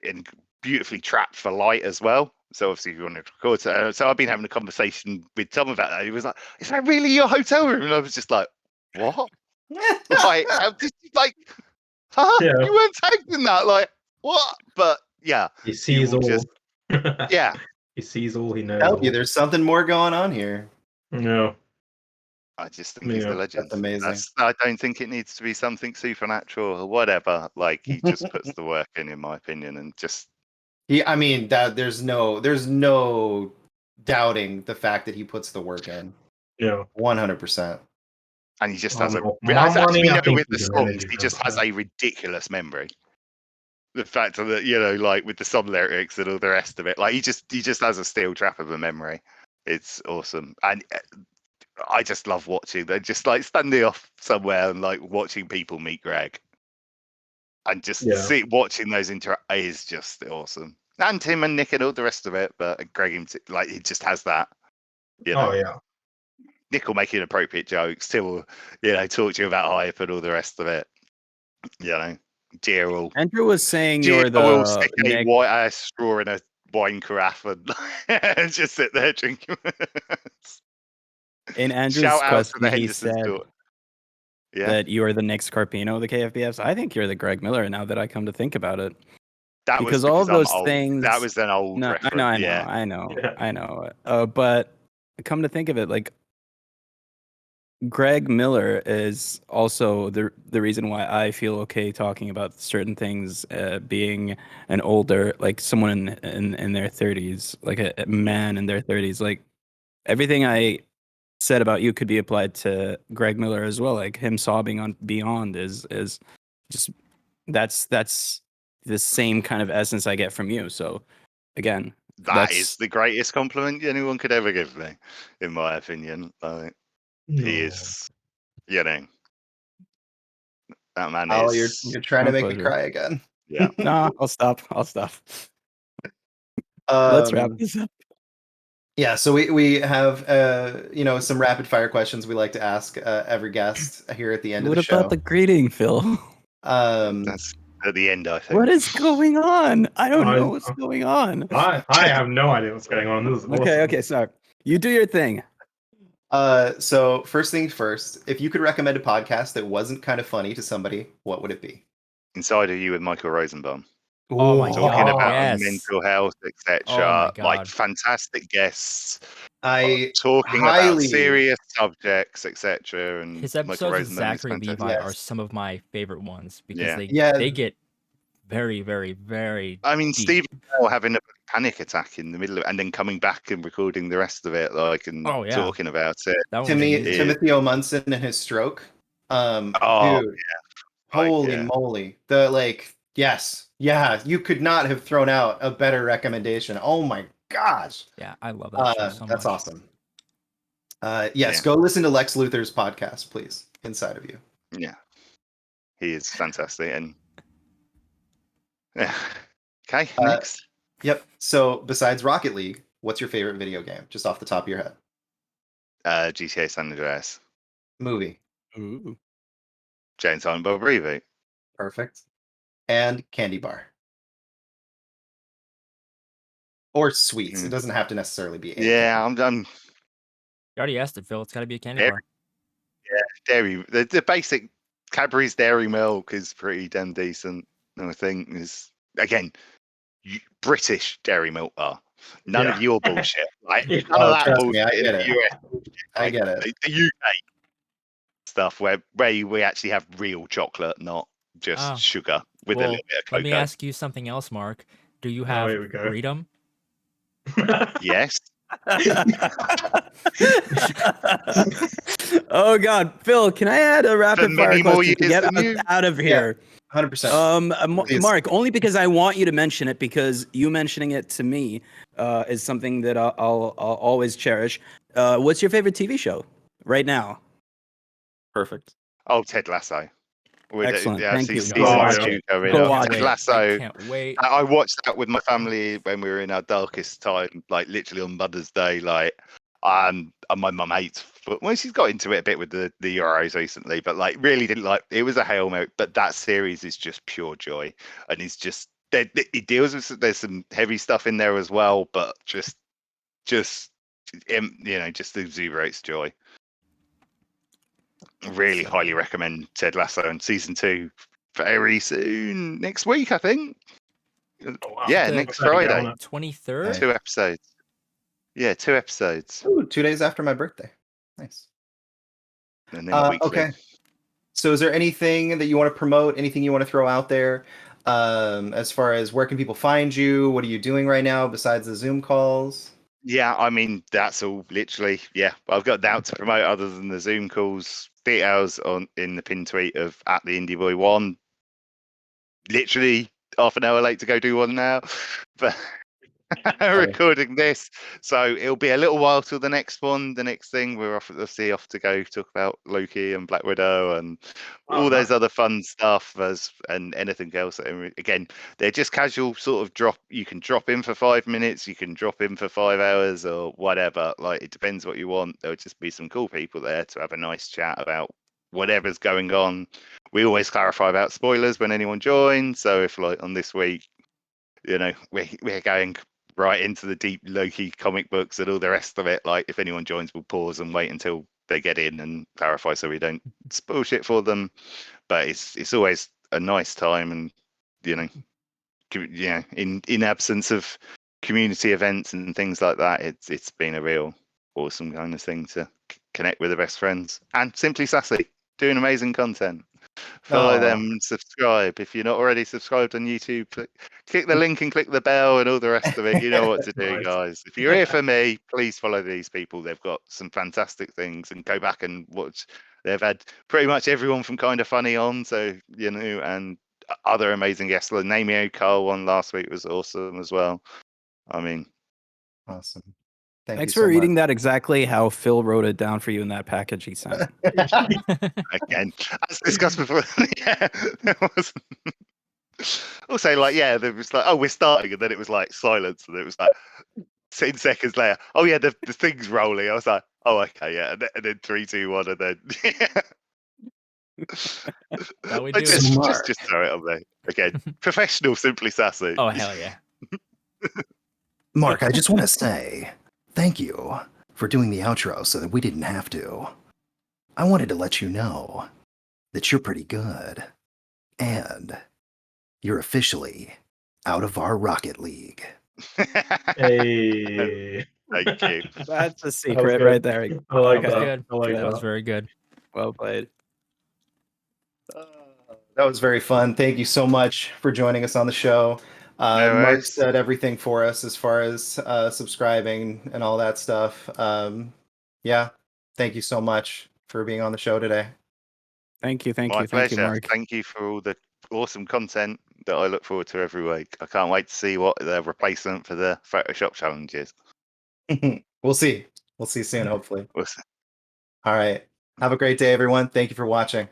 beautifully trapped for light as well. So obviously, if you wanted to record, so I've been having a conversation with Tom about that. He was like, "Is that really your hotel room?" And I was just like, "What? Like, how did you like? Huh? Yeah. You weren't tagged in that? Like, what?" But yeah, He sees will all. just- yeah, He sees all, he knows Tell all. you, there's something more going on here. No. I just think he's Yeah, the legend. That's amazing. I don't think it needs to be something supernatural or whatever. Like, he just puts the work in my opinion, and just I mean, that there's no doubting the fact that he puts the work in. Yeah. 100%. and he just has a My as money, we I know think with the he's an songs, energy he just has vampire. a ridiculous memory. The fact that, you know, like with the song lyrics and all the rest of it, like he just has a steel trap of a memory. It's awesome, and I just love watching. They're just like standing off somewhere and like watching people meet Greg, and just Yeah. watching those is just awesome. And Tim and Nick and all the rest of it, but Greg, like, he just has that. You know, Oh, yeah. Nick will make inappropriate jokes. Tim will, you know, talk to you about hype and all the rest of it. You know, Gerald. Andrew was saying Gee, you're I will the stick a Nick. white ass straw in a wine carafe and just sit there drinking. In Andrew's Shout out to question, the he Henderson's said daughter. Yeah, that you are the Nick Scarpino of the KFBFs. I think you're the Greg Miller now that I come to think about it. that was Because all because of I'm those old. things. That was an old No, reference. Yeah, Yeah. I know. But come to think of it, like Greg Miller is also the reason why I feel okay talking about certain things, being an older, like someone in their 30s, like a man in their 30s. Like everything I said about you could be applied to Greg Miller as well. Like him sobbing on Beyond is just that's the same kind of essence I get from you. So again, that is the greatest compliment anyone could ever give me, in my opinion. Like, he is, you know, that man Oh, is. you're trying my to make me pleasure. cry again. Yeah. No, I'll stop. Let's wrap Um, this up. yeah, so we have you know, some rapid fire questions we like to ask every guest here at the end of What the about show. the greeting, Phil? That's at the end, I think. What is going on? I don't I- know what's going on. I have no idea what's going on. This is awesome. Okay, sorry. You do your thing. So first things first, if you could recommend a podcast that wasn't kind of funny to somebody, what would it be? Inside of You with Michael Rosenbaum. Oh my Talking God, about yes. mental health, etc. Oh my Like God. fantastic guests, I talking about highly serious subjects, etc. And His Michael episodes with Rosenbaum is Zachary fantastic. Levi are Yes. some of my favorite ones because Yeah. Yeah. they get very, very, very I mean, deep. Stephen Bell having a panic attack in the middle of it, and then coming back and recording the rest of it, like, and Oh, yeah. talking about it. That one was amazing. Timothy O. Munson and his stroke. Oh, Dude, Like, holy yeah. moly. The like Yes. Yeah, you could not have thrown out a better recommendation. Oh my gosh. Yeah, I love that show so That's much. awesome. Yes, Yeah. go listen to Lex Luthor's podcast, please. Inside of You. Yeah, he is fantastic. And yeah. Okay, next. Yep. So besides Rocket League, what's your favorite video game? Just off the top of your head. GTA San Andreas. Movie. Ooh. Jane Silent Bob reboot. Perfect. And candy bar. Or sweets. It Mm. doesn't have to necessarily be a Yeah, candy. I'm You already asked it, Phil. It's got to be a candy Yeah. bar. dairy. The basic Cadbury's Dairy Milk is pretty damn decent. I think is again British Dairy Milk bar. None of your bullshit. Like none of Oh, that trust bullshit me, I in get the it. US. I Like, get it. the UK stuff where we actually have real chocolate, not just Oh, sugar with a well, little bit of let me cocoa. ask you something else, Mark. Do you Oh, have here we go. freedom? Yes. Oh God, Phil, can I add a rapid fire many more question to years get than us you. out of here? 100%. Please. Mark, only because I want you to mention it, because you mentioning it to me is something that I'll always cherish. What's your favorite TV show right now? Perfect. Oh, Ted Lasso. Excellent. Yeah, Thank you. season Go watch 2 it. going Go on. watch Ted it. Lasso. I can't wait. I watched that with my family when we were in our darkest time, like literally on Mother's Day. Like, and my mum hates football. Well, she's got into it a bit with the Euros recently, but like really didn't like. It was a Hail Mary, but that series is just pure joy, and it's just it deals with there's some heavy stuff in there as well, but just just exuberates joy. Really highly recommend Ted Lasso, and season 2 very soon next week, I think. Oh, wow. Yeah, The next Better get Friday. on it. 23rd? 2 episodes. Yeah, 2 episodes, Ooh, 2 days after my birthday. Nice. and then weekly. Okay. So is there anything that you want to promote? Anything you want to throw out there? As far as where can people find you? What are you doing right now besides the Zoom calls? Yeah, I mean that's all literally. Yeah, I've got doubt to promote other than the Zoom calls. Details on in the pin tweet of at the Indie Boy 1. Literally half an hour late to go do one now, but recording this, so it'll be a little while till the next one. The next thing we're off to go talk about Loki and Black Widow and all those other fun stuff and anything else. Again, they're just casual sort of drop. You can drop in for 5 minutes, you can drop in for 5 hours or whatever. Like it depends what you want. There'll just be some cool people there to have a nice chat about whatever's going on. We always clarify about spoilers when anyone joins. So if like on this week, we're going right into the deep Loki comic books and all the rest of it. Like if anyone joins, we'll pause and wait until they get in and clarify so we don't spoil shit for them. But it's always a nice time, and in absence of community events and things like that, it's been a real awesome kind of thing to connect with the best friends. And Simply Sassy doing amazing content. Follow them and subscribe. If you're not already subscribed on YouTube, click the link and click the bell and all the rest of it. You know what to do, Nice. guys. If you're here for me, please follow these people. They've got some fantastic things, and go back and watch. They've had pretty much everyone from Kind of Funny on, so and other amazing guests. The Namio Carl one last week was awesome as well. I mean, Awesome. Thanks you for so reading much. that exactly how Phil wrote it down for you in that package he sent. again, as discussed before, yeah, there was. Also, like, yeah, there was like, oh, we're starting, and then it was like silence, and it was like 10 seconds later, oh yeah, the thing's rolling. I was like, oh okay, yeah, and then 3, 2, 1, and then That we I do just throw it on there again. Professional, Simply Sassy. Oh, hell yeah. Mark, I just want to say thank you for doing the outro so that we didn't have to. I wanted to let you know that you're pretty good. And you're officially out of our Rocket League. Hey. Thank you. That's a That secret was good. right there. I like That was that. good. I like That was that. very good. Well played. That was very fun. Thank you so much for joining us on the show. No Mark worries. said everything for us as far as subscribing and all that stuff. Yeah, thank you so much for being on the show today. Thank you, My thank you, pleasure. Mark. Thank you for all the awesome content. that I look forward to every week. I can't wait to see what the replacement for the Photoshop challenge is. We'll see. We'll see soon, hopefully. We'll see. All right. Have a great day, everyone. Thank you for watching.